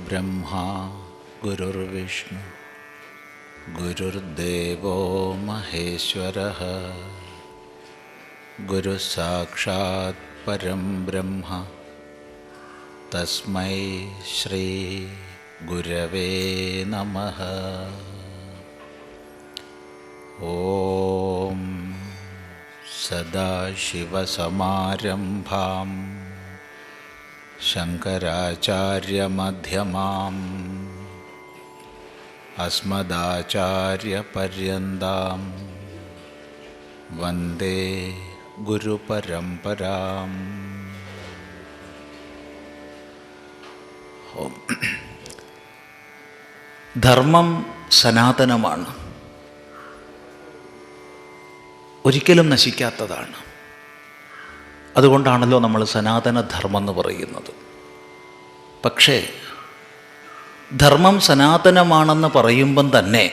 गुरुर्ब्रह्मा गुरुर्विष्णु गुरुर्देवो महेश्वरः गुरुसाक्षात् परं ब्रह्म तस्मै श्री गुरवे नमः। ॐ सदाशिवसमारम्भां शङ्कराचार्यमध्यमाम् अस्मदाचार्यपर्यन्तां वन्दे गुरुपरम्पराम्। ധർമ്മം സനാതനമാണ്, ഒരിക്കലും നശിക്കാത്തതാണ്. അതുകൊണ്ടാണല്ലോ നമ്മൾ സനാതന ധർമ്മം എന്ന് പറയുന്നത്. പക്ഷേ ധർമ്മം സനാതനമാണെന്ന് പറയുമ്പം തന്നെ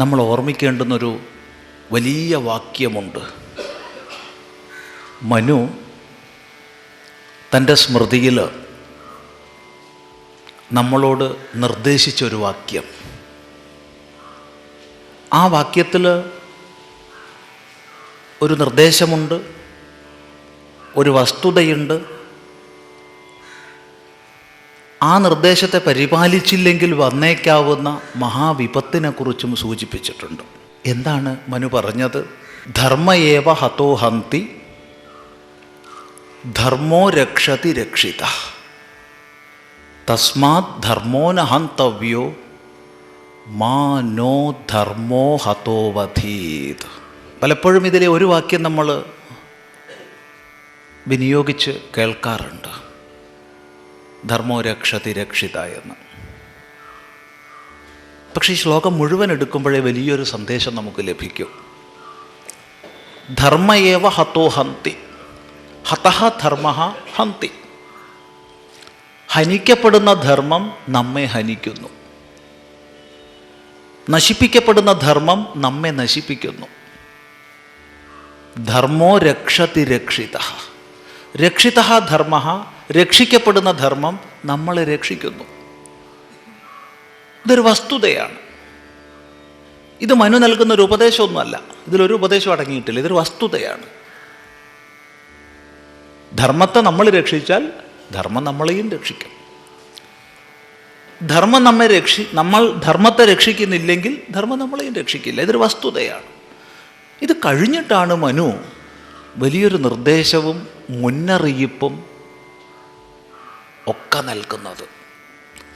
നമ്മൾ ഓർമ്മിക്കേണ്ടുന്നൊരു വലിയ വാക്യമുണ്ട്. മനു തൻ്റെ സ്മൃതിയിൽ നമ്മളോട് നിർദ്ദേശിച്ചൊരു വാക്യം. ആ വാക്യത്തിൽ ഒരു നിർദ്ദേശമുണ്ട്, ഒരു വസ്തുതയുണ്ട്. ആ നിർദ്ദേശത്തെ പരിപാലിച്ചില്ലെങ്കിൽ വന്നേക്കാവുന്ന മഹാവിപത്തിനെക്കുറിച്ചും സൂചിപ്പിച്ചിട്ടുണ്ട്. എന്താണ് മനു പറഞ്ഞത്? ധർമ്മയേവ ഹതോ ഹന്തി ധർമ്മോ രക്ഷതി രക്ഷിത തസ്മാത് ധർമ്മോ ന ഹന്തവ്യോ മാ നോ ധർമ്മോ ഹതോ വധീത്. പലപ്പോഴും ഇതിലെ ഒരു വാക്യം നമ്മൾ വിനിയോഗിച്ച് കേൾക്കാറുണ്ട്, ധർമ്മോ രക്ഷതി രക്ഷിത എന്ന്. പക്ഷേ ഈ ശ്ലോകം മുഴുവൻ എടുക്കുമ്പോഴേ വലിയൊരു സന്ദേശം നമുക്ക് ലഭിക്കും. ധർമ്മയേവ ഹതോ ഹന്തി, ഹതഃ ധർമ്മഃ ഹന്തി. ഹനിക്കപ്പെടുന്ന ധർമ്മം നമ്മെ ഹനിക്കുന്നു, നശിപ്പിക്കപ്പെടുന്ന ധർമ്മം നമ്മെ നശിപ്പിക്കുന്നു. ധർമ്മോ രക്ഷതി രക്ഷിതഃ, രക്ഷിതഃ ധർമ്മഃ, രക്ഷിക്കപ്പെടുന്ന ധർമ്മം നമ്മളെ രക്ഷിക്കുന്നു. ഇതൊരു വസ്തുതയാണ്. ഇത് മനു നൽകുന്നൊരു ഉപദേശമൊന്നുമല്ല, ഇതിലൊരു ഉപദേശം അടങ്ങിയിട്ടില്ല. ഇതൊരു വസ്തുതയാണ്. ധർമ്മത്തെ നമ്മൾ രക്ഷിച്ചാൽ ധർമ്മം നമ്മളെയും രക്ഷിക്കും. ധർമ്മം നമ്മൾ ധർമ്മത്തെ രക്ഷിക്കുന്നില്ലെങ്കിൽ ധർമ്മം നമ്മളെയും രക്ഷിക്കില്ല. ഇതൊരു വസ്തുതയാണ്. ഇത് കഴിഞ്ഞിട്ടാണ് മനു വലിയൊരു നിർദ്ദേശവും മുന്നറിയിപ്പും ഒക്കെ നൽകുന്നത്.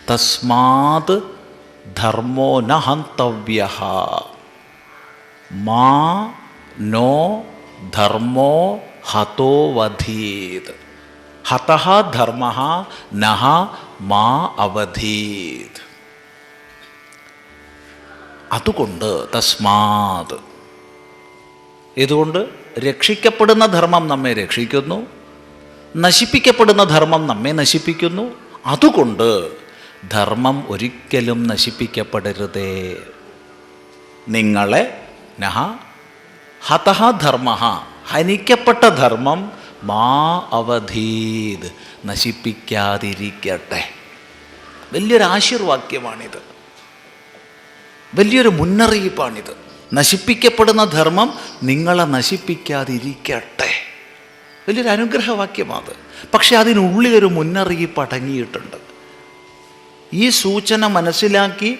തസ്മാത് ധർമ്മോ ന ഹന്തവ്യഃ മാ നോ ധർമ്മോ ഹതോ വധീത്. ഹതഃ ധർമ്മഃ നഃ മാ അവധീത്. അതുകൊണ്ട് തസ്മാത്, ഇതുകൊണ്ട് രക്ഷിക്കപ്പെടുന്ന ധർമ്മം നമ്മെ രക്ഷിക്കുന്നു, നശിപ്പിക്കപ്പെടുന്ന ധർമ്മം നമ്മെ നശിപ്പിക്കുന്നു. അതുകൊണ്ട് ധർമ്മം ഒരിക്കലും നശിപ്പിക്കപ്പെടരുതേ. നിങ്ങളെ നഃ ഹതഃ ധർമ്മഃ, ഹനിക്കപ്പെട്ട ധർമ്മം മാ അവധീത്, നശിപ്പിക്കാതിരിക്കട്ടെ. വലിയൊരു ആശീർവാക്യമാണിത്, വലിയൊരു മുന്നറിയിപ്പാണിത്. നശിപ്പിക്കപ്പെടുന്ന ധർമ്മം നിങ്ങളെ നശിപ്പിക്കാതിരിക്കട്ടെ. വലിയൊരു അനുഗ്രഹവാക്യമാണ്. പക്ഷെ അതിനുള്ളിലൊരു മുന്നറിയിപ്പ് അടങ്ങിയിട്ടുണ്ട്. ഈ സൂചന മനസ്സിലാക്കി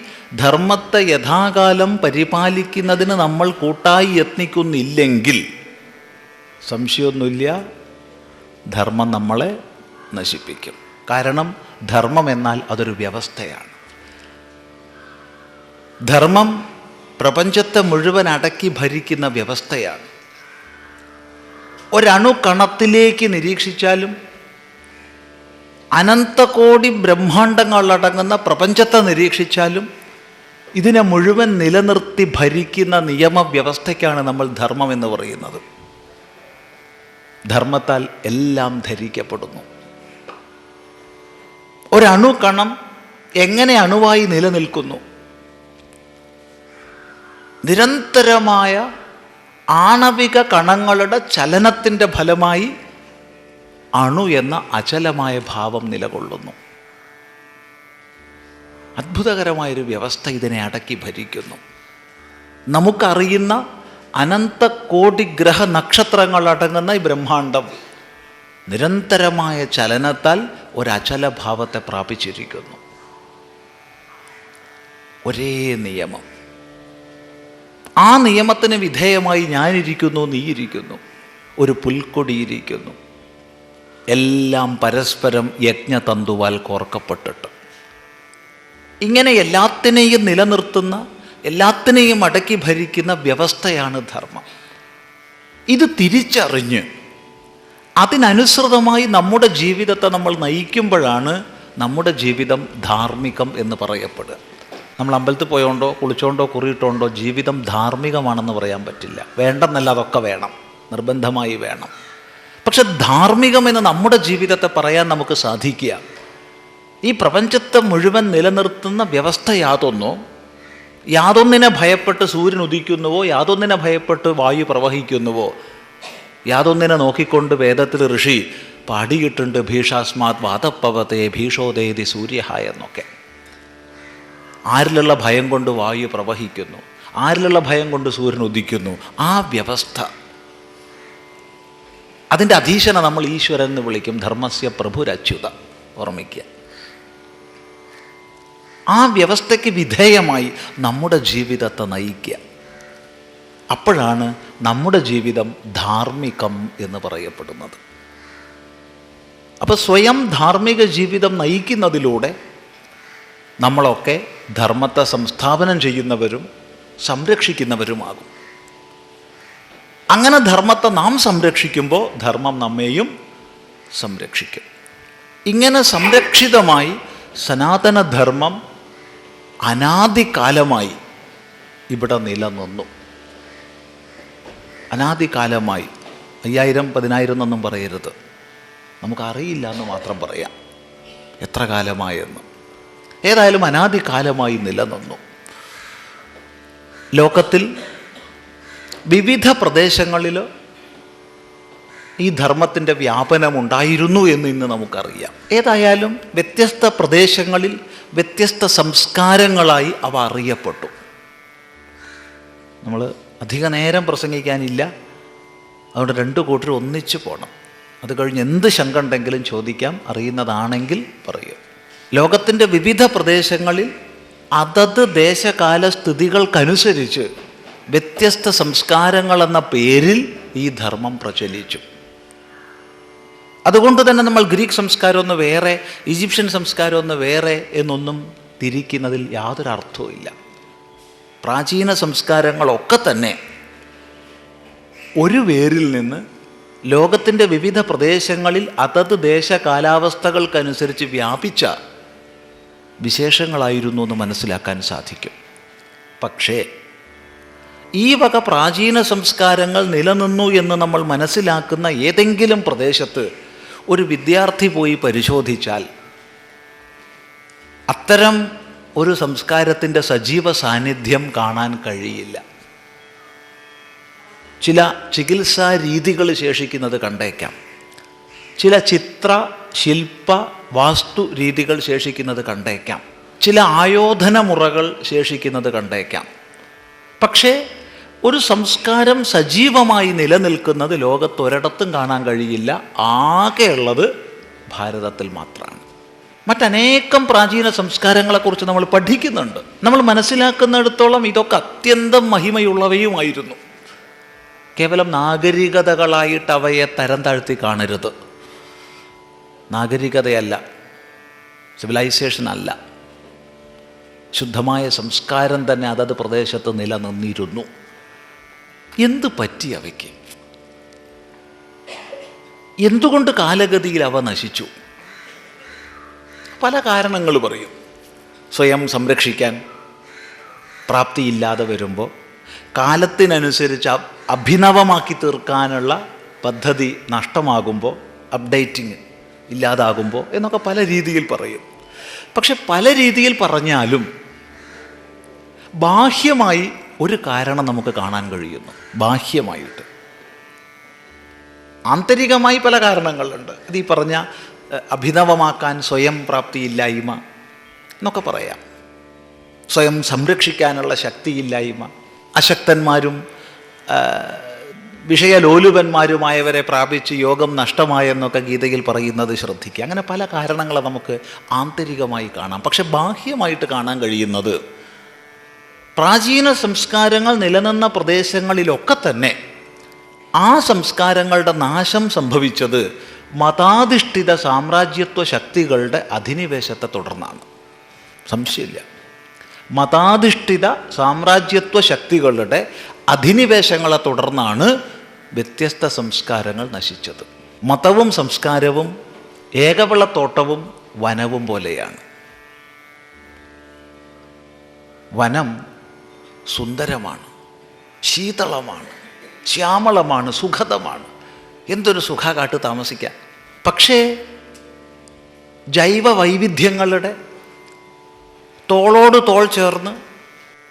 ധർമ്മത്തെ യഥാകാലം പരിപാലിക്കുന്നതിന് നമ്മൾ കൂട്ടായി യത്നിക്കുന്നില്ലെങ്കിൽ സംശയമൊന്നുമില്ല, ധർമ്മം നമ്മളെ നശിപ്പിക്കും. കാരണം ധർമ്മം എന്നാൽ അതൊരു വ്യവസ്ഥയാണ്. ധർമ്മം പ്രപഞ്ചത്തെ മുഴുവൻ അടക്കി ഭരിക്കുന്ന വ്യവസ്ഥയാണ്. ഒരണുകണത്തിലേക്ക് നിരീക്ഷിച്ചാലും അനന്തകോടി ബ്രഹ്മാണ്ടങ്ങളടങ്ങുന്ന പ്രപഞ്ചത്തെ നിരീക്ഷിച്ചാലും ഇതിനെ മുഴുവൻ നിലനിർത്തി ഭരിക്കുന്ന നിയമവ്യവസ്ഥയ്ക്കാണ് നമ്മൾ ധർമ്മം എന്ന് പറയുന്നത്. ധർമ്മത്താൽ എല്ലാം ധരിക്കപ്പെടുന്നു. ഒരണുകണം എങ്ങനെ അണുവായി നിലനിൽക്കുന്നു? നിരന്തരമായ ആണവിക കണങ്ങളുടെ ചലനത്തിൻ്റെ ഫലമായി അണു എന്ന അചലമായ ഭാവം നിലകൊള്ളുന്നു. അത്ഭുതകരമായൊരു വ്യവസ്ഥ ഇതിനെ അടക്കി ഭരിക്കുന്നു. നമുക്കറിയുന്ന അനന്ത കോടി ഗ്രഹ നക്ഷത്രങ്ങളടങ്ങുന്ന ഈ ബ്രഹ്മാണ്ടം നിരന്തരമായ ചലനത്താൽ ഒരചലഭാവത്തെ പ്രാപിച്ചിരിക്കുന്നു. ഒരേ നിയമം. ആ നിയമത്തിന് വിധേയമായി ഞാനിരിക്കുന്നു, നീയിരിക്കുന്നു, ഒരു പുൽക്കൊടിയിരിക്കുന്നു. എല്ലാം പരസ്പരം യജ്ഞതന്തുവാൽ കോർക്കപ്പെട്ടിട്ട് ഇങ്ങനെ എല്ലാത്തിനെയും നിലനിർത്തുന്ന, എല്ലാത്തിനെയും അടക്കി ഭരിക്കുന്ന വ്യവസ്ഥയാണ് ധർമ്മം. ഇത് തിരിച്ചറിഞ്ഞ് അതിനനുസൃതമായി നമ്മുടെ ജീവിതത്തെ നമ്മൾ നയിക്കുമ്പോഴാണ് നമ്മുടെ ജീവിതം ധാർമ്മികം എന്ന് പറയപ്പെടുക. നമ്മൾ അമ്പലത്തിൽ പോയോണ്ടോ കുളിച്ചോണ്ടോ കുറിയിട്ടോണ്ടോ ജീവിതം ധാർമ്മികമാണെന്ന് പറയാൻ പറ്റില്ല. വേണ്ടെന്നല്ല, അതൊക്കെ വേണം, നിർബന്ധമായി വേണം. പക്ഷെ ധാർമ്മികമെന്ന് നമ്മുടെ ജീവിതത്തെ പറയാൻ നമുക്ക് സാധിക്കുക ഈ പ്രപഞ്ചത്തെ മുഴുവൻ നിലനിർത്തുന്ന വ്യവസ്ഥ യാതൊന്നോ, യാതൊന്നിനെ ഭയപ്പെട്ട് സൂര്യൻ ഉദിക്കുന്നുവോ, യാതൊന്നിനെ ഭയപ്പെട്ട് വായു പ്രവഹിക്കുന്നുവോ, യാതൊന്നിനെ നോക്കിക്കൊണ്ട് വേദത്തിൽ ഋഷി പാടിയിട്ടുണ്ട് ഭീഷാസ്മാത് വാതപ്പവത്തെ ഭീഷോദേതി സൂര്യ എന്നൊക്കെ. ആരിലുള്ള ഭയം കൊണ്ട് വായു പ്രവഹിക്കുന്നു, ആരിലുള്ള ഭയം കൊണ്ട് സൂര്യൻ ഉദിക്കുന്നു, ആ വ്യവസ്ഥ, അതിൻ്റെ അധീശനെ നമ്മൾ ഈശ്വരൻ എന്ന് വിളിക്കും. ധർമ്മസ്യ പ്രഭുരച്യുത. ഓർമ്മിക്കുക. ആ വ്യവസ്ഥയ്ക്ക് വിധേയമായി നമ്മുടെ ജീവിതത്തെ നയിക്കുക. അപ്പോഴാണ് നമ്മുടെ ജീവിതം ധാർമ്മികം എന്ന് പറയപ്പെടുന്നത്. അപ്പോൾ സ്വയം ധാർമ്മിക ജീവിതം നയിക്കുന്നതിലൂടെ നമ്മളൊക്കെ ധർമ്മത്തെ സംസ്ഥാപനം ചെയ്യുന്നവരും സംരക്ഷിക്കുന്നവരുമാകും. അങ്ങനെ ധർമ്മത്തെ നാം സംരക്ഷിക്കുമ്പോൾ ധർമ്മം നമ്മെയും സംരക്ഷിക്കും. ഇങ്ങനെ സംരക്ഷിതമായി സനാതനധർമ്മം അനാദികാലമായി ഇവിടെ നിലനിന്നു. അനാദികാലമായി. 5000 10,000 എന്നൊന്നും പറയരുത്, നമുക്കറിയില്ല എന്ന് മാത്രം പറയാം എത്ര കാലമായെന്ന്. ഏതായാലും അനാദികാലമായി നിലനിന്നു. ലോകത്തിൽ വിവിധ പ്രദേശങ്ങളിൽ ഈ ധർമ്മത്തിൻ്റെ വ്യാപനമുണ്ടായിരുന്നു എന്ന് ഇന്ന് നമുക്കറിയാം. ഏതായാലും വ്യത്യസ്ത പ്രദേശങ്ങളിൽ വ്യത്യസ്ത സംസ്കാരങ്ങളായി അവ അറിയപ്പെട്ടു. നമ്മൾ അധിക നേരം പ്രസംഗിക്കാനില്ല, അതുകൊണ്ട് 2 കൂട്ടർ ഒന്നിച്ച് പോകണം. അത് കഴിഞ്ഞ് എന്ത് ശങ്ക ഉണ്ടെങ്കിലും ചോദിക്കാം, അറിയുന്നതാണെങ്കിൽ പറയൂ. ലോകത്തിൻ്റെ വിവിധ പ്രദേശങ്ങളിൽ അതത് ദേശകാല സ്ഥിതികൾക്കനുസരിച്ച് വ്യത്യസ്ത സംസ്കാരങ്ങളെന്ന പേരിൽ ഈ ധർമ്മം പ്രചലിച്ചു. അതുകൊണ്ട് തന്നെ നമ്മൾ ഗ്രീക്ക് സംസ്കാരമൊന്ന് വേറെ, ഈജിപ്ഷ്യൻ സംസ്കാരമൊന്ന് വേറെ എന്നൊന്നും തിരിക്കുന്നതിൽ യാതൊരു അർത്ഥവും ഇല്ല. പ്രാചീന സംസ്കാരങ്ങളൊക്കെ തന്നെ ഒരു വേരിൽ നിന്ന് ലോകത്തിൻ്റെ വിവിധ പ്രദേശങ്ങളിൽ അതത് ദേശ കാലാവസ്ഥകൾക്കനുസരിച്ച് വ്യാപിച്ച വിശേഷങ്ങളായിരുന്നു എന്ന് മനസ്സിലാക്കാൻ സാധിക്കും. പക്ഷേ ഈ വക പ്രാചീന സംസ്കാരങ്ങൾ നിലനിന്നു എന്ന് നമ്മൾ മനസ്സിലാക്കുന്ന ഏതെങ്കിലും പ്രദേശത്ത് ഒരു വിദ്യാർത്ഥി പോയി പരിശോധിച്ചാൽ അത്തരം ഒരു സംസ്കാരത്തിൻ്റെ സജീവ സാന്നിധ്യം കാണാൻ കഴിയില്ല. ചില ചികിത്സാ രീതികൾ ശേഷിക്കുന്നത് കണ്ടേക്കാം, ചില ചിത്ര ശില്പ വാസ്തു രീതികൾ ശേഷിക്കുന്നത് കണ്ടേക്കാം, ചില ആയോധന മുറകൾ ശേഷിക്കുന്നത് കണ്ടേക്കാം. പക്ഷേ ഒരു സംസ്കാരം സജീവമായി നിലനിൽക്കുന്നത് ലോകത്തൊരിടത്തും കാണാൻ കഴിയില്ല. ആകെയുള്ളത് ഭാരതത്തിൽ മാത്രമാണ്. മറ്റനേകം പ്രാചീന സംസ്കാരങ്ങളെക്കുറിച്ച് നമ്മൾ പഠിക്കുന്നുണ്ട്. നമ്മൾ മനസ്സിലാക്കുന്നിടത്തോളം ഇതൊക്കെ അത്യന്തം മഹിമയുള്ളവയുമായിരുന്നു. കേവലം നാഗരികതകളായിട്ട് അവയെ തരം താഴ്ത്തി കാണരുത്. നാഗരികതയല്ല, സിവിലൈസേഷൻ അല്ല, ശുദ്ധമായ സംസ്കാരം തന്നെ അതത് പ്രദേശത്ത് നിലനിന്നിരുന്നു. എന്ത് പറ്റി അവയ്ക്ക്? എന്തുകൊണ്ട് കാലഗതിയിൽ അവ നശിച്ചു? പല കാരണങ്ങൾ പറയും. സ്വയം സംരക്ഷിക്കാൻ പ്രാപ്തിയില്ലാതെ വരുമ്പോൾ, കാലത്തിനനുസരിച്ച് അഭിനവമാക്കി തീർക്കാനുള്ള പദ്ധതി നഷ്ടമാകുമ്പോൾ, അപ്ഡേറ്റിങ് ഇല്ലാതാകുമ്പോൾ എന്നൊക്കെ പല രീതിയിൽ പറയും. പക്ഷെ പല രീതിയിൽ പറഞ്ഞാലും ബാഹ്യമായി ഒരു കാരണം നമുക്ക് കാണാൻ കഴിയുന്നു. ബാഹ്യമായിട്ട് ആന്തരികമായി പല കാരണങ്ങളുണ്ട്. അത് ഈ പറഞ്ഞ അഭിനവമാക്കാൻ സ്വയം പ്രാപ്തിയില്ലായ്മ എന്നൊക്കെ പറയാം, സ്വയം സംരക്ഷിക്കാനുള്ള ശക്തിയില്ലായ്മ, അശക്തന്മാരും വിഷയലോലുപന്മാരുമായവരെ പ്രാപിച്ച് യോഗം നഷ്ടമായെന്നൊക്കെ ഗീതയിൽ പറയുന്നത് ശ്രദ്ധിക്കുക. അങ്ങനെ പല കാരണങ്ങളെ നമുക്ക് ആന്തരികമായി കാണാം. പക്ഷെ ബാഹ്യമായിട്ട് കാണാൻ കഴിയുന്നത് പ്രാചീന സംസ്കാരങ്ങൾ നിലനിന്ന പ്രദേശങ്ങളിലൊക്കെ തന്നെ ആ സംസ്കാരങ്ങളുടെ നാശം സംഭവിച്ചത് മതാധിഷ്ഠിത സാമ്രാജ്യത്വ ശക്തികളുടെ അധിനിവേശത്തെ തുടർന്നാണ്. സംശയമില്ല. മതാധിഷ്ഠിത സാമ്രാജ്യത്വ ശക്തികളുടെ അധിനിവേശങ്ങളെ തുടർന്നാണ് വ്യത്യസ്ത സംസ്കാരങ്ങൾ നശിച്ചത്. മതവും സംസ്കാരവും ഏകവിളത്തോട്ടവും വനവും പോലെയാണ്. വനം സുന്ദരമാണ്, ശീതളമാണ്, ശ്യാമളമാണ്, സുഖതമാണ്. എന്തൊരു സുഖകാട്ട് താമസിക്കാൻ. പക്ഷേ ജൈവ വൈവിധ്യങ്ങളുടെ തോളോട് തോൾ ചേർന്ന്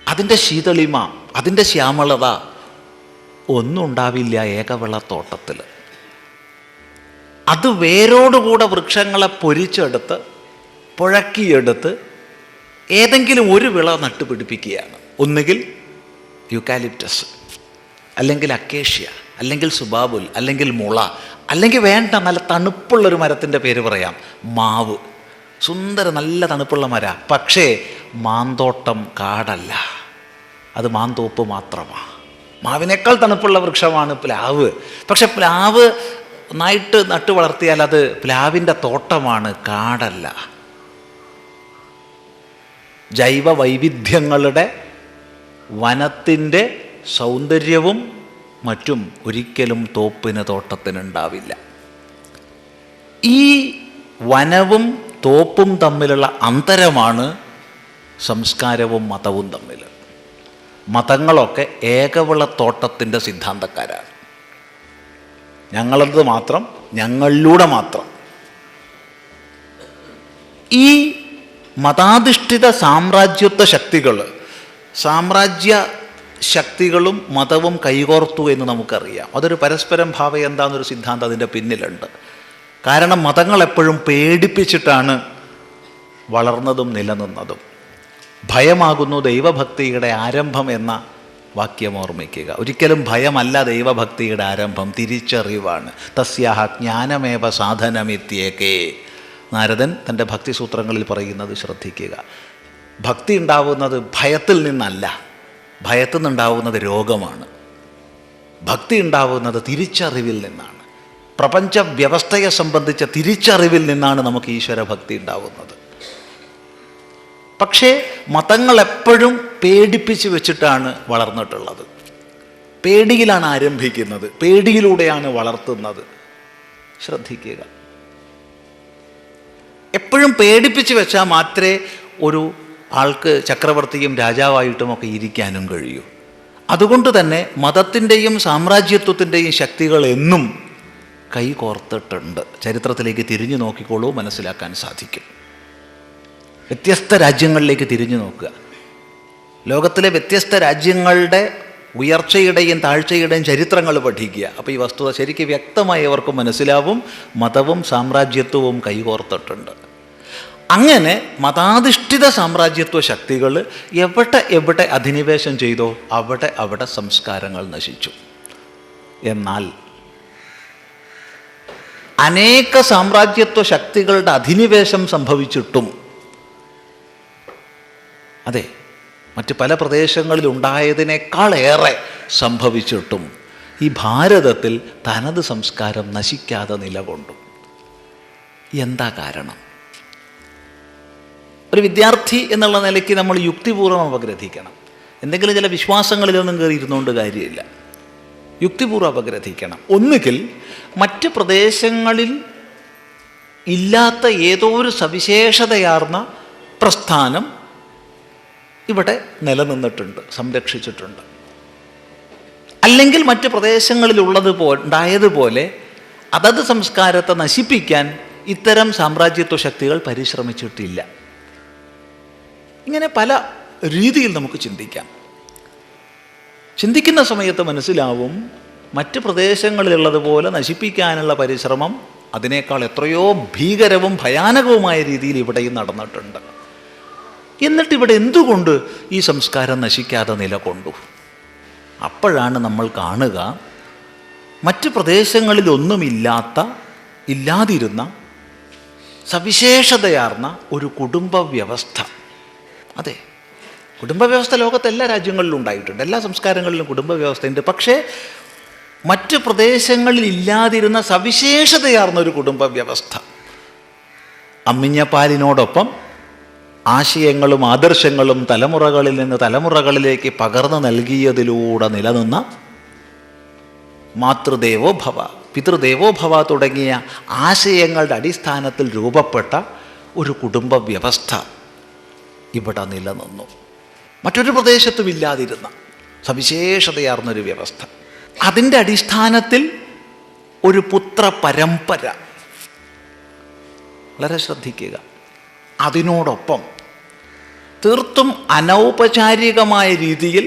അതിൻ്റെ ശീതളിമ, അതിൻ്റെ ശ്യാമളത ഒന്നും ഉണ്ടാവില്ല ഏകവിളത്തോട്ടത്തിൽ. അത് വേരോടുകൂടെ വൃക്ഷങ്ങളെ പൊരിച്ചെടുത്ത് പുഴക്കിയെടുത്ത് ഏതെങ്കിലും ഒരു വിള നട്ടുപിടിപ്പിക്കുകയാണ്. ഒന്നുകിൽ യൂക്കാലിപ്റ്റസ്, അല്ലെങ്കിൽ അക്കേഷ്യ, അല്ലെങ്കിൽ സുബാബുൽ, അല്ലെങ്കിൽ മുള, അല്ലെങ്കിൽ വേണ്ട നല്ല തണുപ്പുള്ളൊരു മരത്തിൻ്റെ പേര് പറയാം, മാവ്. സുന്ദര നല്ല തണുപ്പുള്ള മര. പക്ഷേ മാന്തോട്ടം കാടല്ല, അത് മാന്തോപ്പ് മാത്രമാണ്. മാവിനേക്കാൾ തണുപ്പുള്ള വൃക്ഷമാണ് പ്ലാവ്. പക്ഷെ പ്ലാവ് നന്നായിട്ട് നട്ടു വളർത്തിയാൽ അത് പ്ലാവിൻ്റെ തോട്ടമാണ്, കാടല്ല. ജൈവ വൈവിധ്യങ്ങളുടെ വനത്തിൻ്റെ സൗന്ദര്യവും മറ്റും ഒരിക്കലും തോപ്പിന് തോട്ടത്തിനുണ്ടാവില്ല. ഈ വനവും തോപ്പും തമ്മിലുള്ള അന്തരമാണ് സംസ്കാരവും മതവും തമ്മിൽ. മതങ്ങളൊക്കെ ഏകവിളത്തോട്ടത്തിൻ്റെ സിദ്ധാന്തക്കാരാണ്. ഞങ്ങളത് മാത്രം, ഞങ്ങളിലൂടെ മാത്രം. ഈ മതാധിഷ്ഠിത സാമ്രാജ്യത്വ ശക്തികൾ, സാമ്രാജ്യ ശക്തികളും മതവും കൈകോർത്തു എന്ന് നമുക്കറിയാം. അതൊരു പരസ്പരം ഭാവം എന്താണെന്നൊരു സിദ്ധാന്തം അതിൻ്റെ പിന്നിലുണ്ട്. കാരണം മതങ്ങൾ എപ്പോഴും പേടിപ്പിച്ചിട്ടാണ് വളർന്നതും നിലനിന്നതും. ഭയമാകുന്നു ദൈവഭക്തിയുടെ ആരംഭം എന്ന വാക്യം ഓർമ്മിക്കുക. ഒരിക്കലും ഭയമല്ല ദൈവഭക്തിയുടെ ആരംഭം, തിരിച്ചറിവാണ്. തസ്യാഹ ജ്ഞാനമേവ സാധനമിത്യേകേ. നാരദൻ തൻ്റെ ഭക്തിസൂത്രങ്ങളിൽ പറയുന്നത് ശ്രദ്ധിക്കുക. ഭക്തി ഉണ്ടാവുന്നത് ഭയത്തിൽ നിന്നല്ല, ഭയത്തിൽ നിന്നുണ്ടാവുന്നത് രോഗമാണ്. ഭക്തി ഉണ്ടാവുന്നത് തിരിച്ചറിവിൽ നിന്നാണ്. പ്രപഞ്ച വ്യവസ്ഥയെ സംബന്ധിച്ച തിരിച്ചറിവിൽ നിന്നാണ് നമുക്ക് ഈശ്വരഭക്തി ഉണ്ടാവുന്നത്. പക്ഷേ മതങ്ങൾ എപ്പോഴും പേടിപ്പിച്ച് വെച്ചിട്ടാണ് വളർന്നിട്ടുള്ളത്. പേടിയിലാണ് ആരംഭിക്കുന്നത്, പേടിയിലൂടെയാണ് വളർത്തുന്നത്. ശ്രദ്ധിക്കുക. എപ്പോഴും പേടിപ്പിച്ച് വെച്ചാൽ മാത്രമേ ഒരു ആൾക്ക് ചക്രവർത്തിയും രാജാവായിട്ടുമൊക്കെ ഇരിക്കാനും കഴിയൂ. അതുകൊണ്ട് തന്നെ മതത്തിൻ്റെയും സാമ്രാജ്യത്വത്തിൻ്റെയും ശക്തികൾ എന്നും കൈകോർത്തിട്ടുണ്ട്. ചരിത്രത്തിലേക്ക് തിരിഞ്ഞു നോക്കിക്കോളൂ, മനസ്സിലാക്കാൻ സാധിക്കും. വ്യത്യസ്ത രാജ്യങ്ങളിലേക്ക് തിരിഞ്ഞു നോക്കുക. ലോകത്തിലെ വ്യത്യസ്ത രാജ്യങ്ങളുടെ ഉയർച്ചയുടെയും താഴ്ചയുടെയും ചരിത്രങ്ങൾ പഠിക്കുക. അപ്പോൾ ഈ വസ്തുത ശരിക്കും വ്യക്തമായി അവർക്ക് മനസ്സിലാവും. മതവും സാമ്രാജ്യത്വവും കൈകോർത്തിട്ടുണ്ട്. അങ്ങനെ മതാധിഷ്ഠിത സാമ്രാജ്യത്വ ശക്തികൾ എവിടെ എവിടെ അധിനിവേശം ചെയ്തോ അവിടെ അവിടെ സംസ്കാരങ്ങൾ നശിച്ചു. എന്നാൽ അനേക സാമ്രാജ്യത്വ ശക്തികളുടെ അധിനിവേശം സംഭവിച്ചിട്ടും, അതെ, മറ്റ് പല പ്രദേശങ്ങളിൽ ഉണ്ടായതിനേക്കാളേറെ സംഭവിച്ചിട്ടും ഈ ഭാരതത്തിൽ തനത് സംസ്കാരം നശിക്കാതെ നിലകൊണ്ടു. എന്താ കാരണം? ഒരു വിദ്യാർത്ഥി എന്നുള്ള നിലയ്ക്ക് നമ്മൾ യുക്തിപൂർവ്വം അപഗ്രഥിക്കണം. എന്തെങ്കിലും ചില വിശ്വാസങ്ങളിലൊന്നും കയറി ഇരുന്നുകൊണ്ട് കാര്യമില്ല. യുക്തിപൂർവ്വം അപഗ്രഥിക്കണം. ഒന്നുകിൽ മറ്റ് പ്രദേശങ്ങളിൽ ഇല്ലാത്ത ഏതോ ഒരു സവിശേഷതയാർന്ന പ്രസ്ഥാനം ഇവിടെ നിലനിന്നിട്ടുണ്ട്, സംരക്ഷിച്ചിട്ടുണ്ട്. അല്ലെങ്കിൽ മറ്റ് ഉണ്ടായതുപോലെ അതത് സംസ്കാരത്തെ നശിപ്പിക്കാൻ ഇത്തരം സാമ്രാജ്യത്വ ശക്തികൾ പരിശ്രമിച്ചിട്ടില്ല. ഇങ്ങനെ പല രീതിയിൽ നമുക്ക് ചിന്തിക്കാം. ചിന്തിക്കുന്ന സമയത്ത് മനസ്സിലാവും മറ്റ് പ്രദേശങ്ങളിലുള്ളതുപോലെ നശിപ്പിക്കാനുള്ള പരിശ്രമം അതിനേക്കാൾ എത്രയോ ഭീകരവും ഭയാനകവുമായ രീതിയിൽ ഇവിടെയും നടന്നിട്ടുണ്ട്. എന്നിട്ട് ഇവിടെ എന്തുകൊണ്ട് ഈ സംസ്കാരം നശിക്കാതെ നിലകൊണ്ടു? അപ്പോഴാണ് നമ്മൾ കാണുക, മറ്റ് ഇല്ലാതിരുന്ന സവിശേഷതയാർന്ന ഒരു കുടുംബ വ്യവസ്ഥ. അതെ, കുടുംബ വ്യവസ്ഥ ലോകത്ത് എല്ലാ രാജ്യങ്ങളിലും ഉണ്ടായിട്ടുണ്ട്, എല്ലാ സംസ്കാരങ്ങളിലും കുടുംബ വ്യവസ്ഥയുണ്ട്. പക്ഷേ മറ്റ് പ്രദേശങ്ങളിൽ ഇല്ലാതിരുന്ന സവിശേഷതയാർന്നൊരു കുടുംബ വ്യവസ്ഥ അമ്മിഞ്ഞപ്പാലിനോടൊപ്പം ആശയങ്ങളും ആദർശങ്ങളും തലമുറകളിൽ നിന്ന് തലമുറകളിലേക്ക് പകർന്നു നൽകിയതിലൂടെ നിലനിന്ന മാതൃദേവോ ഭവ, പിതൃദേവോ ഭവ തുടങ്ങിയ ആശയങ്ങളുടെ അടിസ്ഥാനത്തിൽ രൂപപ്പെട്ട ഒരു കുടുംബ വ്യവസ്ഥ ഇവിടെ നിലനിന്നു. മറ്റൊരു പ്രദേശത്തും ഇല്ലാതിരുന്ന സവിശേഷതയാർന്നൊരു വ്യവസ്ഥ. അതിൻ്റെ അടിസ്ഥാനത്തിൽ ഒരു പുത്ര പരമ്പര. വളരെ ശ്രദ്ധിക്കുക. അതിനോടൊപ്പം തീർത്തും അനൗപചാരികമായ രീതിയിൽ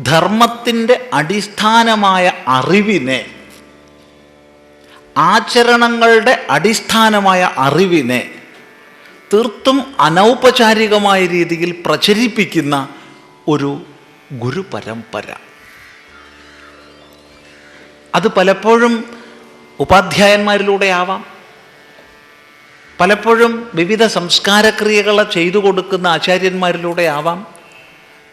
ധർമ്മത്തിൻ്റെ അടിസ്ഥാനമായ അറിവിനെ, ആചരണങ്ങളുടെ അടിസ്ഥാനമായ അറിവിനെ തീർത്തും അനൗപചാരികമായ രീതിയിൽ പ്രചരിപ്പിക്കുന്ന ഒരു ഗുരുപരമ്പര. അത് പലപ്പോഴും ഉപാധ്യായന്മാരിലൂടെ ആവാം, പലപ്പോഴും വിവിധ സംസ്കാരക്രിയകൾ ചെയ്തു കൊടുക്കുന്ന ആചാര്യന്മാരിലൂടെ ആവാം,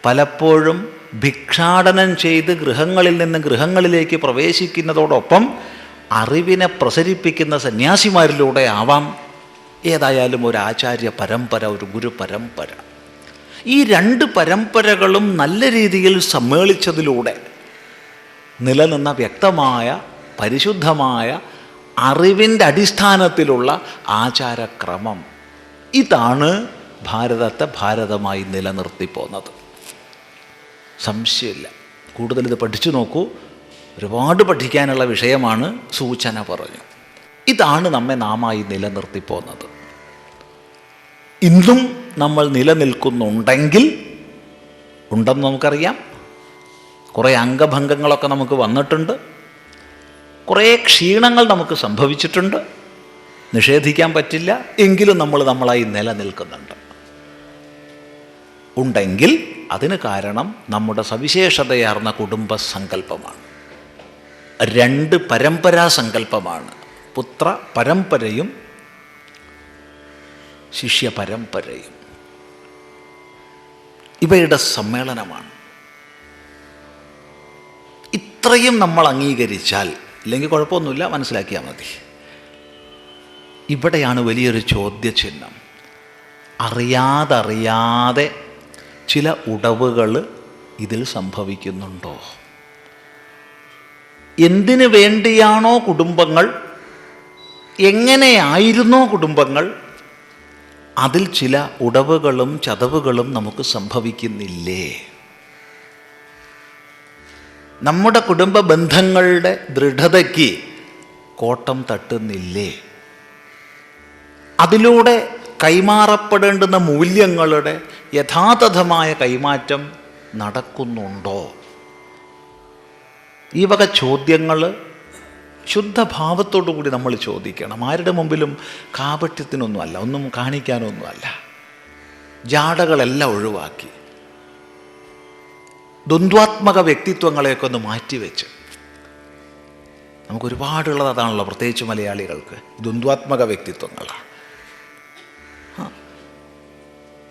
പലപ്പോഴും ഭിക്ഷാടനം ചെയ്ത് ഗൃഹങ്ങളിൽ നിന്ന് ഗൃഹങ്ങളിലേക്ക് പ്രവേശിക്കുന്നതോടൊപ്പം അറിവിനെ പ്രസരിപ്പിക്കുന്ന സന്യാസിമാരിലൂടെ ആവാം. ഏതായാലും ഒരു ആചാര്യ പരമ്പര, ഒരു ഗുരു പരമ്പര. ഈ രണ്ട് പരമ്പരകളും നല്ല രീതിയിൽ സമ്മേളിച്ചതിലൂടെ നിലനിന്ന വ്യക്തമായ പരിശുദ്ധമായ അറിവിൻ്റെ അടിസ്ഥാനത്തിലുള്ള ആചാരക്രമം, ഇതാണ് ഭാരതത്തെ ഭാരതമായി നിലനിർത്തിപ്പോന്നത്. സംശയമില്ല. കൂടുതൽ ഇത് പഠിച്ചു നോക്കൂ, ഒരുപാട് പഠിക്കാനുള്ള വിഷയമാണ്. സൂചന പറഞ്ഞു. ഇതാണ് നമ്മെ നാമായി നിലനിർത്തിപ്പോന്നത്. ഇന്നും നമ്മൾ നിലനിൽക്കുന്നുണ്ടെങ്കിൽ, ഉണ്ടെന്ന് നമുക്കറിയാം, കുറേ അംഗഭംഗങ്ങളൊക്കെ നമുക്ക് വന്നിട്ടുണ്ട്, കുറേ ക്ഷീണങ്ങൾ നമുക്ക് സംഭവിച്ചിട്ടുണ്ട്, നിഷേധിക്കാൻ പറ്റില്ല. എങ്കിലും നമ്മളായി നിലനിൽക്കുന്നുണ്ട്. ഉണ്ടെങ്കിൽ അതിന് കാരണം നമ്മുടെ സവിശേഷതയാർന്ന കുടുംബ സങ്കല്പമാണ്. രണ്ട് പരമ്പരാ സങ്കല്പമാണ്. പുത്ര പരമ്പരയും ശിഷ്യ പരമ്പരയും. ഇവയുടെ സമ്മേളനമാണ്. ഇത്രയും നമ്മൾ അംഗീകരിച്ചാൽ, ഇല്ലെങ്കിൽ കുഴപ്പമൊന്നുമില്ല, മനസ്സിലാക്കിയാൽ മതി. ഇവിടെയാണ് വലിയൊരു ചോദ്യചിഹ്നം. അറിയാതെ ചില ഉടവുകൾ ഇതിൽ സംഭവിക്കുന്നുണ്ടോ? എന്തിനു വേണ്ടിയാണോ കുടുംബങ്ങൾ, എങ്ങനെയായിരുന്നോ കുടുംബങ്ങൾ, അതിൽ ചില ഉടവുകളും ചതവുകളും നമുക്ക് സംഭവിക്കുന്നില്ലേ? നമ്മുടെ കുടുംബ ബന്ധങ്ങളുടെ ദൃഢതയ്ക്ക് കോട്ടം തട്ടുന്നില്ലേ? അതിലൂടെ കൈമാറപ്പെടേണ്ടുന്ന മൂല്യങ്ങളുടെ യഥാതഥമായ കൈമാറ്റം നടക്കുന്നുണ്ടോ? ഈ വക ചോദ്യങ്ങൾ ശുദ്ധഭാവത്തോടു കൂടി നമ്മൾ ചോദിക്കണം. ആരുടെ മുമ്പിലും കാപട്യത്തിനൊന്നുമല്ല, ഒന്നും കാണിക്കാനൊന്നുമല്ല. ജാടകളെല്ലാം ഒഴിവാക്കി ദ്വന്ദ്വാത്മക വ്യക്തിത്വങ്ങളെയൊക്കെ ഒന്ന് മാറ്റിവെച്ച്, നമുക്കൊരുപാടുള്ളത് അതാണല്ലോ, പ്രത്യേകിച്ച് മലയാളികൾക്ക് ദ്വന്ദ്വാത്മക വ്യക്തിത്വങ്ങളാണ്.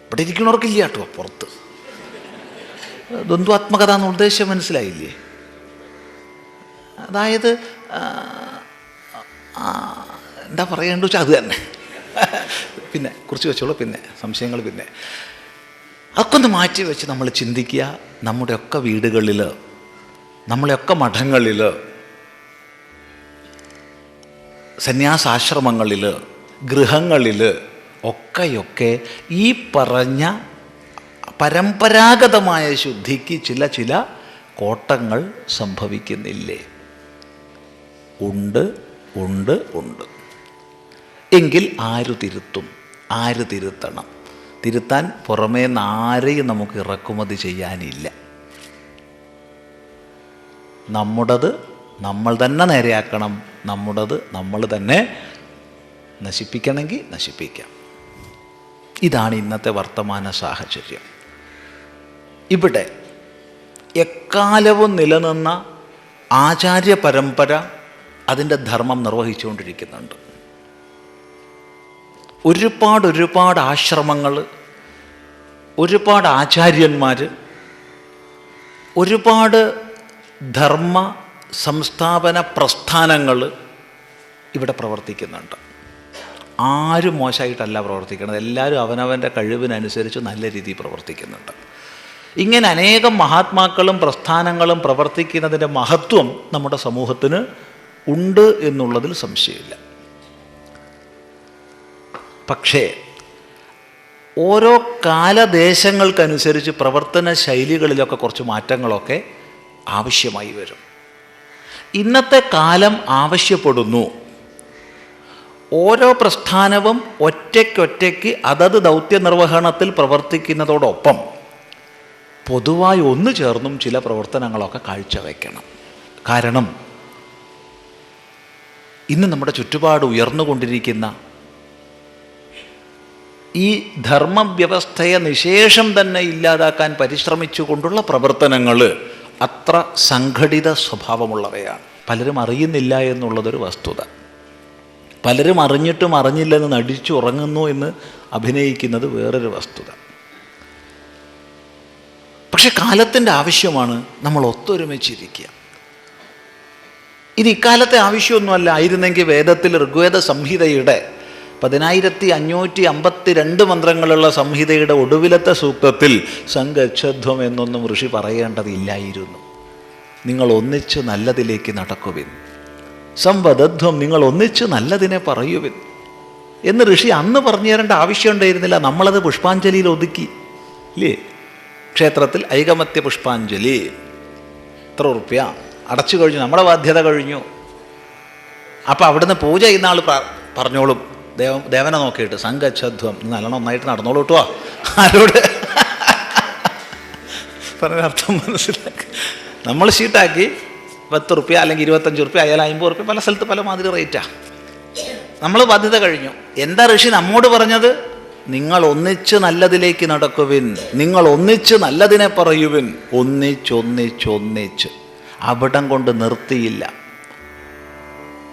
ഇവിടെ ഇരിക്കണവർക്കില്ല കേട്ടോ, പുറത്ത്. ദ്വന്ദ്വാത്മകത എന്ന ഉദ്ദേശം മനസ്സിലായില്ലേ? അതായത് എന്താ പറയേണ്ടത് വെച്ചാൽ അത് തന്നെ. പിന്നെ കുറിച്ച് വെച്ചോളൂ, പിന്നെ സംശയങ്ങൾ. പിന്നെ അതൊക്കെ ഒന്ന് മാറ്റി വെച്ച് നമ്മൾ ചിന്തിക്കുക. നമ്മുടെയൊക്കെ വീടുകളിൽ, നമ്മളെയൊക്കെ മഠങ്ങളിൽ, സന്യാസാശ്രമങ്ങളിൽ, ഗൃഹങ്ങളിൽ ഒക്കെയൊക്കെ ഈ പറഞ്ഞ പരമ്പരാഗതമായ ശുദ്ധിക്ക് ചില കോട്ടങ്ങൾ സംഭവിക്കുന്നില്ലേ? ഉണ്ട്. എങ്കിൽ ആര് തിരുത്തും? ആര് തിരുത്തണം? തിരുത്താൻ പുറമേ നിന്ന് ആരെയും നമുക്ക് ഇറക്കുമതി ചെയ്യാനില്ല. നമ്മുടേത് നമ്മൾ തന്നെ നേരെയാക്കണം. നമ്മുടേത് നമ്മൾ തന്നെ നശിപ്പിക്കണമെങ്കിൽ നശിപ്പിക്കാം. ഇതാണ് ഇന്നത്തെ വർത്തമാന സാഹചര്യം. ഇവിടെ എക്കാലവും നിലനിന്ന ആചാര്യ പരമ്പര അതിൻ്റെ ധർമ്മം നിർവഹിച്ചുകൊണ്ടിരിക്കുന്നുണ്ട്. ഒരുപാട് ആശ്രമങ്ങൾ, ഒരുപാട് ആചാര്യന്മാർ, ഒരുപാട് ധർമ്മ സംസ്ഥാപന പ്രസ്ഥാനങ്ങൾ ഇവിടെ പ്രവർത്തിക്കുന്നുണ്ട്. ആരും മോശമായിട്ടല്ല പ്രവർത്തിക്കുന്നത്. എല്ലാവരും അവനവൻ്റെ കഴിവിനനുസരിച്ച് നല്ല രീതിയിൽ പ്രവർത്തിക്കുന്നുണ്ട്. ഇങ്ങനെ അനേകം മഹാത്മാക്കളും പ്രസ്ഥാനങ്ങളും പ്രവർത്തിക്കുന്നതിൻ്റെ മഹത്വം നമ്മുടെ സമൂഹത്തിന് ഉണ്ട് എന്നുള്ളതിൽ സംശയമില്ല. പക്ഷേ ഓരോ കാലദേശങ്ങൾക്കനുസരിച്ച് പ്രവർത്തന ശൈലികളിലൊക്കെ കുറച്ച് മാറ്റങ്ങളൊക്കെ ആവശ്യമായി വരും. ഇന്നത്തെ കാലം ആവശ്യപ്പെടുന്നു ഓരോ പ്രസ്ഥാനവും ഒറ്റയ്ക്കൊറ്റയ്ക്ക് അതത് ദൗത്യ നിർവഹണത്തിൽ പ്രവർത്തിക്കുന്നതോടൊപ്പം പൊതുവായി ഒന്നു ചേർന്നും ചില പ്രവർത്തനങ്ങളൊക്കെ കാഴ്ചവെക്കണം. കാരണം ഇന്ന് നമ്മുടെ ചുറ്റുപാട് ഉയർന്നുകൊണ്ടിരിക്കുന്ന ഈ ധർമ്മവ്യവസ്ഥയെ നിശേഷം തന്നെ ഇല്ലാതാക്കാൻ പരിശ്രമിച്ചുകൊണ്ടുള്ള പ്രവർത്തനങ്ങൾ അത്ര സംഘടിത സ്വഭാവമുള്ളവയാണ്. പലരും അറിയുന്നില്ല എന്നുള്ളതൊരു വസ്തുത. പലരും അറിഞ്ഞിട്ടും അറിഞ്ഞില്ലെന്ന് നടിച്ചുറങ്ങുന്നു എന്ന് അഭിനയിക്കുന്നത് വേറൊരു വസ്തുത. പക്ഷെ കാലത്തിൻ്റെ ആവശ്യമാണ് നമ്മൾ ഒത്തൊരുമിച്ചിരിക്കുക. ഇത് ഇക്കാലത്തെ ആവശ്യമൊന്നുമല്ല. ആയിരുന്നെങ്കിൽ വേദത്തിൽ ഋഗ്വേദ സംഹിതയുടെ 10552 മന്ത്രങ്ങളുള്ള സംഹിതയുടെ ഒടുവിലത്തെ സൂക്തത്തിൽ സംഗച്ഛധ്വം എന്നൊന്നും ഋഷി പറയേണ്ടതില്ലായിരുന്നു. നിങ്ങൾ ഒന്നിച്ച് നല്ലതിലേക്ക് നടക്കുവിൻ. സംവദധ്വം, നിങ്ങൾ ഒന്നിച്ച് നല്ലതിനെ പറയുവിൻ എന്ന് ഋഷി അന്ന് പറഞ്ഞു തരേണ്ട ആവശ്യം ഉണ്ടായിരുന്നില്ല. നമ്മളത് പുഷ്പാഞ്ജലിയിൽ ഒതുക്കി ഇല്ലേ? ക്ഷേത്രത്തിൽ ഐകമത്യ പുഷ്പാഞ്ജലി എത്ര ഉറുപ്പ്യ അടച്ചു കഴിഞ്ഞു, നമ്മുടെ ബാധ്യത കഴിഞ്ഞു. അപ്പം അവിടുന്ന് പൂജ ചെയ്യുന്ന ആൾ പറഞ്ഞോളും, ദേവനെ നോക്കിയിട്ട് സംഗച്ഛധ്വം നല്ലോണം ഒന്നായിട്ട് നടന്നോളൂ കേട്ടോ. ആരോട് പറഞ്ഞർത്ഥം മനസ്സിലാക്കി. നമ്മൾ ഷീട്ടാക്കി 10 റുപ്യ അല്ലെങ്കിൽ 25 റുപ്യ അയാൾ 50 റുപ്യ, പല സ്ഥലത്ത് പല മാതിരി റേറ്റാ. നമ്മൾ ബാധ്യത കഴിഞ്ഞു. എന്താ ഋഷി നമ്മോട് പറഞ്ഞത്? നിങ്ങൾ ഒന്നിച്ച് നല്ലതിലേക്ക് നടക്കുവിൻ, നിങ്ങൾ ഒന്നിച്ച് നല്ലതിനെ പറയുവിൻ. ഒന്നിച്ചൊന്നിച്ചൊന്നിച്ച് അവിടം കൊണ്ട് നിർത്തിയില്ല.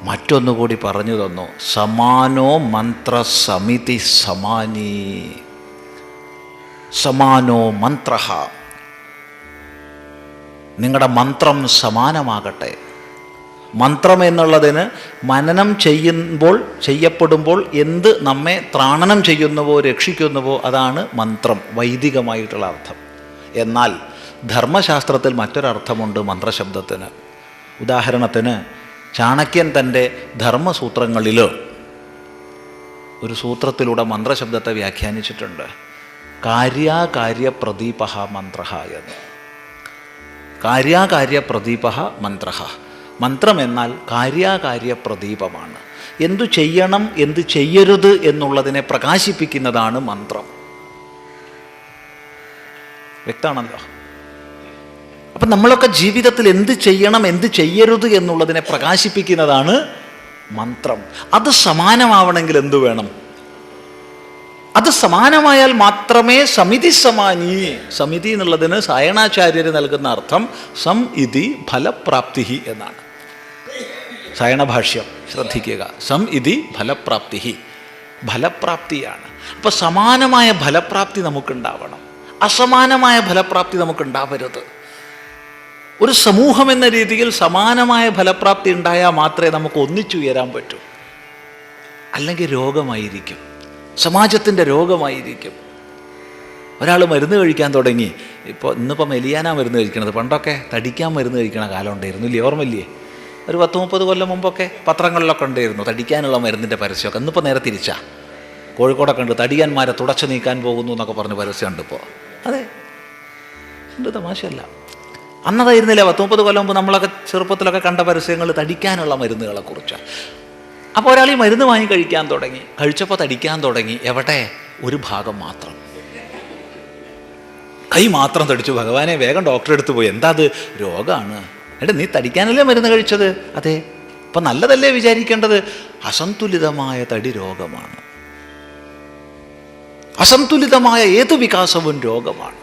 മറ്റൊന്നുകൂടി പറഞ്ഞു തന്നു. സമാനോ മന്ത്ര സമിതി സമാനീ. സമാനോ മന്ത്ര, നിങ്ങളുടെ മന്ത്രം സമാനമാകട്ടെ. മന്ത്രം എന്നുള്ളതിന് മനനം ചെയ്യപ്പെടുമ്പോൾ എന്ത് നമ്മെ ത്രാണനം ചെയ്യുന്നുവോ രക്ഷിക്കുന്നുവോ അതാണ് മന്ത്രം, വൈദികമായിട്ടുള്ള അർത്ഥം. എന്നാൽ ധർമ്മശാസ്ത്രത്തിൽ മറ്റൊരർത്ഥമുണ്ട് മന്ത്രശബ്ദത്തിന്. ഉദാഹരണത്തിന് ചാണക്യൻ തൻ്റെ ധർമ്മസൂത്രങ്ങളിൽ ഒരു സൂത്രത്തിലൂടെ മന്ത്രശബ്ദത്തെ വ്യാഖ്യാനിച്ചിട്ടുണ്ട്. കാര്യാകാര്യ പ്രദീപ മന്ത്ര എന്ന്. കാര്യാകാര്യ പ്രദീപ മന്ത്ര. മന്ത്രം എന്നാൽ കാര്യാകാര്യ പ്രദീപമാണ്. എന്തു ചെയ്യണം എന്തു ചെയ്യരുത് എന്നുള്ളതിനെ പ്രകാശിപ്പിക്കുന്നതാണ് മന്ത്രം. വ്യക്തമാണല്ലോ. അപ്പം നമ്മളൊക്കെ ജീവിതത്തിൽ എന്ത് ചെയ്യണം എന്ത് ചെയ്യരുത് എന്നുള്ളതിനെ പ്രകാശിപ്പിക്കുന്നതാണ് മന്ത്രം. അത് സമാനമാവണമെങ്കിൽ എന്തു വേണം? അത് സമാനമായാൽ മാത്രമേ സമിതി സമാനീ. സമിതി എന്നുള്ളതിന് സായണാചാര്യർ നൽകുന്ന അർത്ഥം സം ഇതി ഫലപ്രാപ്തി എന്നാണ്. സായണഭാഷ്യം ശ്രദ്ധിക്കുക. സം ഇതി ഫലപ്രാപ്തി, ഫലപ്രാപ്തിയാണ്. അപ്പോൾ സമാനമായ ഫലപ്രാപ്തി നമുക്കുണ്ടാവണം, അസമാനമായ ഫലപ്രാപ്തി നമുക്കുണ്ടാവരുത്. ഒരു സമൂഹം എന്ന രീതിയിൽ സമാനമായ ഫലപ്രാപ്തി ഉണ്ടായാൽ മാത്രമേ നമുക്ക് ഒന്നിച്ചുയരാൻ പറ്റൂ. അല്ലെങ്കിൽ രോഗമായിരിക്കും, സമാജത്തിൻ്റെ രോഗമായിരിക്കും. ഒരാൾ മരുന്ന് കഴിക്കാൻ തുടങ്ങി. ഇന്നിപ്പോൾ മെലിയാനാ മരുന്ന് കഴിക്കണത്. പണ്ടൊക്കെ തടിക്കാൻ മരുന്ന് കഴിക്കണ കാലം ഉണ്ടായിരുന്നു ഇല്ലേ? ഓർമ്മയില്ലേ? ഒരു 10-30 കൊല്ലം മുമ്പൊക്കെ പത്രങ്ങളിലൊക്കെ ഉണ്ടായിരുന്നു തടിക്കാനുള്ള മരുന്നിൻ്റെ പരസ്യമൊക്കെ. ഇന്നിപ്പോൾ നേരെ തിരിച്ചാ. കോഴിക്കോടൊക്കെ ഉണ്ട്, തടിയന്മാരെ തുടച്ചു നീക്കാൻ പോകുന്നു എന്നൊക്കെ പറഞ്ഞ് പരസ്യമുണ്ട് ഇപ്പോൾ. അതെ, ഉണ്ട്, തമാശയല്ല. അന്നതായിരുന്നില്ല 10-30 കൊല്ലം മുമ്പ് നമ്മളൊക്കെ ചെറുപ്പത്തിലൊക്കെ കണ്ട പരസ്യങ്ങൾ തടിക്കാനുള്ള മരുന്നുകളെ കുറിച്ചാണ്. അപ്പോൾ ഒരാൾ ഈ മരുന്ന് വാങ്ങി കഴിക്കാൻ തുടങ്ങി. കഴിച്ചപ്പോൾ തടിക്കാൻ തുടങ്ങി. എവിടെ? ഒരു ഭാഗം മാത്രം, കൈ മാത്രം തടിച്ചു. ഭഗവാനെ, വേഗം ഡോക്ടറെ അടുത്ത് പോയി. എന്താ അത്? രോഗമാണ്. എടാ നീ തടിക്കാനല്ലേ മരുന്ന് കഴിച്ചത്? അതെ. അപ്പം നല്ലതല്ലേ വിചാരിക്കേണ്ടത്? അസന്തുലിതമായ തടി രോഗമാണ്. അസന്തുലിതമായ ഏതു വികാസവും രോഗമാണ്.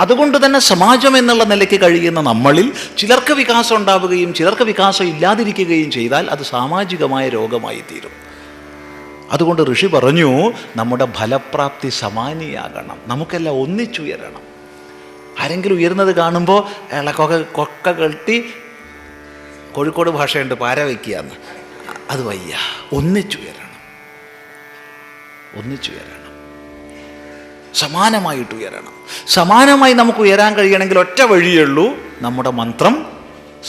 അതുകൊണ്ട് തന്നെ സമാജം എന്നുള്ള നിലയ്ക്ക് കഴിയുന്ന നമ്മളിൽ ചിലർക്ക് വികാസം ഉണ്ടാവുകയും ചിലർക്ക് വികാസം ഇല്ലാതിരിക്കുകയും ചെയ്താൽ അത് സാമാജികമായ രോഗമായി തീരും. അതുകൊണ്ട് ഋഷി പറഞ്ഞു, നമ്മുടെ ഫലപ്രാപ്തി സമാനിയാകണം. നമുക്കെല്ലാം ഒന്നിച്ചുയരണം. ആരെങ്കിലും ഉയർന്നത് കാണുമ്പോൾ അയാളെ കൊക്ക കെട്ടി, കോഴിക്കോട് ഭാഷയുണ്ട് പാര വയ്ക്കുക എന്ന്, അത് വയ്യ. ഒന്നിച്ചുയരണം, ഒന്നിച്ചുയരണം, സമാനമായിട്ട് ഉയരണം. സമാനമായി നമുക്ക് ഉയരാൻ കഴിയണമെങ്കിൽ ഒറ്റ വഴിയുള്ളൂ, നമ്മുടെ മന്ത്രം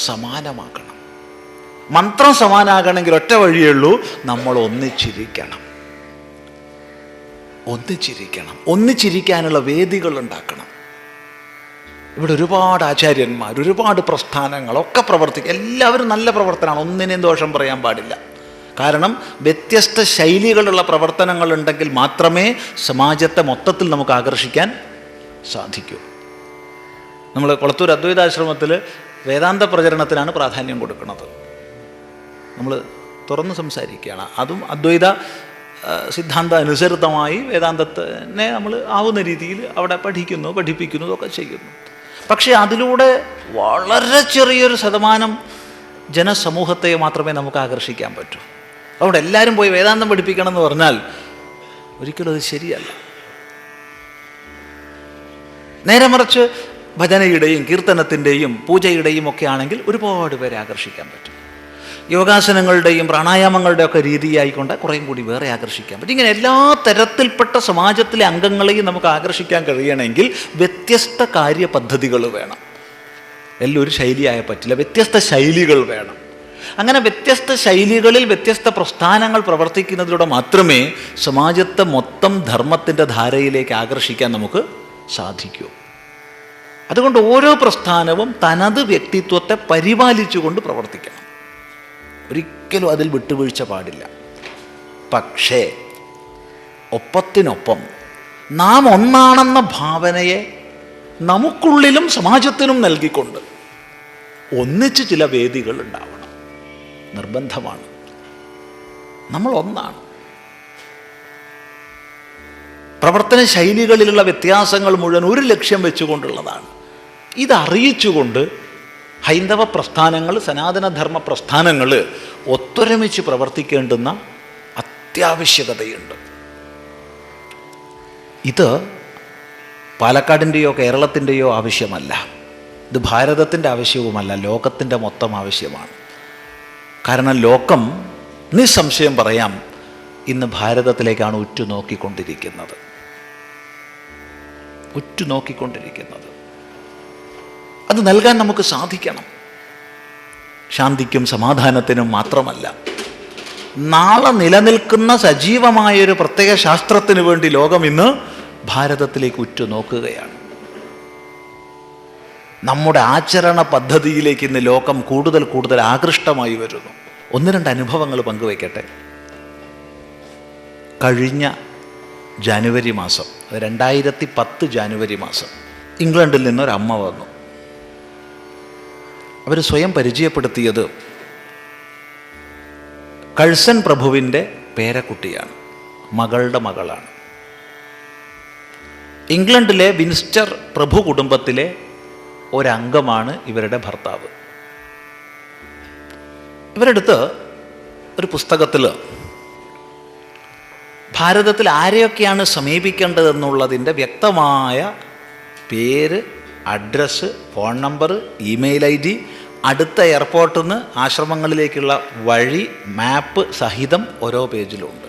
സമാനമാക്കണം. മന്ത്രം സമാനാകണമെങ്കിൽ ഒറ്റ വഴിയുള്ളൂ, നമ്മൾ ഒന്നിച്ചിരിക്കണം. ഒന്നിച്ചിരിക്കണം, ഒന്നിച്ചിരിക്കാനുള്ള വേദികൾ ഉണ്ടാക്കണം. ഇവിടെ ഒരുപാട് ആചാര്യന്മാർ, ഒരുപാട് പ്രസ്ഥാനങ്ങളൊക്കെ പ്രവർത്തിക്കും. എല്ലാവരും നല്ല പ്രവർത്തനമാണ്, ഒന്നിനെയും ദോഷം പറയാൻ പാടില്ല. കാരണം വ്യത്യസ്ത ശൈലികളുള്ള പ്രവർത്തനങ്ങളുണ്ടെങ്കിൽ മാത്രമേ സമാജത്തെ മൊത്തത്തിൽ നമുക്ക് ആകർഷിക്കാൻ സാധിക്കൂ. നമ്മൾ കൊളത്തൂർ അദ്വൈതാശ്രമത്തിൽ വേദാന്ത പ്രചരണത്തിനാണ് പ്രാധാന്യം കൊടുക്കുന്നത്. നമ്മൾ തുറന്ന് സംസാരിക്കുകയാണ്. അതും അദ്വൈത സിദ്ധാന്ത അനുസൃതമായി വേദാന്തത്തിനെ നമ്മൾ ആവുന്ന രീതിയിൽ അവിടെ പഠിക്കുന്നു, പഠിപ്പിക്കുന്നു, ഒക്കെ ചെയ്യുന്നു. പക്ഷേ അതിലൂടെ വളരെ ചെറിയൊരു ശതമാനം ജനസമൂഹത്തെ മാത്രമേ നമുക്ക് ആകർഷിക്കാൻ പറ്റൂ. അതുകൊണ്ട് എല്ലാവരും പോയി വേദാന്തം പഠിപ്പിക്കണം എന്ന് പറഞ്ഞാൽ ഒരിക്കലും അത് ശരിയല്ല. നേരെ മറിച്ച് ഭജനയുടെയും കീർത്തനത്തിൻ്റെയും പൂജയുടെയും ഒക്കെ ആണെങ്കിൽ ഒരുപാട് പേരെ ആകർഷിക്കാൻ പറ്റും. യോഗാസനങ്ങളുടെയും പ്രാണായാമങ്ങളുടെയും ഒക്കെ രീതിയായിക്കൊണ്ട് കുറേയും കൂടി വേറെ ആകർഷിക്കാൻ പറ്റും. ഇങ്ങനെ എല്ലാ തരത്തിൽപ്പെട്ട സമാജത്തിലെ അംഗങ്ങളെയും നമുക്ക് ആകർഷിക്കാൻ കഴിയണമെങ്കിൽ വ്യത്യസ്ത കാര്യപദ്ധതികൾ വേണം. എല്ലാം ഒരു ശൈലിയായ പറ്റില്ല, വ്യത്യസ്ത ശൈലികൾ വേണം. അങ്ങനെ വ്യത്യസ്ത ശൈലികളിൽ വ്യത്യസ്ത പ്രസ്ഥാനങ്ങൾ പ്രവർത്തിക്കുന്നതിലൂടെ മാത്രമേ സമാജത്തെ മൊത്തം ധർമ്മത്തിൻ്റെ ധാരയിലേക്ക് ആകർഷിക്കാൻ നമുക്ക് സാധിക്കൂ. അതുകൊണ്ട് ഓരോ പ്രസ്ഥാനവും തനത് വ്യക്തിത്വത്തെ പരിപാലിച്ചുകൊണ്ട് പ്രവർത്തിക്കണം. ഒരിക്കലും അതിൽ വിട്ടുവീഴ്ച പാടില്ല. പക്ഷേ ഒപ്പത്തിനൊപ്പം നാം ഒന്നാണെന്ന ഭാവനയെ നമുക്കുള്ളിലും സമാജത്തിനും നൽകിക്കൊണ്ട് ഒന്നിച്ച് ചില വേദികൾ ഉണ്ടാവണം. നിർബന്ധമാണ്. നമ്മൾ ഒന്നാണ്. പ്രവർത്തന ശൈലികളിലുള്ള വ്യത്യാസങ്ങൾ മുഴുവൻ ഒരു ലക്ഷ്യം വെച്ചുകൊണ്ടുള്ളതാണ്. ഇതറിയിച്ചുകൊണ്ട് ഹൈന്ദവ പ്രസ്ഥാനങ്ങൾ, സനാതനധർമ്മ പ്രസ്ഥാനങ്ങൾ ഒത്തൊരുമിച്ച് പ്രവർത്തിക്കേണ്ടുന്ന അത്യാവശ്യകതയുണ്ട്. ഇത് പാലക്കാടിൻ്റെയോ കേരളത്തിൻ്റെയോ ആവശ്യമല്ല, ഇത് ഭാരതത്തിൻ്റെ ആവശ്യവുമല്ല, ലോകത്തിൻ്റെ മൊത്തം ആവശ്യമാണ്. കാരണം ലോകം നിസ്സംശയം പറയാം ഇന്ന് ഭാരതത്തിലേക്കാണ് ഉറ്റുനോക്കിക്കൊണ്ടിരിക്കുന്നത്. അത് നൽകാൻ നമുക്ക് സാധിക്കണം. ശാന്തിക്കും സമാധാനത്തിനും മാത്രമല്ല, നാളെ നിലനിൽക്കുന്ന സജീവമായൊരു പ്രത്യേക ശാസ്ത്രത്തിന് വേണ്ടി ലോകം ഇന്ന് ഭാരതത്തിലേക്ക് ഉറ്റുനോക്കുകയാണ്. നമ്മുടെ ആചരണ പദ്ധതിയിലേക്ക് ഇന്ന് ലോകം കൂടുതൽ കൂടുതൽ ആകൃഷ്ടമായി വരുന്നു. ഒന്ന് രണ്ട് അനുഭവങ്ങൾ പങ്കുവയ്ക്കട്ടെ. കഴിഞ്ഞ ജനുവരി മാസം, 2010 ജനുവരി മാസം, ഇംഗ്ലണ്ടിൽ നിന്നൊരമ്മ വന്നു. അവർ സ്വയം പരിചയപ്പെടുത്തിയത് കഴ്സൺ പ്രഭുവിൻ്റെ പേരക്കുട്ടിയാണ്, മകളുടെ മകളാണ്. ഇംഗ്ലണ്ടിലെ വിൻസ്റ്റർ പ്രഭു കുടുംബത്തിലെ ഒരംഗമാണ് ഇവരുടെ ഭർത്താവ്. ഇവരെടുത്ത് ഒരു പുസ്തകത്തിൽ ഭാരതത്തിൽ ആരെയൊക്കെയാണ് സമീപിക്കേണ്ടതെന്നുള്ളതിൻ്റെ വ്യക്തമായ പേര്, address, phone number, email ID, അടുത്ത എയർപോർട്ടിൽ നിന്ന് ആശ്രമങ്ങളിലേക്കുള്ള വഴി, മാപ്പ് സഹിതം ഓരോ പേജിലുണ്ട്.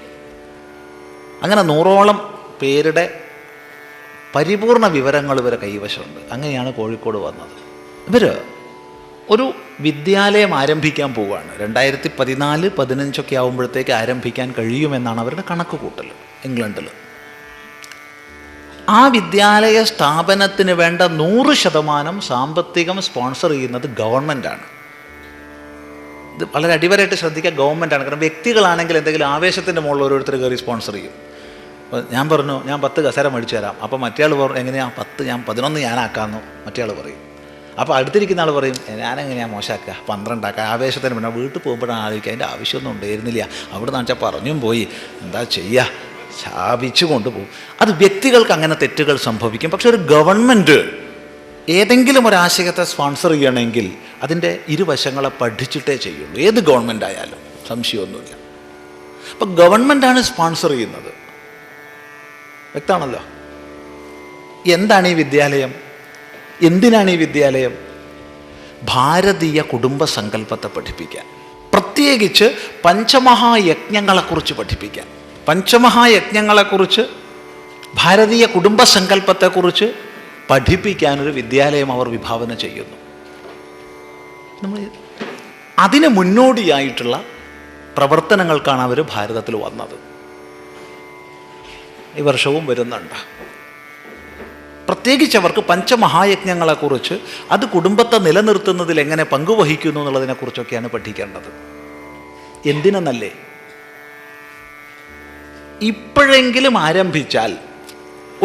അങ്ങനെ 100ഓളം പേരുടെ പരിപൂർണ വിവരങ്ങൾ ഇവരെ കൈവശമുണ്ട്. അങ്ങനെയാണ് കോഴിക്കോട് വന്നത്. ഇവർ ഒരു വിദ്യാലയം ആരംഭിക്കാൻ പോവുകയാണ്. 2014-15 ഒക്കെ ആകുമ്പോഴത്തേക്ക് ആരംഭിക്കാൻ കഴിയുമെന്നാണ് അവരുടെ കണക്ക് കൂട്ടൽ ഇംഗ്ലണ്ടിൽ. ആ വിദ്യാലയ സ്ഥാപനത്തിന് വേണ്ട 100% സാമ്പത്തികം സ്പോൺസർ ചെയ്യുന്നത് ഗവൺമെൻറ്റാണ്. ഇത് വളരെ അടിവരായിട്ട് ശ്രദ്ധിക്കുക, ഗവൺമെൻറ്റാണ്. കാരണം വ്യക്തികളാണെങ്കിൽ എന്തെങ്കിലും ആവേശത്തിൻ്റെ മുകളിൽ ഓരോരുത്തർ കയറി സ്പോൺസർ ചെയ്യും. ഞാൻ പറഞ്ഞു ഞാൻ 10 കസേര മേടിച്ചു തരാം. അപ്പോൾ മറ്റേയാൾ പറഞ്ഞു എങ്ങനെയാണ് 10, ഞാൻ 11 ഞാനാക്കാമെന്നു മറ്റേയാൾ പറയും. അപ്പോൾ അടുത്തിരിക്കുന്ന ആൾ പറയും ഞാനെങ്ങനെയാണ് മോശമാക്കുക 12 ആക്കുക, ആവേശത്തിന് പിന്നെ വീട്ടിൽ പോകുമ്പോഴാണ് ആലോചിക്കുക അതിൻ്റെ ആവശ്യമൊന്നും ഉണ്ടായിരുന്നില്ല, അവിടെ നിന്ന് വെച്ചാൽ പറഞ്ഞും പോയി, എന്താ ചെയ്യുക, ശാപിച്ചു കൊണ്ടുപോകും. അത് വ്യക്തികൾക്ക് അങ്ങനെ തെറ്റുകൾ സംഭവിക്കും. പക്ഷെ ഒരു ഗവൺമെൻറ് ഏതെങ്കിലും ഒരാശയത്തെ സ്പോൺസർ ചെയ്യണമെങ്കിൽ അതിൻ്റെ ഇരുവശങ്ങളെ പഠിച്ചിട്ടേ ചെയ്യുള്ളൂ. ഏത് ഗവൺമെൻറ് ആയാലും സംശയമൊന്നുമില്ല. അപ്പം ഗവൺമെൻറ്റാണ് സ്പോൺസർ ചെയ്യുന്നത്, വ്യക്തമാണല്ലോ. എന്താണ് ഈ വിദ്യാലയം? എന്തിനാണ് ഈ വിദ്യാലയം? ഭാരതീയ കുടുംബ സങ്കല്പത്തെ പഠിപ്പിക്കാൻ, പ്രത്യേകിച്ച് പഞ്ചമഹായജ്ഞങ്ങളെക്കുറിച്ച് പഠിപ്പിക്കാൻ. പഞ്ചമഹായജ്ഞങ്ങളെക്കുറിച്ച്, ഭാരതീയ കുടുംബ സങ്കല്പത്തെക്കുറിച്ച് പഠിപ്പിക്കാനൊരു വിദ്യാലയം അവർ വിഭാവന ചെയ്യുന്നു. നമ്മൾ അതിന് മുന്നോടിയായിട്ടുള്ള പ്രവർത്തനങ്ങൾക്കാണ് അവർ ഭാരതത്തിൽ വന്നത്. ഈ വർഷവും വരുന്നുണ്ട്. പ്രത്യേകിച്ച് അവർക്ക് പഞ്ചമഹായജ്ഞങ്ങളെക്കുറിച്ച്, അത് കുടുംബത്തെ നിലനിർത്തുന്നതിൽ എങ്ങനെ പങ്കുവഹിക്കുന്നു എന്നുള്ളതിനെക്കുറിച്ചൊക്കെയാണ് പഠിക്കേണ്ടത്. എന്തിനെന്നല്ലേ, ഇപ്പോഴെങ്കിലും ആരംഭിച്ചാൽ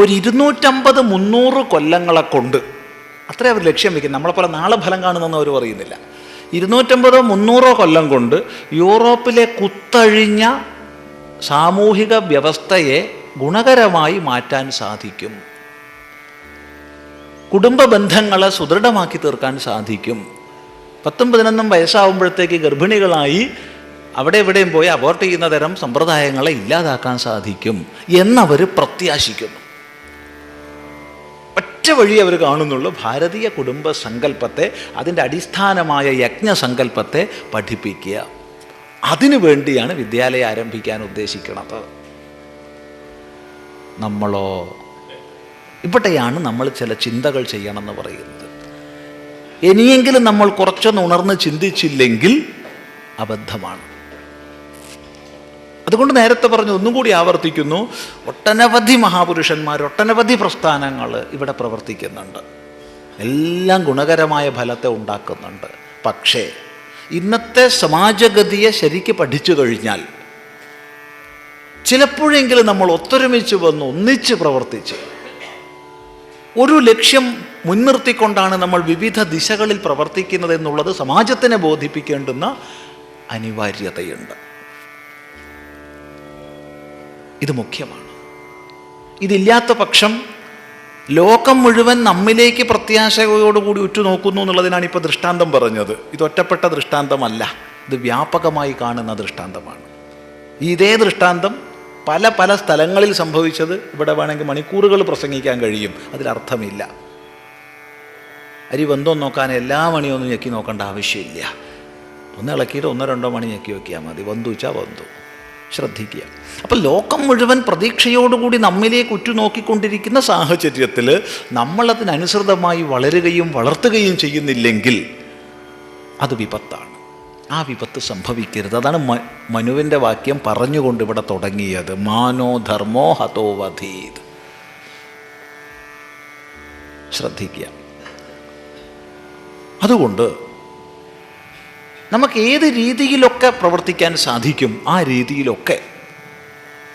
ഒരു 250-300 കൊല്ലങ്ങളെ കൊണ്ട്, അത്രേ അവർ ലക്ഷ്യം വയ്ക്കും. നമ്മളെപ്പോലെ നാളെ ഫലം കാണുന്നതെന്ന് അവർ പറയുന്നില്ല. 250-300 കൊല്ലം കൊണ്ട് യൂറോപ്പിലെ കുത്തഴിഞ്ഞ സാമൂഹിക വ്യവസ്ഥയെ ഗുണകരമായി മാറ്റാൻ സാധിക്കും. കുടുംബ ബന്ധങ്ങളെ സുദൃഢമാക്കി തീർക്കാൻ സാധിക്കും. 10-11 വയസ്സാവുമ്പോഴത്തേക്ക് ഗർഭിണികളായി അവിടെ എവിടെയും പോയി അബോർട്ട് ചെയ്യുന്ന തരം സമ്പ്രദായങ്ങളെ ഇല്ലാതാക്കാൻ സാധിക്കും എന്നവർ പ്രത്യാശിക്കുന്നു. ഒറ്റ വഴി അവർ കാണുന്നുള്ളൂ, ഭാരതീയ കുടുംബ സങ്കല്പത്തെ, അതിൻ്റെ അടിസ്ഥാനമായ യജ്ഞസങ്കല്പത്തെ പഠിപ്പിക്കുക. അതിനു വേണ്ടിയാണ് വിദ്യാലയം ആരംഭിക്കാൻ ഉദ്ദേശിക്കുന്നത്. നമ്മളോ, ഇവിടെയാണ് നമ്മൾ ചില ചിന്തകൾ ചെയ്യണമെന്ന് പറയുന്നത്. ഇനിയെങ്കിലും നമ്മൾ കുറച്ചൊന്ന് ഉണർന്ന് ചിന്തിച്ചില്ലെങ്കിൽ അബദ്ധമാണ്. അതുകൊണ്ട് നേരത്തെ പറഞ്ഞു, ഒന്നും കൂടി ആവർത്തിക്കുന്നു, ഒട്ടനവധി മഹാപുരുഷന്മാർ, ഒട്ടനവധി പ്രസ്ഥാനങ്ങൾ ഇവിടെ പ്രവർത്തിക്കുന്നുണ്ട്, എല്ലാം ഗുണകരമായ ഫലത്തെ ഉണ്ടാക്കുന്നുണ്ട്. പക്ഷേ ഇന്നത്തെ സമാജഗതിയെ ശരിക്ക് പഠിച്ചു കഴിഞ്ഞാൽ ചിലപ്പോഴെങ്കിലും നമ്മൾ ഒത്തൊരുമിച്ച് വന്ന് ഒന്നിച്ച് പ്രവർത്തിച്ച് ഒരു ലക്ഷ്യം മുൻനിർത്തിക്കൊണ്ടാണ് നമ്മൾ വിവിധ ദിശകളിൽ പ്രവർത്തിക്കുന്നത് എന്നുള്ളത് സമാജത്തിനെ ബോധിപ്പിക്കേണ്ടുന്ന അനിവാര്യതയുണ്ട്. ഇത് മുഖ്യമാണ്. ഇതില്ലാത്ത പക്ഷം ലോകം മുഴുവൻ നമ്മിലേക്ക് പ്രത്യാശയോടുകൂടി ഉറ്റുനോക്കുന്നു എന്നുള്ളതിനാണ് ഇപ്പോൾ ദൃഷ്ടാന്തം പറഞ്ഞത്. ഇത് ഒറ്റപ്പെട്ട ദൃഷ്ടാന്തമല്ല, ഇത് വ്യാപകമായി കാണുന്ന ദൃഷ്ടാന്തമാണ്. ഇതേ ദൃഷ്ടാന്തം പല പല സ്ഥലങ്ങളിൽ സംഭവിച്ചത് ഇവിടെ വേണമെങ്കിൽ മണിക്കൂറുകൾ പ്രസംഗിക്കാൻ കഴിയും, അതിലർത്ഥമില്ല. അരി വെന്തോ നോക്കാൻ എല്ലാ മണിയൊന്നും ഞെക്കി നോക്കേണ്ട ആവശ്യമില്ല. ഒന്ന് ഇളക്കിയിട്ട് 1-2 മണി ഞെക്കി വയ്ക്കിയാൽ മതി, വെന്തു വെച്ചാൽ വെന്തു. ശ്രദ്ധിക്കുക. അപ്പം ലോകം മുഴുവൻ പ്രതീക്ഷയോടുകൂടി നമ്മിലേക്ക് ഉറ്റുനോക്കിക്കൊണ്ടിരിക്കുന്ന സാഹചര്യത്തിൽ നമ്മളതിനനുസൃതമായി വളരുകയും വളർത്തുകയും ചെയ്യുന്നില്ലെങ്കിൽ അത് വിപത്താണ്. ആ വിപത്ത് സംഭവിക്കരുത്. അതാണ് മനുവിൻ്റെ വാക്യം പറഞ്ഞുകൊണ്ട് ഇവിടെ തുടങ്ങിയത്, മാനോ ധർമ്മോ ഹതോ വധീത്. ശ്രദ്ധിക്കുക. അതുകൊണ്ട് നമുക്ക് ഏത് രീതിയിലൊക്കെ പ്രവർത്തിക്കാൻ സാധിക്കും, ആ രീതിയിലൊക്കെ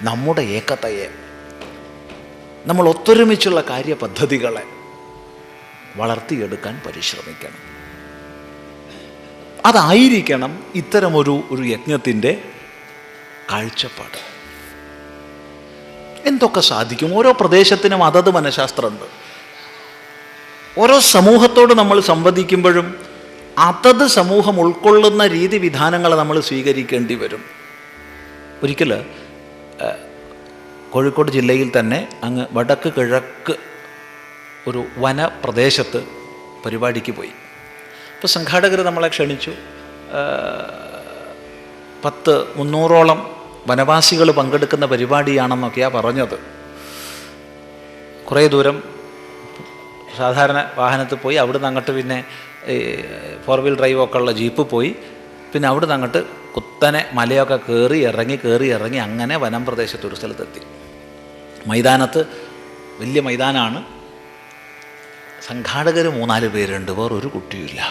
നമ്മുടെ ഏകതയെ, നമ്മൾ ഒത്തൊരുമിച്ചുള്ള കാര്യപദ്ധതികളെ വളർത്തിയെടുക്കാൻ പരിശ്രമിക്കണം. അതായിരിക്കണം ഇത്തരമൊരു യജ്ഞത്തിൻ്റെ കാഴ്ചപ്പാട്. എന്തൊക്കെ സാധിക്കും? ഓരോ പ്രദേശത്തിനും അതത് മനഃശാസ്ത്രമുണ്ട്. ഓരോ സമൂഹത്തോട് നമ്മൾ സംവദിക്കുമ്പോഴും അതത് സമൂഹം ഉൾക്കൊള്ളുന്ന രീതി വിധാനങ്ങൾ നമ്മൾ സ്വീകരിക്കേണ്ടി വരും. ഒരിക്കൽ കോഴിക്കോട് ജില്ലയിൽ തന്നെ അങ്ങ് വടക്ക് കിഴക്ക് ഒരു വനപ്രദേശത്ത് പരിപാടിക്ക് പോയി. അപ്പോൾ സംഘാടകർ നമ്മളെ ക്ഷണിച്ചു. 300ഓളം വനവാസികൾ പങ്കെടുക്കുന്ന പരിപാടിയാണെന്നൊക്കെയാണ് പറഞ്ഞത്. കുറേ ദൂരം സാധാരണ വാഹനത്തിൽ പോയി, അവിടുന്ന് അങ്ങോട്ട് പിന്നെ 4 വീൽ ഡ്രൈവൊക്കെ ഉള്ള ജീപ്പ് പോയി, പിന്നെ അവിടുന്ന് അങ്ങോട്ട് കുത്തനെ മലയൊക്കെ കയറി ഇറങ്ങി അങ്ങനെ വനം പ്രദേശത്തൊരു സ്ഥലത്തെത്തി. മൈതാനത്ത്, വലിയ മൈതാനമാണ്. സംഘാടകർ 3-4 പേരുണ്ട്, വേറൊരു കുട്ടിയുമില്ല.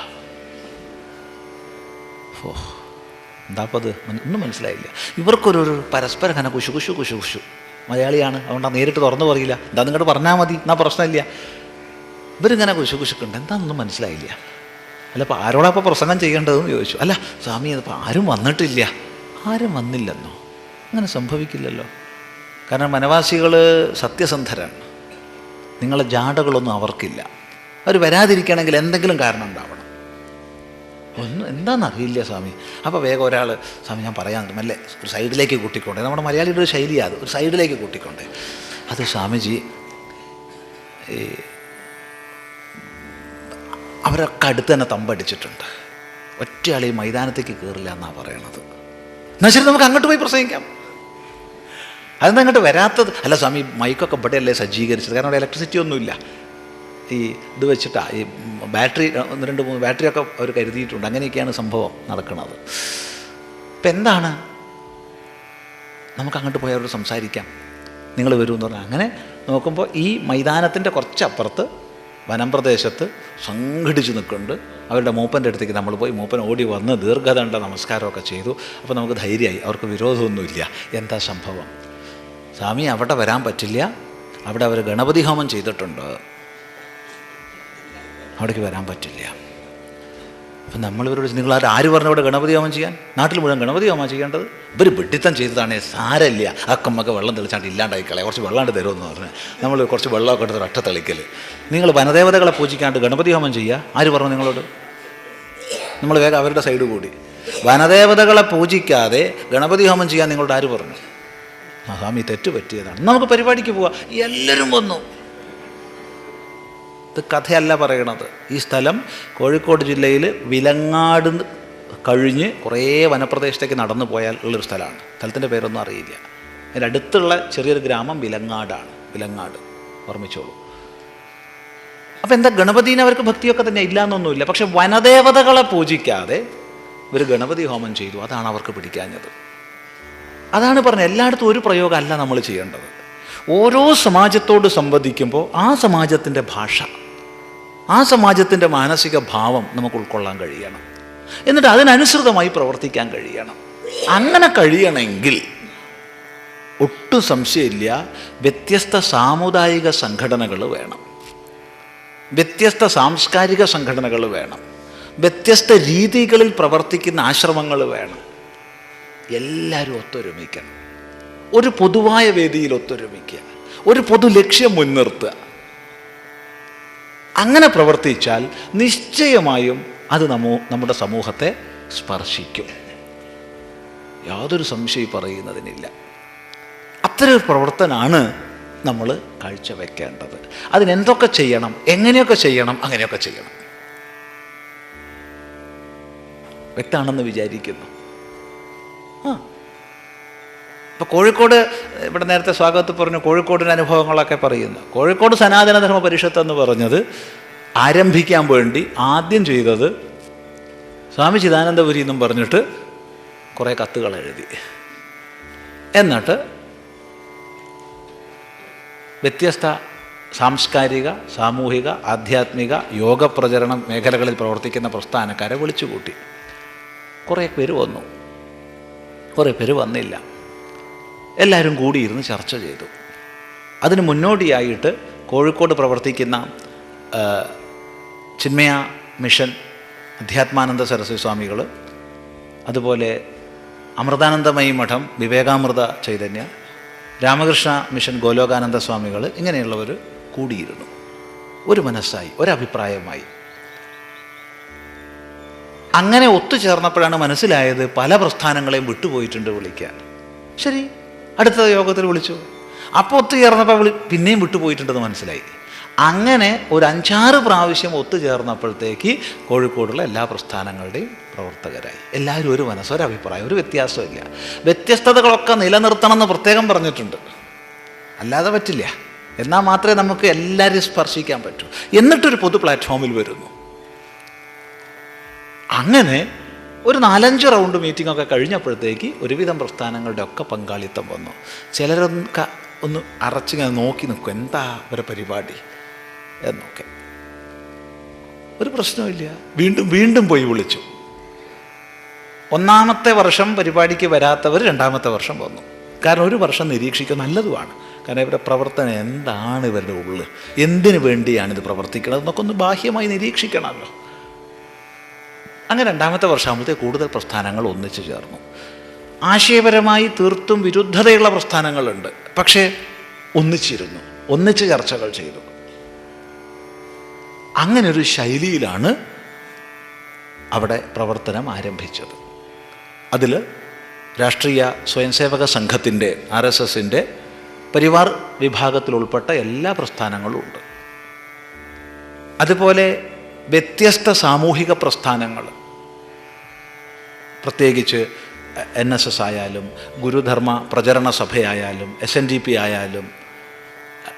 എന്താപ്പത് ഒന്നും മനസ്സിലായില്ല. ഇവർക്കൊരു പരസ്പരം അങ്ങനെ കുശു. മലയാളിയാണ്, അതുകൊണ്ടാണ് നേരിട്ട് തുറന്നു പറയില്ല. എന്താ നിങ്ങോട്ട് പറഞ്ഞാൽ മതി, എന്നാ പ്രശ്നമില്ല. ഇവരിങ്ങനെ കുശുക്കുണ്ട്, എന്താണെന്നൊന്നും മനസ്സിലായില്ല. അല്ല അപ്പോൾ ആരോടാ അപ്പോൾ പ്രസംഗം ചെയ്യേണ്ടതെന്ന് ചോദിച്ചു. അല്ല സ്വാമി അതിപ്പോൾ ആരും വന്നിട്ടില്ല. ആരും വന്നില്ലെന്നോ? അങ്ങനെ സംഭവിക്കില്ലല്ലോ. കാരണം വനവാസികൾ സത്യസന്ധരാണ്. നിങ്ങളെ ജാടകളൊന്നും അവർക്കില്ല. അവർ വരാതിരിക്കണമെങ്കിൽ എന്തെങ്കിലും കാരണം ഉണ്ടാവണം. ഒന്നും എന്താണെന്നറിയില്ല സ്വാമി. അപ്പോൾ വേഗം ഒരാൾ, സ്വാമി ഞാൻ പറയാൻ അല്ലേ ഒരു സൈഡിലേക്ക് കൂട്ടിക്കൊണ്ടേ, നമ്മുടെ മലയാളിയുടെ ഒരു ശൈലിയാണ്, ഒരു സൈഡിലേക്ക് കൂട്ടിക്കൊണ്ടേ. അത് സ്വാമിജി അവരൊക്കെ അടുത്ത് തന്നെ തമ്പടിച്ചിട്ടുണ്ട്, ഒറ്റയാൾ ഈ മൈതാനത്തേക്ക് കയറില്ല എന്നാണ് പറയണത്. എന്നാൽ ശരി, നമുക്ക് അങ്ങോട്ട് പോയി പ്രസംഗിക്കാം. അതെന്താ അങ്ങോട്ട് വരാത്തത്? അല്ല സ്വാമി മൈക്കൊക്കെ ഇവിടെയല്ലേ സജ്ജീകരിച്ചത്, കാരണം അവിടെ ഇലക്ട്രിസിറ്റി ഒന്നുമില്ല. ഈ ഇത് വെച്ചിട്ടാണ്, ഈ ബാറ്ററി 2-3 ബാറ്ററിയൊക്കെ അവർ കരുതിയിട്ടുണ്ട്. അങ്ങനെയൊക്കെയാണ് സംഭവം നടക്കുന്നത്. ഇപ്പം എന്താണ്, നമുക്ക് അങ്ങോട്ട് പോയി അവരോട് സംസാരിക്കാം, നിങ്ങൾ വരുമെന്ന് പറഞ്ഞാൽ. അങ്ങനെ നോക്കുമ്പോൾ ഈ മൈതാനത്തിൻ്റെ കുറച്ചപ്പുറത്ത് വനം പ്രദേശത്ത് സംഘടിച്ച് നിൽക്കുന്നുണ്ട്. അവരുടെ മൂപ്പൻ്റെ അടുത്തേക്ക് നമ്മൾ പോയി, മൂപ്പൻ ഓടി വന്ന് ദീർഘദണ്ഡ നമസ്കാരമൊക്കെ ചെയ്തു. അപ്പോൾ നമുക്ക് ധൈര്യമായി, അവർക്ക് വിരോധമൊന്നുമില്ല. എന്താ സംഭവം? സ്വാമി അവിടെ വരാൻ പറ്റില്ല, അവിടെ അവർ ഗണപതി ഹോമം ചെയ്തിട്ടുണ്ട്, അവിടേക്ക് വരാൻ പറ്റില്ല. അപ്പം നമ്മളിവരോട്, നിങ്ങൾ ആര് പറഞ്ഞു അവിടെ ഗണപതി ഹോമം ചെയ്യാൻ? നാട്ടിൽ മുഴുവൻ ഗണപതി ഹോമം ചെയ്യേണ്ടത്? ഇവർ പിട്ടിത്തം ചെയ്തതാണേ, സാരമില്ല, അക്കമ്മക്ക് വെള്ളം തെളിച്ചാണ്ട് ഇല്ലാണ്ടായിക്കളെ, കുറച്ച് വെള്ളാണ്ട് തരുമെന്ന് പറഞ്ഞ് നമ്മൾ കുറച്ച് വെള്ളമൊക്കെ എടുത്ത് ഒറ്റ തെളിക്കൽ. നിങ്ങൾ വനദേവതകളെ പൂജിക്കാണ്ട് ഗണപതി ഹോമം ചെയ്യുക, ആര് പറഞ്ഞു നിങ്ങളോട്? നമ്മൾ വേഗം അവരുടെ സൈഡ് കൂടി. വനദേവതകളെ പൂജിക്കാതെ ഗണപതി ഹോമം ചെയ്യാൻ നിങ്ങളോട് ആര് പറഞ്ഞു? സ്വാമി തെറ്റ് പറ്റിയതാണ്, നമുക്ക് പരിപാടിക്ക് പോവാം. എല്ലാവരും വന്നു. ഇത് കഥയല്ല പറയണത്. ഈ സ്ഥലം കോഴിക്കോട് ജില്ലയിൽ വിലങ്ങാട് കഴിഞ്ഞ് കുറേ വനപ്രദേശത്തേക്ക് നടന്നു പോയാൽ ഉള്ളൊരു സ്ഥലമാണ്. സ്ഥലത്തിൻ്റെ പേരൊന്നും അറിയില്ല. അതിൻ്റെ അടുത്തുള്ള ചെറിയൊരു ഗ്രാമം വിലങ്ങാടാണ്. വിലങ്ങാട് ഓർമ്മിച്ചോളൂ. അപ്പോൾ എന്താ, ഗണപതിനെ അവർക്ക് ഭക്തിയൊക്കെ തന്നെ ഇല്ലയെന്നൊന്നുമില്ല. പക്ഷെ വനദേവതകളെ പൂജിക്കാതെ ഇവർ ഗണപതി ഹോമം ചെയ്തു. അതാണ് അവർക്ക് പിടിക്കാഞ്ഞത്. അതാണ് പറഞ്ഞത്, എല്ലായിടത്തും ഒരു പ്രയോഗമല്ല നമ്മൾ ചെയ്യേണ്ടത്. ഓരോ സമാജത്തോട് സംവദിക്കുമ്പോൾ ആ സമാജത്തിൻ്റെ ഭാഷ, ആ സമാജത്തിൻ്റെ മാനസിക ഭാവം നമുക്ക് ഉൾക്കൊള്ളാൻ കഴിയണം. എന്നിട്ട് അതിനനുസൃതമായി പ്രവർത്തിക്കാൻ കഴിയണം. അങ്ങനെ കഴിയണമെങ്കിൽ ഒട്ടും സംശയമില്ല, വ്യത്യസ്ത സാമുദായിക സംഘടനകൾ വേണം, വ്യത്യസ്ത സാംസ്കാരിക സംഘടനകൾ വേണം, വ്യത്യസ്ത രീതികളിൽ പ്രവർത്തിക്കുന്ന ആശ്രമങ്ങൾ വേണം. എല്ലാവരും ഒത്തൊരുമിക്കണം, ഒരു പൊതുവായ വേദിയിൽ ഒത്തൊരുമിക്കുക, ഒരു പൊതു ലക്ഷ്യം മുൻനിർത്തുക. അങ്ങനെ പ്രവർത്തിച്ചാൽ നിശ്ചയമായും അത് നമ്മുടെ സമൂഹത്തെ സ്പർശിക്കും. യാതൊരു സംശയം പറയുന്നതിനില്ല. അത്തരമൊരു പ്രവർത്തനമാണ് നമ്മൾ കാഴ്ചവെക്കേണ്ടത്. അതിനെന്തൊക്കെ ചെയ്യണം, എങ്ങനെയൊക്കെ ചെയ്യണം, അങ്ങനെയൊക്കെ ചെയ്യണം. വ്യക്തമാണെന്ന് വിചാരിക്കുന്നു. ഇപ്പോൾ കോഴിക്കോട്, ഇവിടെ നേരത്തെ സ്വാഗതത്തിൽ പറഞ്ഞു കോഴിക്കോടിൻ്റെ അനുഭവങ്ങളൊക്കെ പറയുന്നു. കോഴിക്കോട് സനാതനധർമ്മ പരിഷത്ത് എന്ന് പറഞ്ഞത് ആരംഭിക്കാൻ വേണ്ടി ആദ്യം ചെയ്തത് സ്വാമി ചിദാനന്ദപുരി എന്നും പറഞ്ഞിട്ട് കുറേ കത്തുകൾ എഴുതി. എന്നിട്ട് വ്യത്യസ്ത സാംസ്കാരിക, സാമൂഹിക, ആധ്യാത്മിക, യോഗ പ്രചരണ മേഖലകളിൽ പ്രവർത്തിക്കുന്ന പ്രസ്ഥാനക്കാരെ വിളിച്ചുകൂട്ടി. കുറേ പേര് വന്നു, കുറേ പേര് വന്നില്ല. എല്ലാവരും കൂടിയിരുന്ന് ചർച്ച ചെയ്തു. അതിന് മുന്നോടിയായിട്ട് കോഴിക്കോട് പ്രവർത്തിക്കുന്ന ചിന്മയ മിഷൻ അധ്യാത്മാനന്ദ സരസ്വതി സ്വാമികൾ, അതുപോലെ അമൃതാനന്ദമയി മഠം വിവേകാമൃത ചൈതന്യ, രാമകൃഷ്ണ മിഷൻ ഗോലോകാനന്ദ സ്വാമികൾ, ഇങ്ങനെയുള്ളവർ കൂടിയിരുന്നു. ഒരു മനസ്സായി, ഒരഭിപ്രായമായി. അങ്ങനെ ഒത്തുചേർന്നപ്പോഴാണ് മനസ്സിലായത് പല പ്രസ്ഥാനങ്ങളെയും വിട്ടുപോയിട്ടുണ്ട് വിളിക്കാൻ. ശരി, അടുത്ത യോഗത്തിൽ വിളിച്ചു. അപ്പോൾ ഒത്തുചേർന്നപ്പോൾ പിന്നെയും വിട്ടുപോയിട്ടുണ്ടെന്ന് മനസ്സിലായി. അങ്ങനെ ഒരു 5-6 പ്രാവശ്യം ഒത്തുചേർന്നപ്പോഴത്തേക്ക് കോഴിക്കോടുള്ള എല്ലാ പ്രസ്ഥാനങ്ങളുടെയും പ്രവർത്തകരായി. എല്ലാവരും ഒരു മനസ്സ്, ഒരഭിപ്രായം, ഒരു വ്യത്യാസമില്ല. വ്യത്യസ്തതകളൊക്കെ നിലനിർത്തണം എന്ന് പ്രത്യേകം പറഞ്ഞിട്ടുണ്ട്, അല്ലാതെ പറ്റില്ല. എന്നാൽ മാത്രമേ നമുക്ക് എല്ലാവരെയും സ്പർശിക്കാൻ പറ്റൂ. എന്നിട്ടൊരു പൊതു പ്ലാറ്റ്ഫോമിൽ വരുന്നു. അങ്ങനെ ഒരു 4-5 റൗണ്ട് മീറ്റിങ്ങൊക്കെ കഴിഞ്ഞപ്പോഴത്തേക്ക് ഒരുവിധം പ്രസ്ഥാനങ്ങളുടെ ഒക്കെ പങ്കാളിത്തം വന്നു. ചിലരൊക്കെ ഒന്ന് അറച്ചിങ്ങനെ നോക്കി നിൽക്കും, എന്താ ഒരു പരിപാടി എന്നൊക്കെ. ഒരു പ്രശ്നമില്ല, വീണ്ടും വീണ്ടും പോയി വിളിച്ചു. 1-ാമത്തെ വർഷം പരിപാടിക്ക് വരാത്തവർ 2-ാമത്തെ വർഷം വന്നു. കാരണം ഒരു വർഷം നിരീക്ഷിക്കുക നല്ലതുമാണ്. കാരണം ഇവരുടെ പ്രവർത്തനം എന്താണ്, ഇവരുടെ ഉള്ളിൽ എന്തിനു വേണ്ടിയാണിത് പ്രവർത്തിക്കുന്നത് എന്നൊക്കെ ഒന്ന് ബാഹ്യമായി നിരീക്ഷിക്കണമല്ലോ. അങ്ങനെ 2ാമത്തെ വർഷമാകുമ്പോഴത്തേക്ക് കൂടുതൽ പ്രസ്ഥാനങ്ങൾ ഒന്നിച്ചു ചേർന്നു. ആശയപരമായി തീർത്തും വിരുദ്ധതയുള്ള പ്രസ്ഥാനങ്ങളുണ്ട്, പക്ഷേ ഒന്നിച്ചിരുന്നു, ഒന്നിച്ച് ചർച്ചകൾ ചെയ്തു. അങ്ങനൊരു ശൈലിയിലാണ് അവിടെ പ്രവർത്തനം ആരംഭിച്ചത്. അതിൽ രാഷ്ട്രീയ സ്വയംസേവക സംഘത്തിൻ്റെ RSSൻ്റെ പരിവാർ വിഭാഗത്തിൽ ഉൾപ്പെട്ട എല്ലാ പ്രസ്ഥാനങ്ങളും ഉണ്ട്. അതുപോലെ വ്യത്യസ്ത സാമൂഹിക പ്രസ്ഥാനങ്ങൾ, പ്രത്യേകിച്ച് NSS ആയാലും ഗുരുധർമ്മ പ്രചരണ സഭയായാലും SNDP ആയാലും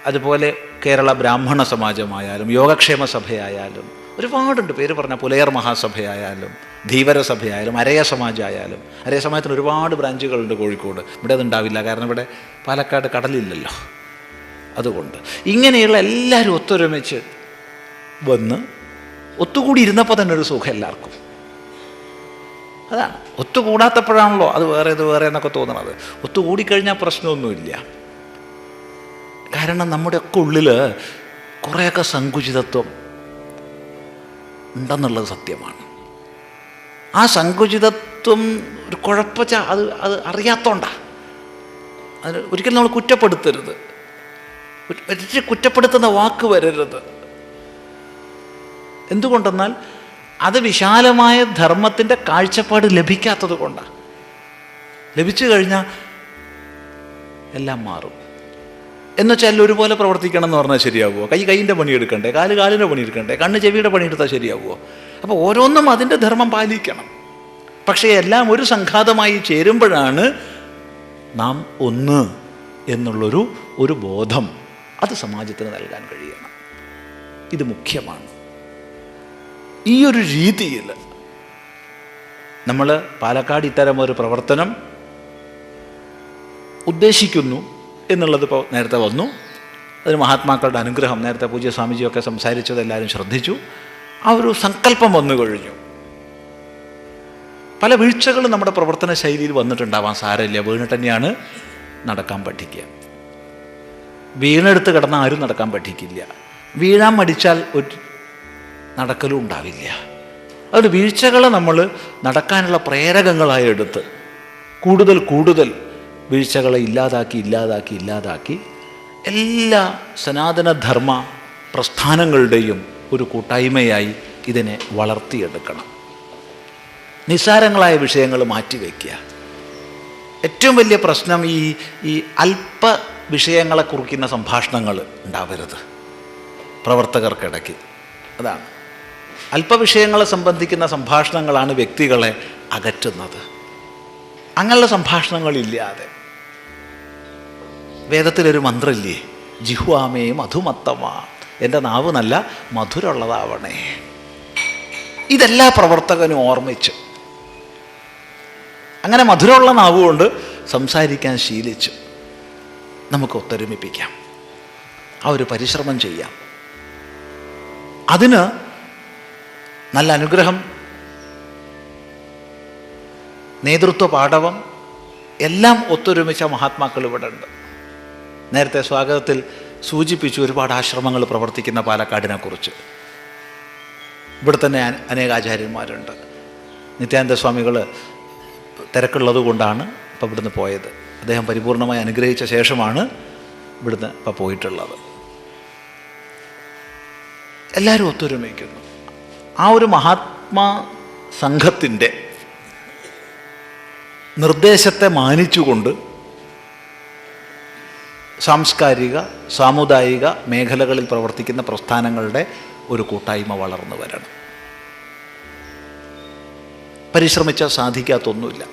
അതുപോലെ കേരള ബ്രാഹ്മണ സമാജമായാലും യോഗക്ഷേമ സഭയായാലും ഒരുപാടുണ്ട്. പേര് പറഞ്ഞ പുലയർ മഹാസഭയായാലും ധീവര സഭയായാലും അരയ സമാജമായാലും. അരയ സമാജത്തിന് ഒരുപാട് ബ്രാഞ്ചുകളുണ്ട് കോഴിക്കോട്. ഇവിടെ അതുണ്ടാവില്ല, കാരണം ഇവിടെ പാലക്കാട് കടലില്ലല്ലോ. അതുകൊണ്ട് ഇങ്ങനെയുള്ള എല്ലാവരും ഒത്തൊരുമിച്ച് വന്ന് ഒത്തുകൂടി ഇരുന്നപ്പോൾ തന്നെ ഒരു സുഖം എല്ലാവർക്കും. അതാണ്, ഒത്തുകൂടാത്തപ്പോഴാണല്ലോ അത് വേറെ ഇത് വേറെ എന്നൊക്കെ തോന്നണത്. ഒത്തുകൂടിക്കഴിഞ്ഞാൽ പ്രശ്നമൊന്നുമില്ല. കാരണം നമ്മുടെയൊക്കെ ഉള്ളിൽ കുറേയൊക്കെ സങ്കുചിതത്വം ഉണ്ടെന്നുള്ളത് സത്യമാണ്. ആ സങ്കുചിതത്വം ഒരു അത് അറിയാത്തോണ്ടാണ്. അത് ഒരിക്കലും നമ്മൾ കുറ്റപ്പെടുത്തരുത്, കുറ്റപ്പെടുത്തുന്ന വാക്ക് വരരുത്. എന്തുകൊണ്ടെന്നാൽ അത് വിശാലമായ ധർമ്മത്തിൻ്റെ കാഴ്ചപ്പാട് ലഭിക്കാത്തത് കൊണ്ടാണ്. ലഭിച്ചു കഴിഞ്ഞാൽ എല്ലാം മാറും. എന്നുവെച്ചാൽ ഒരുപോലെ പ്രവർത്തിക്കണം എന്ന് പറഞ്ഞാൽ ശരിയാവുമോ? കൈയിൻ്റെ പണിയെടുക്കണ്ടേ? കാലിൻ്റെ പണിയെടുക്കണ്ടേ? കണ്ണ് ചെവിയുടെ പണിയെടുത്താൽ ശരിയാവുമോ? അപ്പോൾ ഓരോന്നും അതിൻ്റെ ധർമ്മം പാലിക്കണം. പക്ഷേ എല്ലാം ഒരു സംഘാതമായി ചേരുമ്പോഴാണ് നാം ഒന്ന് എന്നുള്ളൊരു ബോധം അത് സമാജത്തിന് നൽകാൻ കഴിയണം. ഇത് മുഖ്യമാണ്. ഈ ഒരു രീതിയിൽ നമ്മൾ പാലക്കാട് ഇത്തരം ഒരു പ്രവർത്തനം ഉദ്ദേശിക്കുന്നു എന്നുള്ളത് ഇപ്പോൾ നേരത്തെ വന്നു. അതിന് മഹാത്മാക്കളുടെ അനുഗ്രഹം, നേരത്തെ പൂജ്യ സ്വാമിജിയൊക്കെ സംസാരിച്ചത് എല്ലാവരും ശ്രദ്ധിച്ചു. ആ ഒരു സങ്കല്പം വന്നു കഴിഞ്ഞു. പല വീഴ്ചകളും നമ്മുടെ പ്രവർത്തന ശൈലിയിൽ വന്നിട്ടുണ്ടാവാൻ സാരമില്ല. വീണിട്ട് തന്നെയാണ് നടക്കാൻ പഠിക്കുക. വീണെടുത്ത് കിടന്നാൽ ആരും നടക്കാൻ പഠിക്കില്ല. വീഴാൻ മടിച്ചാൽ ഒരു നടക്കലും ഉണ്ടാവില്ല. അതുകൊണ്ട് വീഴ്ചകളെ നമ്മൾ നടക്കാനുള്ള പ്രേരകങ്ങളായി എടുത്ത് കൂടുതൽ വീഴ്ചകളെ ഇല്ലാതാക്കി എല്ലാ സനാതനധർമ്മ പ്രസ്ഥാനങ്ങളുടെയും ഒരു കൂട്ടായ്മയായി ഇതിനെ വളർത്തിയെടുക്കണം. നിസ്സാരങ്ങളായ വിഷയങ്ങൾ മാറ്റിവെക്കുക. ഏറ്റവും വലിയ പ്രശ്നം ഈ അല്പ വിഷയങ്ങളെ കുറിക്കുന്ന സംഭാഷണങ്ങൾ ഉണ്ടാവരുത് പ്രവർത്തകർക്കിടയ്ക്ക്. അതാണ്, അല്പവിഷയങ്ങളെ സംബന്ധിക്കുന്ന സംഭാഷണങ്ങളാണ് വ്യക്തികളെ അകറ്റുന്നത്. അങ്ങനെയുള്ള സംഭാഷണങ്ങളില്ലാതെ വേദത്തിലൊരു മന്ത്രമില്ലേ, ജിഹ്വാമേ മധുമത്തമാ, എൻ്റെ നാവ് നല്ല മധുരമുള്ളതാവണേ. ഇതെല്ലാ പ്രവർത്തകനും ഓർമ്മിച്ച് അങ്ങനെ മധുരമുള്ള നാവ് കൊണ്ട് സംസാരിക്കാൻ ശീലിച്ചു നമുക്ക് ഒത്തൊരുമിപ്പിക്കാം. ആ ഒരു പരിശ്രമം ചെയ്യാം. അതിന് നല്ല അനുഗ്രഹം, നേതൃത്വ പാടവം എല്ലാം ഒത്തൊരുമിച്ച മഹാത്മാക്കൾ ഇവിടെ ഉണ്ട്. നേരത്തെ സ്വാഗതത്തിൽ സൂചിപ്പിച്ചു ഒരുപാട് ആശ്രമങ്ങൾ പ്രവർത്തിക്കുന്ന പാലക്കാടിനെക്കുറിച്ച്. ഇവിടെ തന്നെ അനേക ആചാര്യന്മാരുണ്ട്. നിത്യാനന്ദ സ്വാമികൾ തിരക്കുള്ളത് കൊണ്ടാണ് ഇപ്പം ഇവിടുന്ന് പോയത്. അദ്ദേഹം പരിപൂർണമായി അനുഗ്രഹിച്ച ശേഷമാണ് ഇവിടുന്ന് ഇപ്പം പോയിട്ടുള്ളത്. എല്ലാവരും ഒത്തൊരുമിക്കുന്നു. ആ ഒരു മഹാത്മാ സംഘത്തിൻ്റെ നിർദ്ദേശത്തെ മാനിച്ചുകൊണ്ട് സാംസ്കാരിക സാമുദായിക മേഖലകളിൽ പ്രവർത്തിക്കുന്ന പ്രസ്ഥാനങ്ങളുടെ ഒരു കൂട്ടായ്മ വളർന്നു വരണം. പരിശ്രമിച്ചാൽ സാധിക്കാത്തൊന്നുമില്ല.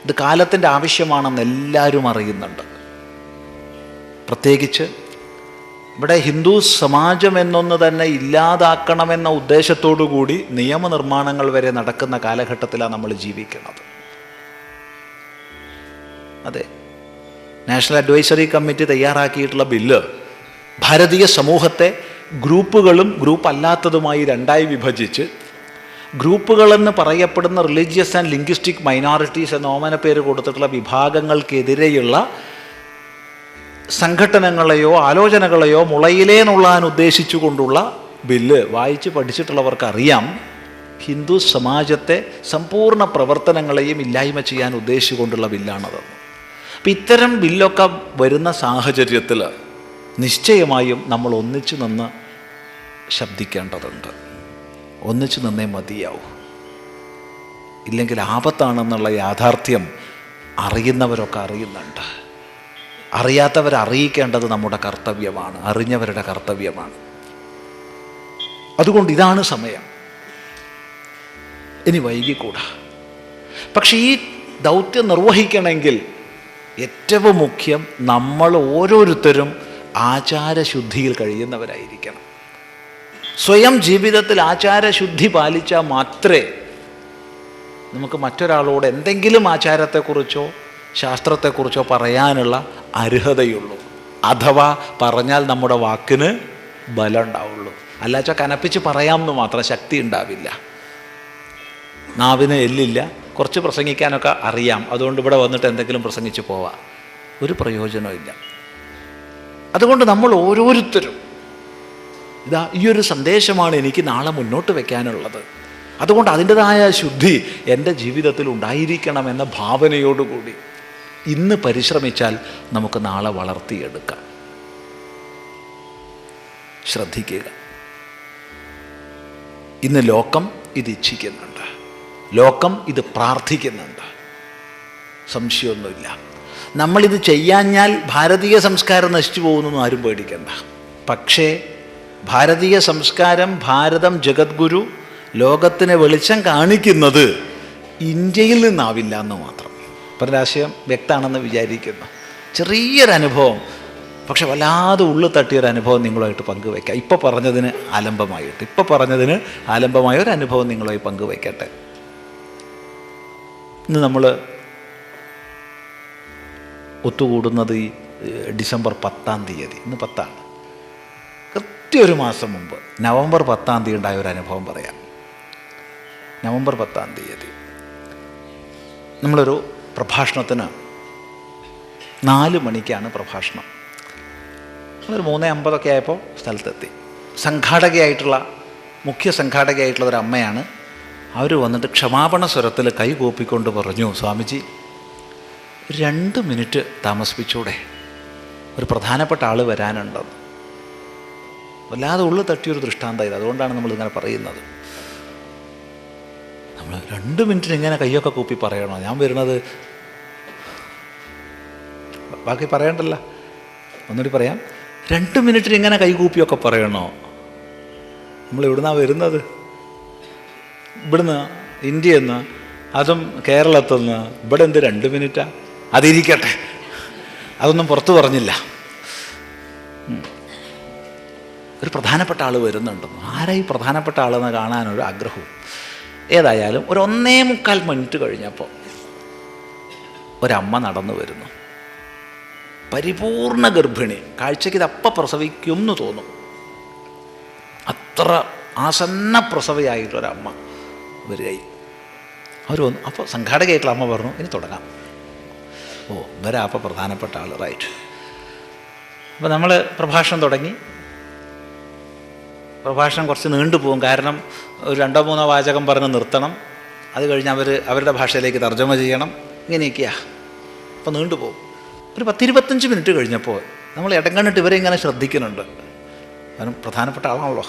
ഇത് കാലത്തിൻ്റെ ആവശ്യമാണെന്ന് എല്ലാവരും അറിയുന്നുണ്ട്. പ്രത്യേകിച്ച് ഇവിടെ ഹിന്ദു സമാജം എന്നൊന്ന് തന്നെ ഇല്ലാതാക്കണമെന്ന ഉദ്ദേശത്തോടു കൂടി നിയമനിർമ്മാണങ്ങൾ വരെ നടക്കുന്ന കാലഘട്ടത്തിലാണ് നമ്മൾ ജീവിക്കുന്നത്. അതെ, നാഷണൽ അഡ്വൈസറി കമ്മിറ്റി തയ്യാറാക്കിയിട്ടുള്ള ബില്ല് ഭാരതീയ സമൂഹത്തെ ഗ്രൂപ്പുകളും ഗ്രൂപ്പ് അല്ലാത്തതുമായി രണ്ടായി വിഭജിച്ച് ഗ്രൂപ്പുകളെന്ന് പറയപ്പെടുന്ന റിലീജിയസ് ആൻഡ് ലിംഗ്വിസ്റ്റിക് മൈനോറിറ്റീസ് എന്ന ഓമന പേര് കൊടുത്തിട്ടുള്ള വിഭാഗങ്ങൾക്കെതിരെയുള്ള സംഘടനകളെയോ ആലോചനകളെയോ മുളയിലേ നുള്ളാൻ ഉദ്ദേശിച്ചുകൊണ്ടുള്ള ബില്ല് വായിച്ച് പഠിച്ചിട്ടുള്ളവർക്ക് അറിയാം. ഹിന്ദു സമാജത്തെ സമ്പൂർണ്ണ പ്രവർത്തനങ്ങളെയും ഇല്ലായ്മ ചെയ്യാൻ ഉദ്ദേശിച്ചുകൊണ്ടുള്ള ബില്ലാണത്. അപ്പം ഇത്തരം ബില്ലൊക്കെ വരുന്ന സാഹചര്യത്തിൽ നിശ്ചയമായും നമ്മൾ ഒന്നിച്ചു നിന്ന് ശബ്ദിക്കേണ്ടതുണ്ട്. ഒന്നിച്ചു നിന്നേ മതിയാവും. ഇല്ലെങ്കിൽ ആപത്താണെന്നുള്ള യാഥാർത്ഥ്യം അറിയുന്നവരൊക്കെ അറിയുന്നുണ്ട്. അറിയാത്തവരറിയിക്കേണ്ടത് നമ്മുടെ കർത്തവ്യമാണ്, അറിഞ്ഞവരുടെ കർത്തവ്യമാണ്. അതുകൊണ്ട് ഇതാണ് സമയം, ഇനി വൈകിക്കൂടാ. പക്ഷെ ഈ ദൗത്യം നിർവഹിക്കണമെങ്കിൽ ഏറ്റവും മുഖ്യം നമ്മൾ ഓരോരുത്തരും ആചാരശുദ്ധിയിൽ കഴിയുന്നവരായിരിക്കണം. സ്വയം ജീവിതത്തിൽ ആചാരശുദ്ധി പാലിച്ചാൽ മാത്രമേ നമുക്ക് മറ്റൊരാളോട് എന്തെങ്കിലും ആചാരത്തെക്കുറിച്ചോ ശാസ്ത്രത്തെക്കുറിച്ചോ പറയാനുള്ള അർഹതയുള്ളൂ. അഥവാ പറഞ്ഞാൽ നമ്മുടെ വാക്കിന് ബലം ഉണ്ടാവുള്ളൂ. അല്ലാച്ചാൽ കനപ്പിച്ച് പറയാമെന്ന് മാത്രം ശക്തി ഉണ്ടാവില്ല. നാവിന് എല്ലില്ല, കുറച്ച് പ്രസംഗിക്കാനൊക്കെ അറിയാം, അതുകൊണ്ട് ഇവിടെ വന്നിട്ട് എന്തെങ്കിലും പ്രസംഗിച്ച് പോവാം, ഒരു പ്രയോജനമില്ല. അതുകൊണ്ട് നമ്മൾ ഓരോരുത്തരും ഇതാ ഈ ഒരു സന്ദേശമാണ് എനിക്ക് നാളെ മുന്നോട്ട് വയ്ക്കാനുള്ളത്. അതുകൊണ്ട് അതിൻ്റെതായ ശുദ്ധി എൻ്റെ ജീവിതത്തിൽ ഉണ്ടായിരിക്കണമെന്ന ഭാവനയോടുകൂടി ഇന്ന് പരിശ്രമിച്ചാൽ നമുക്ക് നാളെ വളർത്തിയെടുക്കാം. ശ്രദ്ധിക്കുക, ഇന്ന് ലോകം ഇത് ഇച്ഛിക്കുന്നുണ്ട്, ലോകം ഇത് പ്രാർത്ഥിക്കുന്നുണ്ട്, സംശയമൊന്നുമില്ല. നമ്മളിത് ചെയ്യാഞ്ഞാൽ ഭാരതീയ സംസ്കാരം നശിച്ചു പോകുന്നൊന്നും ആരും പേടിക്കണ്ട. പക്ഷേ ഭാരതീയ സംസ്കാരം, ഭാരതം ജഗദ്ഗുരു ലോകത്തിന് വെളിച്ചം കാണിക്കുന്നത് ഇന്ത്യയിൽ നിന്നാവില്ല എന്ന് മാത്രം. പരരാശയം വ്യക്തമാണെന്ന് വിചാരിക്കുന്നു. ചെറിയൊരനുഭവം, പക്ഷെ വല്ലാതെ ഉള്ളു തട്ടിയൊരു അനുഭവം നിങ്ങളുമായിട്ട് പങ്കുവയ്ക്കാം. ഇപ്പോൾ പറഞ്ഞതിന് ആലംബമായ ഒരു അനുഭവം നിങ്ങളുമായി പങ്കുവയ്ക്കട്ടെ. ഇന്ന് നമ്മൾ ഒത്തുകൂടുന്നത് ഈ ഡിസംബർ 10-ാം തീയതി. ഇന്ന് 10-ആണ്. കൃത്യം ഒരു മാസം മുമ്പ് നവംബർ 10-ാം തീയതി ഉണ്ടായ ഒരു അനുഭവം പറയാം. നവംബർ 10-ാം തീയതി നമ്മളൊരു പ്രഭാഷണത്തിന് 4 മണിക്കാണ് പ്രഭാഷണം. നമ്മളൊരു 3:50 ആയപ്പോൾ സ്ഥലത്തെത്തി. മുഖ്യ സംഘാടകയായിട്ടുള്ള ഒരു അമ്മയാണ്. അവർ വന്നിട്ട് ക്ഷമാപണ സ്വരത്തിൽ കൈ കൂപ്പിക്കൊണ്ട് പറഞ്ഞു, സ്വാമിജി 2 മിനിറ്റ് താമസിപ്പിച്ചൂടെ, ഒരു പ്രധാനപ്പെട്ട ആൾ വരാനുണ്ടെന്ന്. വല്ലാതെ ഉള്ളു തട്ടിയൊരു ദൃഷ്ടാന്തമായത്. അതുകൊണ്ടാണ് നമ്മളിങ്ങനെ പറയുന്നത്. നമ്മൾ 2 മിനിറ്റിന് ഇങ്ങനെ കയ്യൊക്കെ കൂപ്പി പറയണോ? ഞാൻ വരുന്നത്, ബാക്കി പറയണ്ടല്ല, ഒന്നുകൂടി പറയാം. 2 മിനിറ്റിന് ഇങ്ങനെ കൈകൂപ്പിയൊക്കെ പറയണോ? നമ്മൾ എവിടുന്നാണ് വരുന്നത്? ഇവിടുന്ന്, ഇന്ത്യയിൽ നിന്ന്, അതും കേരളത്തിൽ നിന്ന്. ഇവിടെ എന്ത് 2 മിനിറ്റാ? അതിരിക്കട്ടെ, അതൊന്നും പുറത്തു പറഞ്ഞില്ല. ഒരു പ്രധാനപ്പെട്ട ആൾ വരുന്നുണ്ടെന്ന്. ആരായി പ്രധാനപ്പെട്ട ആളെന്ന് കാണാനൊരു ആഗ്രഹവും. ഏതായാലും ഒരു 1.25 മിനിറ്റ് കഴിഞ്ഞപ്പോൾ ഒരമ്മ നടന്നു വരുന്നു. പരിപൂർണ ഗർഭിണി. കാഴ്ചയ്ക്ക് ഇതപ്പം പ്രസവിക്കും എന്ന് തോന്നും. അത്ര ആസന്ന പ്രസവയായിട്ടൊരമ്മ വരികയായി. അവർ വന്നു. അപ്പോൾ സംഘാടകയായിട്ടുള്ള അമ്മ പറഞ്ഞു, ഇനി തുടങ്ങാം. ഓ, വരാം, അപ്പോൾ പ്രധാനപ്പെട്ട ആൾ, റൈറ്റ്. അപ്പോൾ നമ്മൾ പ്രഭാഷണം തുടങ്ങി. പ്രഭാഷണം കുറച്ച് നീണ്ടുപോകും. കാരണം ഒരു 2-3 വാചകം പറഞ്ഞ് നിർത്തണം. അത് കഴിഞ്ഞ് അവരുടെ ഭാഷയിലേക്ക് തർജ്ജമ ചെയ്യണം. ഇങ്ങനെയൊക്കെയാ. അപ്പോൾ നീണ്ടുപോകും. ഒരു 10-25 മിനിറ്റ് കഴിഞ്ഞപ്പോൾ നമ്മൾ ഇടം കണ്ടിട്ട് ഇവരെ ഇങ്ങനെ ശ്രദ്ധിക്കുന്നുണ്ട്. കാരണം പ്രധാനപ്പെട്ട ആളാണല്ലോ.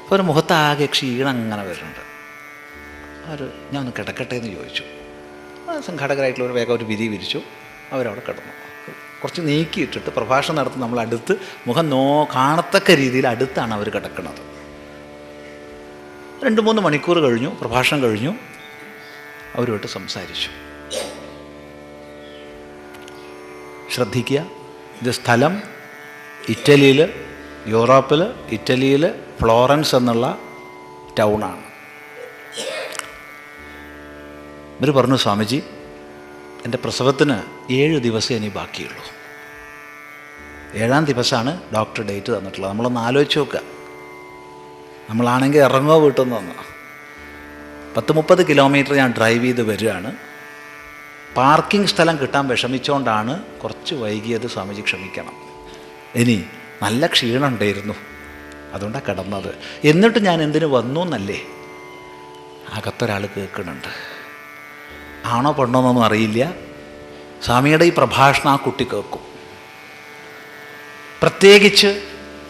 അപ്പോൾ ഒരു മുഖത്താകെ ക്ഷീണം അങ്ങനെ വരുന്നുണ്ട്. ഞാൻ ഒന്ന് കിടക്കട്ടെ എന്ന് ചോദിച്ചു. സംഘാടകരായിട്ടുള്ള ഒരു വേഗം ഒരു വിരി വിരിച്ചു. അവരവിടെ കിടന്നു. കുറച്ച് നീക്കിയിട്ടിട്ട് പ്രഭാഷണം നടത്തി നമ്മളടുത്ത് മുഖം കാണത്തക്ക രീതിയിൽ അടുത്താണ് അവർ കിടക്കുന്നത്. 2-3 മണിക്കൂർ കഴിഞ്ഞു. പ്രഭാഷണം കഴിഞ്ഞു. അവരുമായിട്ട് സംസാരിച്ചു. ശ്രദ്ധിക്കുക, ഇത് സ്ഥലം ഇറ്റലിയിൽ, യൂറോപ്പിൽ, ഇറ്റലിയിൽ ഫ്ലോറൻസ് എന്നുള്ള ടൗണാണ്. ഇവർ പറഞ്ഞു, സ്വാമിജി എൻ്റെ പ്രസവത്തിന് 7 ദിവസം ഇനി ബാക്കിയുള്ളൂ. 7-ാം ദിവസമാണ് ഡോക്ടർ ഡേറ്റ് തന്നിട്ടുള്ളത്. നമ്മളൊന്ന് ആലോചിച്ച് നോക്കുക. നമ്മളാണെങ്കിൽ ഇറങ്ങുമോ വീട്ടിൽ നിന്ന്. 10-30 കിലോമീറ്റർ ഞാൻ ഡ്രൈവ് ചെയ്ത് വരികയാണ്. പാർക്കിംഗ് സ്ഥലം കിട്ടാൻ വിഷമിച്ചുകൊണ്ടാണ് കുറച്ച് വൈകിയത്, സ്വാമിജി ക്ഷമിക്കണം. ഇനി നല്ല ക്ഷീണം ഉണ്ടായിരുന്നു, അതുകൊണ്ടാണ് കിടന്നത്. എന്നിട്ട് ഞാൻ എന്തിനു വന്നു എന്നല്ലേ അകത്തൊരാൾ കേൾക്കുന്നുണ്ട്. ആണോ പെണ്ണോ എന്നൊന്നും അറിയില്ല. സ്വാമിയുടെ ഈ പ്രഭാഷണം ആ കുട്ടി കേൾക്കും. പ്രത്യേകിച്ച്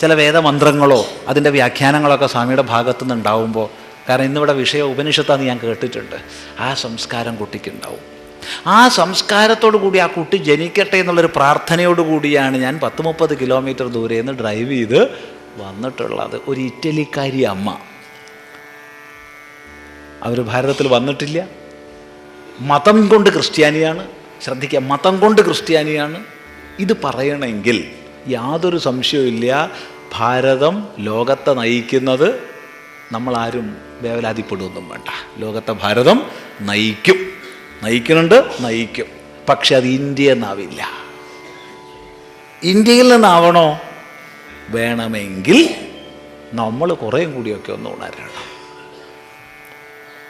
ചില വേദമന്ത്രങ്ങളോ അതിൻ്റെ വ്യാഖ്യാനങ്ങളൊക്കെ സ്വാമിയുടെ ഭാഗത്തു നിന്ന് ഉണ്ടാവുമ്പോൾ, കാരണം ഇന്നിവിടെ വിഷയം ഉപനിഷത്താന്ന് ഞാൻ കേട്ടിട്ടുണ്ട്, ആ സംസ്കാരം കുട്ടിക്കുണ്ടാവും. ആ സംസ്കാരത്തോടു കൂടി ആ കുട്ടി ജനിക്കട്ടെ എന്നുള്ളൊരു പ്രാർത്ഥനയോടുകൂടിയാണ് ഞാൻ 10-30 കിലോമീറ്റർ ദൂരെ നിന്ന് ഡ്രൈവ് ചെയ്ത് വന്നിട്ടുള്ളത്. ഒരു ഇറ്റലിക്കാരി അമ്മ, അവർ ഭാരതത്തിൽ വന്നിട്ടില്ല, മതം കൊണ്ട് ക്രിസ്ത്യാനിയാണ്. ശ്രദ്ധിക്കുക, മതം കൊണ്ട് ക്രിസ്ത്യാനിയാണ്. ഇത് പറയണമെങ്കിൽ യാതൊരു സംശയവുമില്ല, ഭാരതം ലോകത്തെ നയിക്കുന്നത് നമ്മളാരും വേവലാതിപ്പെടുകയൊന്നും വേണ്ട. ലോകത്തെ ഭാരതം നയിക്കും. പക്ഷെ അത് ഇന്ത്യ എന്നാവില്ല. ഇന്ത്യയിൽ നിന്നാവണോ? വേണമെങ്കിൽ നമ്മൾ കുറേയും കൂടിയൊക്കെ ഒന്ന് ഉണരണം.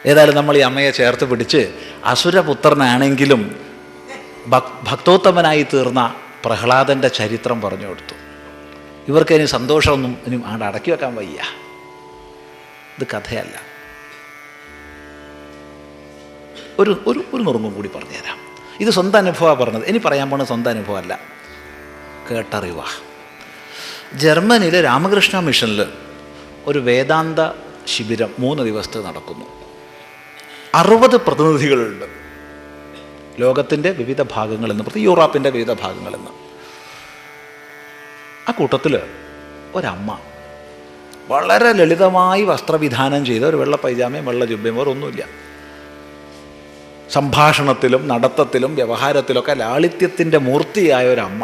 ഏതായാലും നമ്മൾ ഈ അമ്മയെ ചേർത്ത് പിടിച്ച് അസുരപുത്രനാണെങ്കിലും ഭക്തോത്തമനായി തീർന്ന പ്രഹ്ലാദൻ്റെ ചരിത്രം പറഞ്ഞു കൊടുത്തു. ഇവർക്ക് ഇനി സന്തോഷമൊന്നും ഇനി അങ്ങോട്ട് അടക്കി വെക്കാൻ വയ്യ. ഇത് കഥയല്ല. ഒരു ഒരു ഒരു നുറുങ്ങും കൂടി പറഞ്ഞുതരാം. ഇത് സ്വന്തം അനുഭവമാണ് പറഞ്ഞത്. ഇനി പറയാൻ പോണത് സ്വന്തം അനുഭവമല്ല, കേട്ടറിവാ. ജർമ്മനിയിലെ രാമകൃഷ്ണ മിഷനിൽ ഒരു വേദാന്ത ശിബിരം 3 ദിവസത്തെ നടക്കുന്നു. 60 പ്രതിനിധികളുണ്ട് ലോകത്തിൻ്റെ വിവിധ ഭാഗങ്ങളിൽ നിന്ന്, പ്രത്യേകിച്ച് യൂറോപ്പിൻ്റെ വിവിധ ഭാഗങ്ങളിൽ നിന്ന്. ആ കൂട്ടത്തിൽ ഒരമ്മ വളരെ ലളിതമായി വസ്ത്രവിധാനം ചെയ്ത ഒരു വെള്ള പൈജാമയും വെള്ള ജുബ്ബയും വേറെ ഒന്നുമില്ല. സംഭാഷണത്തിലും നടത്തത്തിലും വ്യവഹാരത്തിലൊക്കെ ലാളിത്യത്തിൻ്റെ മൂർത്തിയായ ഒരമ്മ.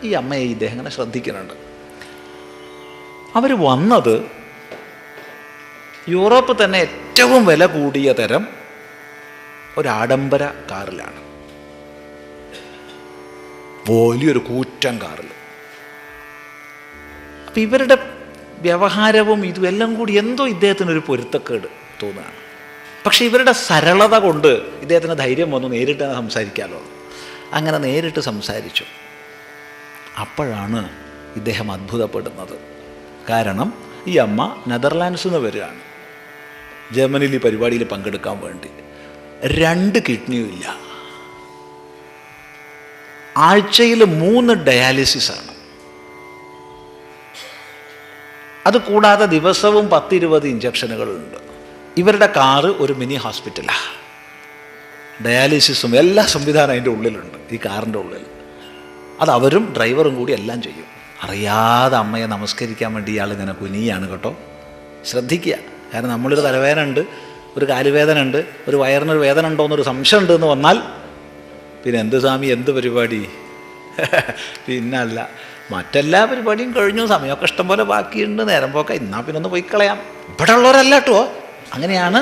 ഈ അമ്മയെ ഇദ്ദേഹം ഇങ്ങനെ ശ്രദ്ധിക്കുന്നുണ്ട്. അവർ വന്നത് യൂറോപ്പ് തന്നെ ഏറ്റവും വില കൂടിയ തരം ഒരാഡംബര കാറിലാണ്, വലിയൊരു കൂറ്റൻ കാറിൽ. അപ്പം ഇവരുടെ വ്യവഹാരവും ഇതും എല്ലാം കൂടി എന്തോ ഇദ്ദേഹത്തിനൊരു പൊരുത്തക്കേട് തോന്നുകയാണ്. പക്ഷെ ഇവരുടെ സരളത കൊണ്ട് ഇദ്ദേഹത്തിന് ധൈര്യം വന്നു നേരിട്ട് സംസാരിക്കാമല്ലോ. അങ്ങനെ നേരിട്ട് സംസാരിച്ചു. അപ്പോഴാണ് ഇദ്ദേഹം അത്ഭുതപ്പെടുന്നത്. കാരണം ഈ അമ്മ നെതർലാൻഡ്സിൽ നിന്ന് വരികയാണ് ജർമ്മനിയിൽ ഈ പരിപാടിയിൽ പങ്കെടുക്കാൻ വേണ്ടി. 2 കിഡ്നിയും ഇല്ല. ആഴ്ചയിൽ 3 ഡയാലിസിസാണ്. അതുകൂടാതെ ദിവസവും 10-20 ഇഞ്ചക്ഷനുകളുണ്ട്. ഇവരുടെ കാറ് ഒരു മിനി ഹോസ്പിറ്റലാണ്. ഡയാലിസിസും എല്ലാ സംവിധാനം അതിൻ്റെ ഉള്ളിലുണ്ട്, ഈ കാറിൻ്റെ ഉള്ളിൽ. അത് അവരും ഡ്രൈവറും കൂടി എല്ലാം ചെയ്യും. അറിയാതെ അമ്മയെ നമസ്കരിക്കാൻ വേണ്ടി ഇയാൾ ഇങ്ങനെ കുനിയാണ് കേട്ടോ. ശ്രദ്ധിക്കുക. കാരണം നമ്മളൊരു തലവേദന ഉണ്ട്, ഒരു കാലുവേദന ഉണ്ട്, ഒരു വയറിനൊരു വേദന ഉണ്ടോ എന്നൊരു സംശയം ഉണ്ട് എന്ന് വന്നാൽ പിന്നെ എന്ത് സ്വാമി, എന്ത് പരിപാടി? പിന്നല്ല, മറ്റെല്ലാ പരിപാടിയും കഴിഞ്ഞു, സമയമൊക്കെ ഇഷ്ടംപോലെ ബാക്കിയുണ്ട്, നേരം പോക്ക, എന്നാൽ പിന്നെ ഒന്ന് പോയി കളയാം. ഇവിടെ ഉള്ളവരല്ല കേട്ടോ. അങ്ങനെയാണ്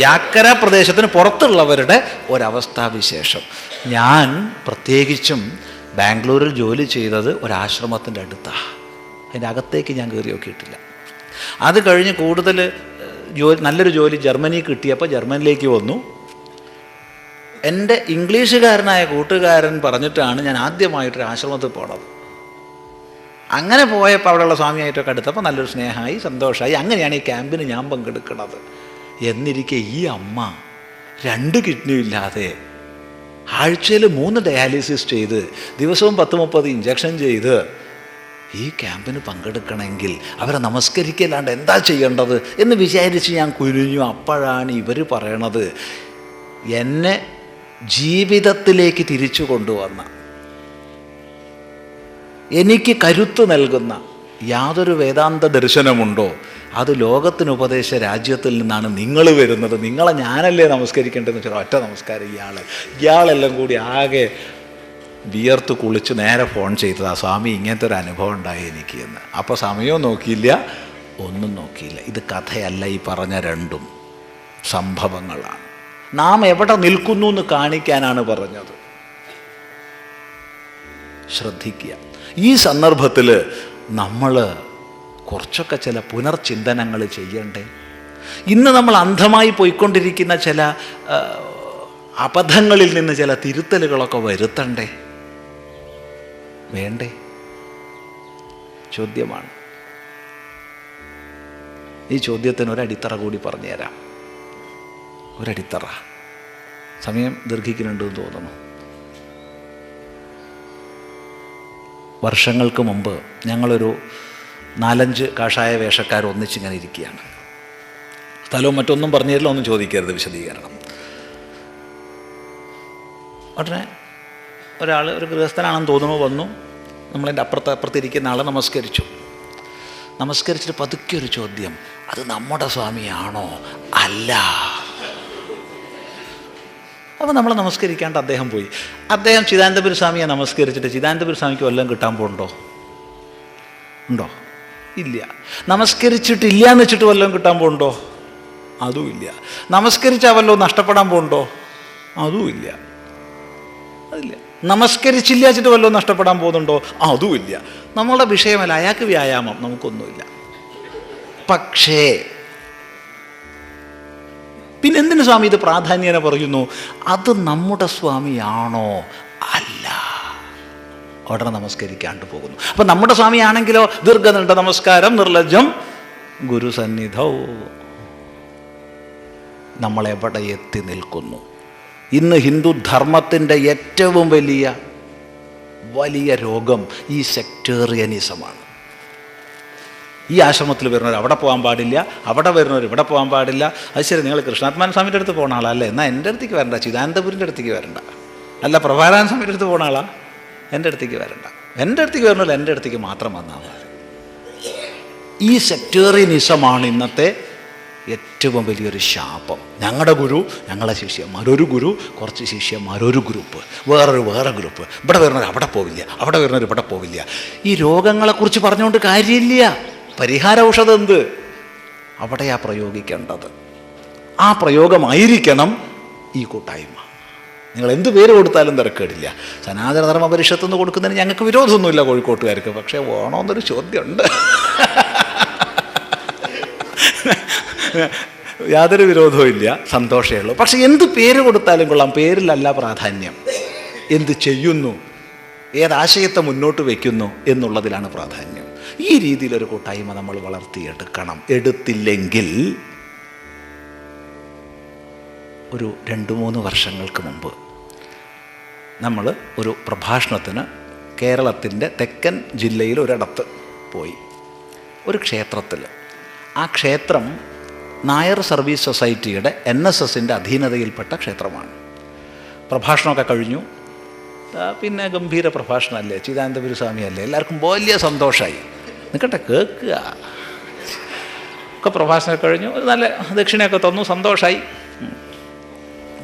യാക്കര പ്രദേശത്തിന് പുറത്തുള്ളവരുടെ ഒരവസ്ഥാവിശേഷം. ഞാൻ പ്രത്യേകിച്ചും ബാംഗ്ലൂരിൽ ജോലി ചെയ്തത് ഒരാശ്രമത്തിൻ്റെ അടുത്താണ്. അതിൻ്റെ അകത്തേക്ക് ഞാൻ കയറി നോക്കിയിട്ടില്ല. അത് കഴിഞ്ഞ് കൂടുതൽ നല്ലൊരു ജോലി ജർമ്മനി കിട്ടിയപ്പോൾ ജർമ്മനിലേക്ക് വന്നു. എൻ്റെ ഇംഗ്ലീഷുകാരനായ കൂട്ടുകാരൻ പറഞ്ഞിട്ടാണ് ഞാൻ ആദ്യമായിട്ടൊരു ആശ്രമത്തിൽ പോണത്. അങ്ങനെ പോയപ്പോൾ അവിടെയുള്ള സ്വാമിയായിട്ടൊക്കെ അടുത്തപ്പോൾ നല്ലൊരു സ്നേഹമായി, സന്തോഷമായി. അങ്ങനെയാണ് ഈ ക്യാമ്പിന് ഞാൻ പങ്കെടുക്കുന്നത്. എന്നിരിക്കെ ഈ അമ്മ 2 കിഡ്നിയും ഇല്ലാതെ ആഴ്ചയിൽ 3 ഡയാലിസിസ് ചെയ്ത് ദിവസവും 10-30 ഇഞ്ചക്ഷൻ ചെയ്ത് ഈ ക്യാമ്പിന് പങ്കെടുക്കണമെങ്കിൽ അവരെ നമസ്കരിക്കല്ലാണ്ട് എന്താ ചെയ്യേണ്ടത് എന്ന് വിചാരിച്ച് ഞാൻ കുനിഞ്ഞു. അപ്പോഴാണ് ഇവർ പറയണത്, എന്നെ ജീവിതത്തിലേക്ക് തിരിച്ചു കൊണ്ടുവന്ന, എനിക്ക് കരുത്ത് നൽകുന്ന യാതൊരു വേദാന്ത ദർശനമുണ്ടോ അത് ലോകത്തിന് ഉപദേശ രാജ്യത്തിൽ നിന്നാണ് നിങ്ങൾ വരുന്നത്. നിങ്ങളെ ഞാനല്ലേ നമസ്കരിക്കേണ്ടതെന്ന് വെച്ചാൽ ഒറ്റ നമസ്കാരം. ഇയാളെല്ലാം കൂടി ആകെ വിയർത്ത് കുളിച്ച് നേരെ ഫോൺ ചെയ്തതാ, സ്വാമി ഇങ്ങനത്തെ ഒരു അനുഭവം ഉണ്ടായി എനിക്ക് എന്ന്. അപ്പോൾ സമയവും നോക്കിയില്ല, ഒന്നും നോക്കിയില്ല. ഇത് കഥയല്ല, ഈ പറഞ്ഞ 2ഉം സംഭവങ്ങളാണ്. നാം എവിടെ നിൽക്കുന്നു എന്ന് കാണിക്കാനാണ് പറഞ്ഞത്. ശ്രദ്ധിക്കുക. ഈ സന്ദർഭത്തിൽ നമ്മൾ കുറച്ചൊക്കെ ചില പുനർചിന്തനങ്ങൾ ചെയ്യണ്ടേ? ഇന്ന് നമ്മൾ അന്ധമായി പോയിക്കൊണ്ടിരിക്കുന്ന ചില അബദ്ധങ്ങളിൽ നിന്ന് ചില തിരുത്തലുകളൊക്കെ വരുത്തണ്ടേ? വേണ്ടേ? ചോദ്യമാണ്. ഈ ചോദ്യത്തിന് ഒരടിത്തറ കൂടി പറഞ്ഞുതരാം. ഒരടിത്തറ. സമയം ദീർഘിക്കുന്നുണ്ടെന്ന് തോന്നുന്നു. വർഷങ്ങൾക്ക് മുമ്പ് ഞങ്ങളൊരു 4-5 കാഷായ വേഷക്കാർ ഒന്നിച്ചിങ്ങനെ ഇരിക്കുകയാണ്. സ്ഥലവും മറ്റൊന്നും പറഞ്ഞു തരില്ല, ഒന്നും ചോദിക്കരുത്, വിശദീകരണം. ഉടനെ ഒരാൾ, ഒരു ഗൃഹസ്ഥനാണെന്ന് തോന്നുന്നു, വന്നു. നമ്മളതിൻ്റെ അപ്പുറത്തിരിക്കുന്ന ആളെ നമസ്കരിച്ചിട്ട് പതുക്കെ ഒരു ചോദ്യം, അത് നമ്മുടെ സ്വാമിയാണോ? അല്ല. അപ്പോൾ നമ്മൾ നമസ്കരിക്കാണ്ട് അദ്ദേഹം പോയി. അദ്ദേഹം ചിദാനന്ദപുരി സ്വാമിയെ നമസ്കരിച്ചിട്ട് ചിദാനന്ദപുരി സ്വാമിക്ക് വല്ലതും കിട്ടാൻ പോകുന്നുണ്ടോ? ഉണ്ടോ? ഇല്ല. നമസ്കരിച്ചിട്ടില്ല എന്ന് വെച്ചിട്ട് വല്ലതും കിട്ടാൻ പോകുന്നുണ്ടോ? അതുമില്ല. നമസ്കരിച്ചാൽ വല്ലതും നഷ്ടപ്പെടാൻ പോകുന്നുണ്ടോ? അതുമില്ല. അതില്ല. നമസ്കരിച്ചില്ല വെച്ചിട്ട് വല്ലതും നഷ്ടപ്പെടാൻ പോകുന്നുണ്ടോ? അതുമില്ല. നമ്മളുടെ വിഷയമല്ല, അയാൾക്ക് വ്യായാമം, നമുക്കൊന്നുമില്ല. പക്ഷേ പിന്നെ എന്തിനു സ്വാമി ഇത് പ്രാധാന്യേന പറയുന്നു? അത് നമ്മുടെ സ്വാമിയാണോ? അല്ല. ഉടനെ നമസ്കരിക്കാണ്ട് പോകുന്നു. അപ്പം നമ്മുടെ സ്വാമിയാണെങ്കിലോ ദീർഘദണ്ഡ നമസ്കാരം, നിർലജ്ജം ഗുരുസന്നിധൗ. നമ്മളെവിടെ എത്തി നിൽക്കുന്നു? ഇന്ന് ഹിന്ദു ധർമ്മത്തിൻ്റെ ഏറ്റവും വലിയ രോഗം ഈ സെക്ടേറിയനിസമാണ്. ഈ ആശ്രമത്തിൽ വരുന്നവർ അവിടെ പോകാൻ പാടില്ല, അവിടെ വരുന്നവർ ഇവിടെ പോകാൻ പാടില്ല. അത് ശരി, നിങ്ങൾ കൃഷ്ണാത്മാൻ സ്വാമിയുടെ അടുത്ത് പോകുന്ന ആളല്ലേ, എന്നാൽ എൻ്റെ അടുത്തേക്ക് വരണ്ട, ചിദാനന്ദപുരിൻ്റെ അടുത്തേക്ക് വരണ്ട. അല്ല, പ്രഭാരായണ സ്വാമിയുടെ അടുത്ത് പോകുന്ന ആളാ, എൻ്റെ അടുത്തേക്ക് വരണ്ട. എൻ്റെ അടുത്തേക്ക് വരണമല്ലോ, എൻ്റെ അടുത്തേക്ക് മാത്രം വന്നാൽ മതി. ഈ സെക്ടേറിയനിസമാണ് ഇന്നത്തെ ഏറ്റവും വലിയൊരു ശാപം. ഞങ്ങളുടെ ഗുരു, ഞങ്ങളെ ശിഷ്യന്മാർ, ഒരു ഗുരു, കുറച്ച് ശിഷ്യന്മാർ, ഒരു ഗ്രൂപ്പ്, വേറെ ഗ്രൂപ്പ്. ഇവിടെ വരുന്നവർ അവിടെ പോവില്ല, അവിടെ വരുന്നവർ ഇവിടെ പോവില്ല. ഈ രോഗങ്ങളെക്കുറിച്ച് പറഞ്ഞുകൊണ്ട് കാര്യമില്ല. പരിഹാര ഔഷധം എന്ത്? അവിടെയാ പ്രയോഗിക്കേണ്ടത്. ആ പ്രയോഗമായിരിക്കണം ഈ കൂട്ടായ്മ. നിങ്ങൾ എന്ത് പേര് കൊടുത്താലും തിരക്കേടില്ല. സനാതനധർമ്മ പരിഷത്ത് നിന്ന് കൊടുക്കുന്നതിന് ഞങ്ങൾക്ക് വിരോധമൊന്നുമില്ല കോഴിക്കോട്ടുകാർക്ക്. പക്ഷേ വേണമെന്നൊരു ചോദ്യമുണ്ട്. യാതൊരു വിരോധവും ഇല്ല, സന്തോഷമേ ഉള്ളൂ. പക്ഷെ എന്ത് പേര് കൊടുത്താലും കൊള്ളാം, പേരിലല്ല പ്രാധാന്യം. എന്ത് ചെയ്യുന്നു, ഏതാശയത്തെ മുന്നോട്ട് വയ്ക്കുന്നു എന്നുള്ളതിലാണ് പ്രാധാന്യം. ഈ രീതിയിലൊരു കൂട്ടായ്മ നമ്മൾ വളർത്തിയെടുക്കണം. എടുത്തില്ലെങ്കിൽ ഒരു 2-3 വർഷങ്ങൾക്ക് മുമ്പ് നമ്മൾ ഒരു പ്രഭാഷണത്തിന് കേരളത്തിൻ്റെ തെക്കൻ ജില്ലയിൽ ഒരിടത്ത് പോയി, ഒരു ക്ഷേത്രത്തിൽ. ആ ക്ഷേത്രം നായർ സർവീസ് സൊസൈറ്റിയുടെ NSSൻ്റെ അധീനതയിൽപ്പെട്ട ക്ഷേത്രമാണ്. പ്രഭാഷണമൊക്കെ കഴിഞ്ഞു. പിന്നെ ഗംഭീര പ്രഭാഷണമല്ലേ, ചിദാനന്ദപുരി സ്വാമിയല്ലേ, എല്ലാവർക്കും വലിയ സന്തോഷമായി. നിൽക്കട്ടെ, കേൾക്കുക. ഒക്കെ പ്രഭാഷണം കഴിഞ്ഞു, ഒരു നല്ല ദക്ഷിണയൊക്കെ തന്നു, സന്തോഷമായി.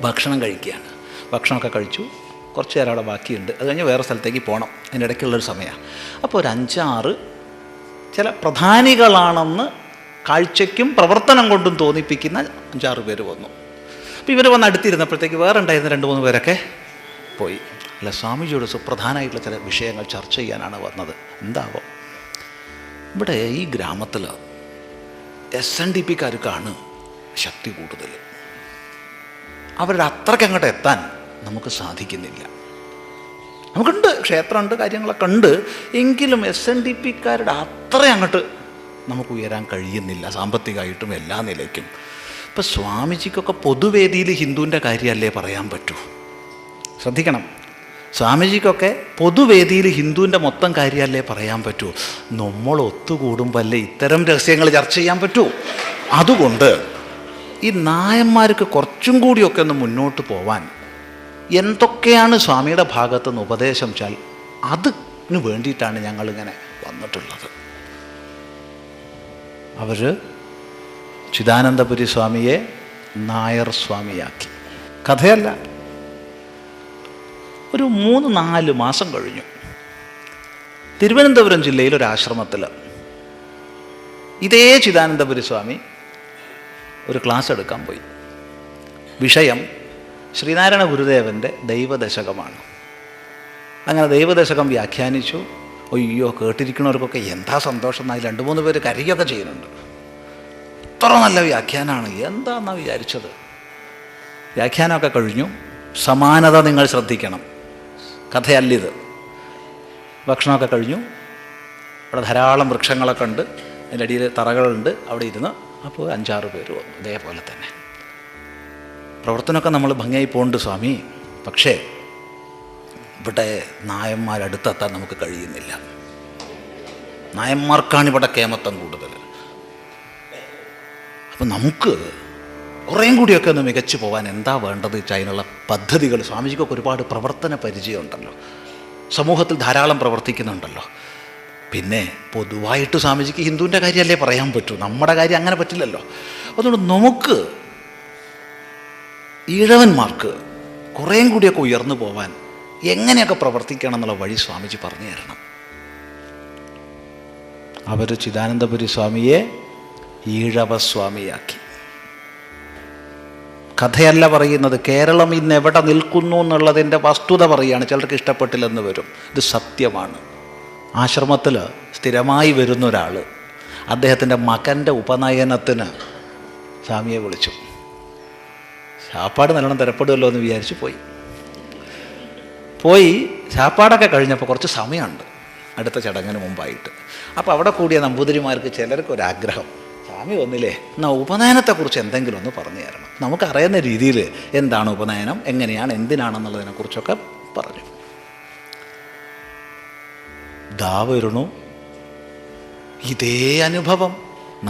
ഭക്ഷണം കഴിക്കുകയാണ്. ഭക്ഷണമൊക്കെ കഴിച്ചു. കുറച്ച് നേരം അവിടെ ബാക്കിയുണ്ട്. അത് കഴിഞ്ഞ് വേറെ സ്ഥലത്തേക്ക് പോകണം. അതിൻ്റെ ഇടയ്ക്കുള്ളൊരു സമയമാണ്. അപ്പോൾ ഒരു 5-6 ചില പ്രധാനികളാണെന്ന് കാഴ്ചയ്ക്കും പ്രവർത്തനം കൊണ്ടും തോന്നിപ്പിക്കുന്ന 5-6 പേര് വന്നു. അപ്പോൾ ഇവർ വന്ന് അടുത്തിരുന്നപ്പോഴത്തേക്ക് വേറെ ഉണ്ടായിരുന്ന 2-3 പേരൊക്കെ പോയി. അല്ല, സ്വാമിജിയോട് സുപ്രധാനമായിട്ടുള്ള ചില വിഷയങ്ങൾ ചർച്ച ചെയ്യാനാണ് വന്നത്. എന്താവോ, ഇവിടെ ഈ ഗ്രാമത്തിൽ SNDPക്കാർക്കാണ് ശക്തി കൂടുതൽ. അവരുടെ അത്രയ്ക്ക് അങ്ങോട്ട് എത്താൻ നമുക്ക് സാധിക്കുന്നില്ല. നമുക്കുണ്ട്, ക്ഷേത്രമുണ്ട്, കാര്യങ്ങളൊക്കെ ഉണ്ട്. എങ്കിലും SNDPക്കാരുടെ അത്രയും അങ്ങോട്ട് നമുക്ക് ഉയരാൻ കഴിയുന്നില്ല, സാമ്പത്തികമായിട്ടും എല്ലാ നിലയ്ക്കും. ഇപ്പം സ്വാമിജിക്കൊക്കെ പൊതുവേദിയിൽ ഹിന്ദുവിൻ്റെ കാര്യമല്ലേ പറയാൻ പറ്റൂ? ശ്രദ്ധിക്കണം, സ്വാമിജിക്കൊക്കെ പൊതുവേദിയിൽ ഹിന്ദുവിൻ്റെ മൊത്തം കാര്യമല്ലേ പറയാൻ പറ്റൂ? നമ്മൾ ഒത്തുകൂടുമ്പല്ലേ ഇത്തരം രഹസ്യങ്ങൾ ചർച്ച ചെയ്യാൻ പറ്റൂ. അതുകൊണ്ട് ഈ നായന്മാർക്ക് കുറച്ചും കൂടിയൊക്കെ ഒന്ന് മുന്നോട്ട് പോവാൻ എന്തൊക്കെയാണ് സ്വാമിയുടെ ഭാഗത്തുനിന്ന് ഉപദേശം വെച്ചാൽ അതിന് വേണ്ടിയിട്ടാണ് ഞങ്ങളിങ്ങനെ വന്നിട്ടുള്ളത്. അവർ ചിദാനന്ദപുരി സ്വാമിയെ നായർ സ്വാമിയാക്കി. കഥയല്ല, ഒരു 3-4 മാസം കഴിഞ്ഞു. തിരുവനന്തപുരം ജില്ലയിൽ ഒരു ആശ്രമത്തിൽ ഇതേ ചിദാനന്ദപുരി സ്വാമി ഒരു ക്ലാസ് എടുക്കാൻ പോയി. വിഷയം ശ്രീനാരായണ ഗുരുദേവൻ്റെ ദൈവദശകമാണ്. അങ്ങനെ ദൈവദശകം വ്യാഖ്യാനിച്ചു. അയ്യോ, കേട്ടിരിക്കുന്നവർക്കൊക്കെ എന്താ സന്തോഷം. എന്നാൽ 2-3 പേര് കരയൊക്കെ ചെയ്യുന്നുണ്ട്. ഇത്ര നല്ല വ്യാഖ്യാനമാണ്, എന്താണെന്നാണ് വിചാരിച്ചത്. വ്യാഖ്യാനമൊക്കെ കഴിഞ്ഞു. സമാനത നിങ്ങൾ ശ്രദ്ധിക്കണം. കഥയല്ലിത്. ഭക്ഷണമൊക്കെ കഴിഞ്ഞു. അവിടെ ധാരാളം വൃക്ഷങ്ങളൊക്കെ ഉണ്ട്, അതിൻ്റെ അടിയിൽ തറകളുണ്ട്. അവിടെ ഇരുന്ന് അപ്പോൾ 5-6 പേര് വന്നു. ഇതേപോലെ തന്നെ പ്രവർത്തനമൊക്കെ നമ്മൾ ഭംഗിയായി പോകുന്നുണ്ട് സ്വാമി. പക്ഷേ ഇവിടെ നായന്മാരടുത്തെത്താൻ നമുക്ക് കഴിയുന്നില്ല. നായന്മാർക്കാണ് ഇവിടെ കേമത്വം കൂടുതൽ. അപ്പം നമുക്ക് കുറേയും കൂടിയൊക്കെ ഒന്ന് മികച്ചു പോകാൻ എന്താ വേണ്ടത് വെച്ചാൽ അതിനുള്ള പദ്ധതികൾ. സ്വാമിജിക്കൊക്കെ ഒരുപാട് പ്രവർത്തന പരിചയമുണ്ടല്ലോ, സമൂഹത്തിൽ ധാരാളം പ്രവർത്തിക്കുന്നുണ്ടല്ലോ. പിന്നെ പൊതുവായിട്ട് സ്വാമിജിക്ക് ഹിന്ദുവിൻ്റെ കാര്യമല്ലേ പറയാൻ പറ്റൂ, നമ്മുടെ കാര്യം അങ്ങനെ പറ്റില്ലല്ലോ. അതുകൊണ്ട് നമുക്ക് ഈഴവന്മാർക്ക് കുറേയും കൂടിയൊക്കെ ഉയർന്നു പോവാൻ എങ്ങനെയൊക്കെ പ്രവർത്തിക്കണം എന്നുള്ള വഴി സ്വാമിജി പറഞ്ഞു തരണം. അവർ ചിദാനന്ദപുരി സ്വാമിയെ ഈഴവസ്വാമിയാക്കി. കഥയല്ല പറയുന്നത്, കേരളം ഇന്ന് എവിടെ നിൽക്കുന്നു എന്നുള്ളതിൻ്റെ വസ്തുത പറയുകയാണ്. ചിലർക്ക് ഇഷ്ടപ്പെട്ടില്ലെന്ന് വരും, ഇത് സത്യമാണ്. ആശ്രമത്തിൽ സ്ഥിരമായി വരുന്ന ഒരാൾ അദ്ദേഹത്തിൻ്റെ മകൻ്റെ ഉപനയനത്തിന് സ്വാമിയെ വിളിച്ചു. ശാപ്പാട് നല്ലോണം തരപ്പെടുമല്ലോ എന്ന് വിചാരിച്ച് പോയി ശാപ്പാടൊക്കെ കഴിഞ്ഞപ്പോൾ കുറച്ച് സമയമുണ്ട് അടുത്ത ചടങ്ങിന് മുമ്പായിട്ട്. അപ്പോൾ അവിടെ കൂടിയ നമ്പൂതിരിമാർക്ക് ചിലർക്കൊരാഗ്രഹം, സ്വാമി ഒന്നില്ലേ എന്നാൽ ഉപനയനത്തെക്കുറിച്ച് എന്തെങ്കിലും ഒന്ന് പറഞ്ഞു തരണം, നമുക്കറിയുന്ന രീതിയിൽ എന്താണ് ഉപനയനം, എങ്ങനെയാണ്, എന്തിനാണെന്നുള്ളതിനെക്കുറിച്ചൊക്കെ പറഞ്ഞു. ദാ വരുന്നു ഇതേ അനുഭവം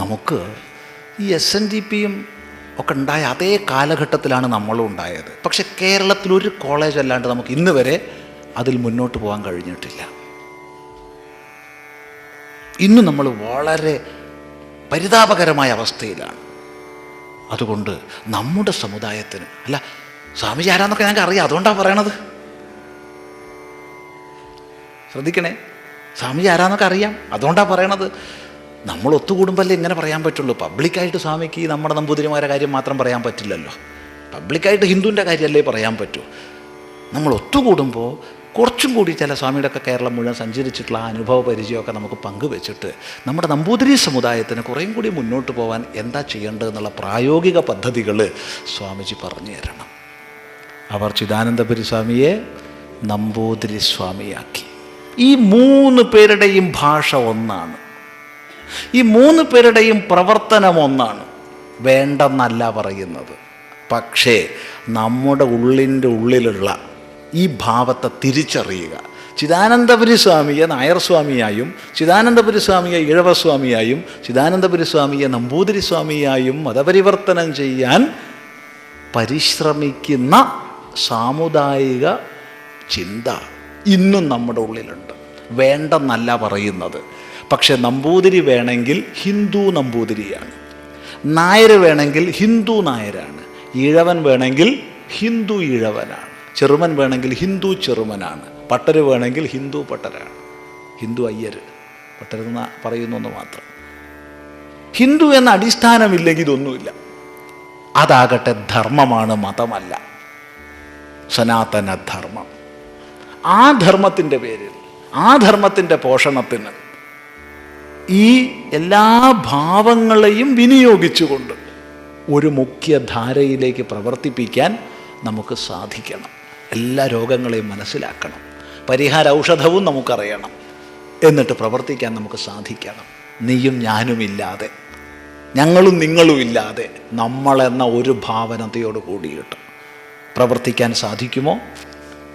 നമുക്ക് ഈ SNDPയും ഒക്കെ ഉണ്ടായ അതേ കാലഘട്ടത്തിലാണ് നമ്മളും ഉണ്ടായത്. പക്ഷെ കേരളത്തിലൊരു കോളേജ് അല്ലാണ്ട് നമുക്ക് ഇന്ന് വരെ അതിൽ മുന്നോട്ട് പോകാൻ കഴിഞ്ഞിട്ടില്ല. ഇന്ന് നമ്മൾ വളരെ പരിതാപകരമായ അവസ്ഥയിലാണ്. അതുകൊണ്ട് നമ്മുടെ സമുദായത്തിന്, അല്ല സ്വാമിജി ആരാന്നൊക്കെ ഞങ്ങൾക്ക് അറിയാം, അതുകൊണ്ടാണ് പറയണത്. ശ്രദ്ധിക്കണേ, സ്വാമിജി ആരാന്നൊക്കെ അറിയാം, അതുകൊണ്ടാണ് പറയണത്. നമ്മൾ ഒത്തുകൂടുമ്പല്ലേ ഇങ്ങനെ പറയാൻ പറ്റുള്ളൂ. പബ്ലിക്കായിട്ട് സ്വാമിക്ക് നമ്മുടെ നമ്പൂതിരിമാരുടെ കാര്യം മാത്രം പറയാൻ പറ്റില്ലല്ലോ. പബ്ലിക്കായിട്ട് ഹിന്ദുവിൻ്റെ കാര്യമല്ലേ പറയാൻ പറ്റൂ. നമ്മൾ ഒത്തുകൂടുമ്പോൾ കുറച്ചും കൂടി ചില സ്വാമിയുടെയൊക്കെ കേരളം മുഴുവൻ സഞ്ചരിച്ചിട്ടുള്ള ആ അനുഭവ പരിചയമൊക്കെ നമുക്ക് പങ്കുവെച്ചിട്ട് നമ്മുടെ നമ്പൂതിരി സമുദായത്തിന് കുറേയും കൂടി മുന്നോട്ട് പോകാൻ എന്താ ചെയ്യേണ്ടതെന്നുള്ള പ്രായോഗിക പദ്ധതികൾ സ്വാമിജി പറഞ്ഞു തരണം. അവർ ചിദാനന്ദപുരി സ്വാമിയെ നമ്പൂതിരി സ്വാമിയാക്കി. ഈ 3 പേരുടെയും ഭാഷ ഒന്നാണ്, ഈ 3 പേരുടെയും പ്രവർത്തനം ഒന്നാണ്. വേണ്ടെന്നല്ല പറയുന്നത്, പക്ഷേ നമ്മുടെ ഉള്ളിൻ്റെ ഉള്ളിലുള്ള ഈ ഭാവത്തെ തിരിച്ചറിയുക. ചിദാനന്ദപുരി സ്വാമിയെ നായർ സ്വാമിയായും, ചിദാനന്ദപുരി സ്വാമിയെ ഈഴവസ്വാമിയായും, ചിദാനന്ദപുരി സ്വാമിയെ നമ്പൂതിരി സ്വാമിയായും മതപരിവർത്തനം ചെയ്യാൻ പരിശ്രമിക്കുന്ന സാമുദായിക ചിന്ത ഇന്നും നമ്മുടെ ഉള്ളിലുണ്ട്. വേണ്ടെന്നല്ല പറയുന്നത്, പക്ഷെ നമ്പൂതിരി വേണമെങ്കിൽ ഹിന്ദു നമ്പൂതിരിയാണ്, നായർ വേണമെങ്കിൽ ഹിന്ദു നായരാണ്, ഈഴവൻ വേണമെങ്കിൽ ഹിന്ദു ഈഴവനാണ്, ചെറുമൻ വേണമെങ്കിൽ ഹിന്ദു ചെറുമനാണ്, പട്ടര് വേണമെങ്കിൽ ഹിന്ദു പട്ടരാണ്, ഹിന്ദു അയ്യര് പട്ടരെന്ന് പറയുന്നു മാത്രം. ഹിന്ദു എന്ന അടിസ്ഥാനമില്ലെങ്കിൽ ഇതൊന്നുമില്ല. അതാകട്ടെ ധർമ്മമാണ്, മതമല്ല, സനാതന ധർമ്മം. ആ ധർമ്മത്തിൻ്റെ പേരിൽ, ആ ധർമ്മത്തിൻ്റെ പോഷണത്തിന് ഈ എല്ലാ ഭാവങ്ങളെയും വിനിയോഗിച്ചുകൊണ്ട് ഒരു മുഖ്യധാരയിലേക്ക് പ്രവർത്തിപ്പിക്കാൻ നമുക്ക് സാധിക്കണം. എല്ലാ രോഗങ്ങളെയും മനസ്സിലാക്കണം, പരിഹാര ഔഷധവും നമുക്കറിയണം, എന്നിട്ട് പ്രവർത്തിക്കാൻ നമുക്ക് സാധിക്കണം. നീയും ഞാനുമില്ലാതെ, ഞങ്ങളും നിങ്ങളും ഇല്ലാതെ, നമ്മളെന്ന ഒരു ഭാവനതയോട് കൂടിയിട്ട് പ്രവർത്തിക്കാൻ സാധിക്കുമോ?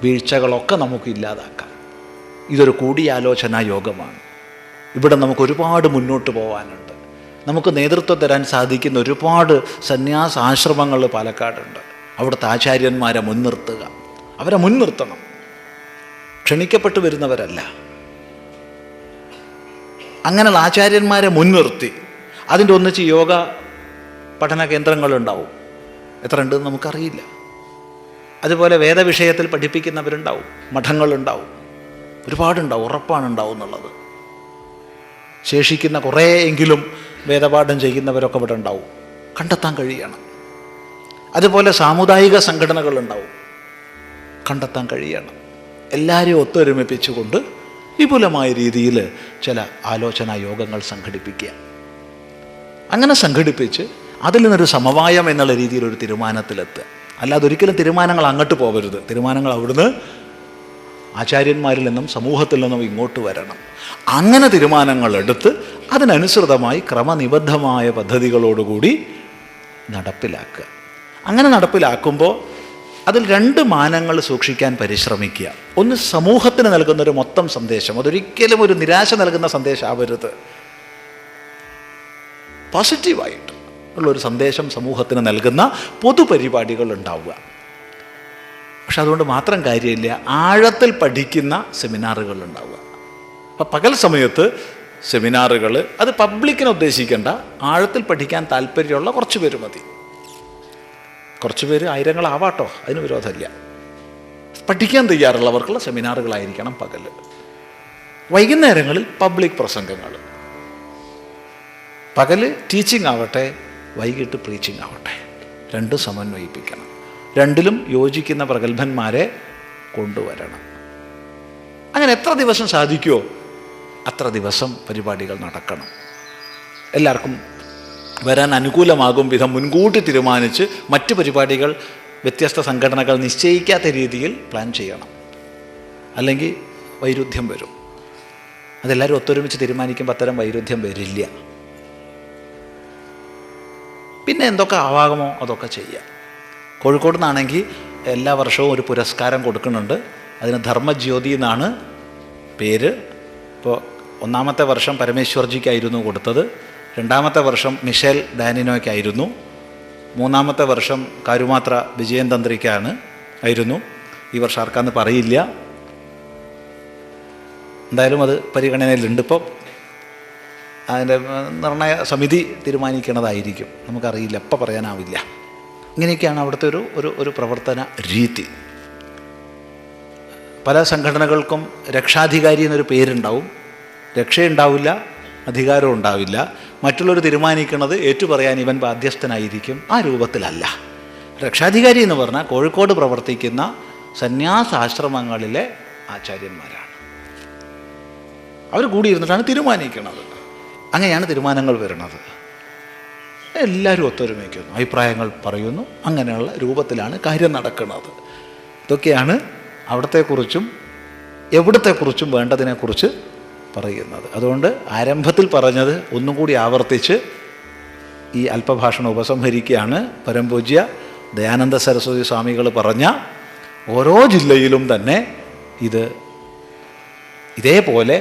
വീഴ്ചകളൊക്കെ നമുക്ക് ഇല്ലാതാക്കാം. ഇതൊരു കൂടിയാലോചനാ യോഗമാണ്. ഇവിടെ നമുക്ക് ഒരുപാട് മുന്നോട്ട് പോകാനുണ്ട്. നമുക്ക് നേതൃത്വം തരാൻ സാധിക്കുന്ന ഒരുപാട് സന്യാസ ആശ്രമങ്ങൾ പാലക്കാടുണ്ട്. അവിടുത്തെ ആചാര്യന്മാരെ മുൻനിർത്തുക, അവരെ മുൻനിർത്തണം. ക്ഷണിക്കപ്പെട്ടു വരുന്നവരല്ല. അങ്ങനെയുള്ള ആചാര്യന്മാരെ മുൻനിർത്തി അതിൻ്റെ ഒന്നിച്ച് യോഗ പഠന കേന്ദ്രങ്ങളുണ്ടാവും. എത്ര ഉണ്ടെന്ന് നമുക്കറിയില്ല. അതുപോലെ വേദവിഷയത്തിൽ പഠിപ്പിക്കുന്നവരുണ്ടാവും, മഠങ്ങളുണ്ടാവും, ഒരുപാടുണ്ടാവും, ഉറപ്പാണ് ഉണ്ടാവും എന്നുള്ളത്. ശേഷിക്കുന്ന കുറേ എങ്കിലും വേദപാഠം ചെയ്യുന്നവരൊക്കെ ഇവിടെ ഉണ്ടാവും, കണ്ടെത്താൻ കഴിയണം. അതുപോലെ സാമുദായിക സംഘടനകളുണ്ടാവും, കണ്ടെത്താൻ കഴിയണം. എല്ലാവരെയും ഒത്തൊരുമിപ്പിച്ചുകൊണ്ട് വിപുലമായ രീതിയിൽ ചില ആലോചനാ യോഗങ്ങൾ സംഘടിപ്പിക്കുക. അങ്ങനെ സംഘടിപ്പിച്ച് അതിൽ നിന്നൊരു സമവായം എന്നുള്ള രീതിയിൽ ഒരു തീരുമാനത്തിലെത്തുക. അല്ലാതെ ഒരിക്കലും തീരുമാനങ്ങൾ അങ്ങോട്ട് പോകരുത്. തീരുമാനങ്ങൾ അവിടുന്ന് ആചാര്യന്മാരിൽ നിന്നും സമൂഹത്തിൽ നിന്നും ഇങ്ങോട്ട് വരണം. അങ്ങനെ തീരുമാനങ്ങൾ എടുത്ത് അതിനനുസൃതമായി ക്രമനിബദ്ധമായ പദ്ധതികളോടുകൂടി നടപ്പിലാക്കുക. അങ്ങനെ നടപ്പിലാക്കുമ്പോൾ അതിൽ 2 മാനങ്ങൾ സൂക്ഷിക്കാൻ പരിശ്രമിക്കുക. ഒന്ന്, സമൂഹത്തിന് നൽകുന്നൊരു മൊത്തം സന്ദേശം. അതൊരിക്കലും ഒരു നിരാശ നൽകുന്ന സന്ദേശം ആവരുത്. പോസിറ്റീവായിട്ട് ഉള്ളൊരു സന്ദേശം സമൂഹത്തിന് നൽകുന്ന പൊതുപരിപാടികൾ ഉണ്ടാവുക. പക്ഷെ അതുകൊണ്ട് മാത്രം കാര്യമില്ല, ആഴത്തിൽ പഠിക്കുന്ന സെമിനാറുകൾ ഉണ്ടാവുക. അപ്പം പകൽ സമയത്ത് സെമിനാറുകൾ, അത് പബ്ലിക്കിനെ ഉദ്ദേശിക്കേണ്ട, ആഴത്തിൽ പഠിക്കാൻ താല്പര്യമുള്ള കുറച്ച് പേര് മതി. കുറച്ച് പേര് ആയിരങ്ങളാവാട്ടോ, അതിന് വിരോധമില്ല. പഠിക്കാൻ തയ്യാറുള്ളവർക്കുള്ള സെമിനാറുകളായിരിക്കണം പകൽ. വൈകുന്നേരങ്ങളിൽ പബ്ലിക് പ്രസംഗങ്ങൾ. പകൽ ടീച്ചിങ് ആവട്ടെ, വൈകിട്ട് പ്രീച്ചിങ് ആവട്ടെ, 2 സമന്വയിപ്പിക്കണം. 2ലും യോജിക്കുന്ന പ്രഗത്ഭന്മാരെ കൊണ്ടുവരണം. അങ്ങനെ എത്ര ദിവസം സാധിക്കുമോ അത്ര ദിവസം പരിപാടികൾ നടക്കണം. എല്ലാവർക്കും വരാൻ അനുകൂലമാകും വിധം മുൻകൂട്ടി തീരുമാനിച്ച് മറ്റ് പരിപാടികൾ വ്യത്യസ്ത സംഘടനകൾ നിശ്ചയിക്കാത്ത രീതിയിൽ പ്ലാൻ ചെയ്യണം. അല്ലെങ്കിൽ വൈരുദ്ധ്യം വരും. അതെല്ലാവരും ഒത്തൊരുമിച്ച് തീരുമാനിക്കുമ്പോൾ അത്തരം വൈരുദ്ധ്യം വരില്ല. പിന്നെ എന്തൊക്കെ ആവാകുമോ അതൊക്കെ ചെയ്യാം. കോഴിക്കോട് നിന്നാണെങ്കിൽ എല്ലാ വർഷവും ഒരു പുരസ്കാരം കൊടുക്കുന്നുണ്ട്. അതിന് ധർമ്മജ്യോതി എന്നാണ് പേര്. ഇപ്പോൾ 1ാമത്തെ വർഷം പരമേശ്വർജിക്കായിരുന്നു കൊടുത്തത്, 2ാമത്തെ വർഷം മിഷേൽ ഡാനിനോയ്ക്കായിരുന്നു, 3ാമത്തെ വർഷം കാരുമാത്ര വിജയൻ തന്ത്രിക്കാണ് ആയിരുന്നു. ഈ വർഷം ആർക്കാന്ന് പറയില്ല. എന്തായാലും അത് പരിഗണനയിലുണ്ട്. ഇപ്പോൾ അതിൻ്റെ നിർണയ സമിതി തീരുമാനിക്കുന്നതായിരിക്കും, നമുക്കറിയില്ല, എപ്പോൾ പറയാനാവില്ല. ഇങ്ങനെയൊക്കെയാണ് അവിടുത്തെ ഒരു പ്രവർത്തന രീതി. പല സംഘടനകൾക്കും രക്ഷാധികാരി എന്നൊരു പേരുണ്ടാവും. രക്ഷയുണ്ടാവില്ല, അധികാരം ഉണ്ടാവില്ല. മറ്റുള്ളവർ തീരുമാനിക്കുന്നത് ഏറ്റുപറയാൻ ഇവൻ ബാധ്യസ്ഥനായിരിക്കും. ആ രൂപത്തിലല്ല. രക്ഷാധികാരി എന്ന് പറഞ്ഞാൽ കോഴിക്കോട് പ്രവർത്തിക്കുന്ന സന്യാസാശ്രമങ്ങളിലെ ആചാര്യന്മാരാണ്. അവർ കൂടിയിരുന്നിട്ടാണ് തീരുമാനിക്കുന്നത്. അങ്ങനെയാണ് തീരുമാനങ്ങൾ വരുന്നത്. എല്ലാവരും ഒത്തൊരുമിക്കുന്നു, അഭിപ്രായങ്ങൾ പറയുന്നു. അങ്ങനെയുള്ള രൂപത്തിലാണ് കാര്യം നടക്കുന്നത്. ഇതൊക്കെയാണ് അവിടത്തെക്കുറിച്ചും എവിടത്തെക്കുറിച്ചും വേണ്ടതിനെക്കുറിച്ച് പറയുന്നത്. അതുകൊണ്ട് ആരംഭത്തിൽ പറഞ്ഞത് ഒന്നും കൂടി ആവർത്തിച്ച് ഈ അല്പഭാഷണം ഉപസംഹരിക്കുകയാണ്. പരംപൂജ്യ ദയാനന്ദ സരസ്വതി സ്വാമികൾ പറഞ്ഞ ഓരോ ജില്ലയിലും തന്നെ ഇതേപോലെ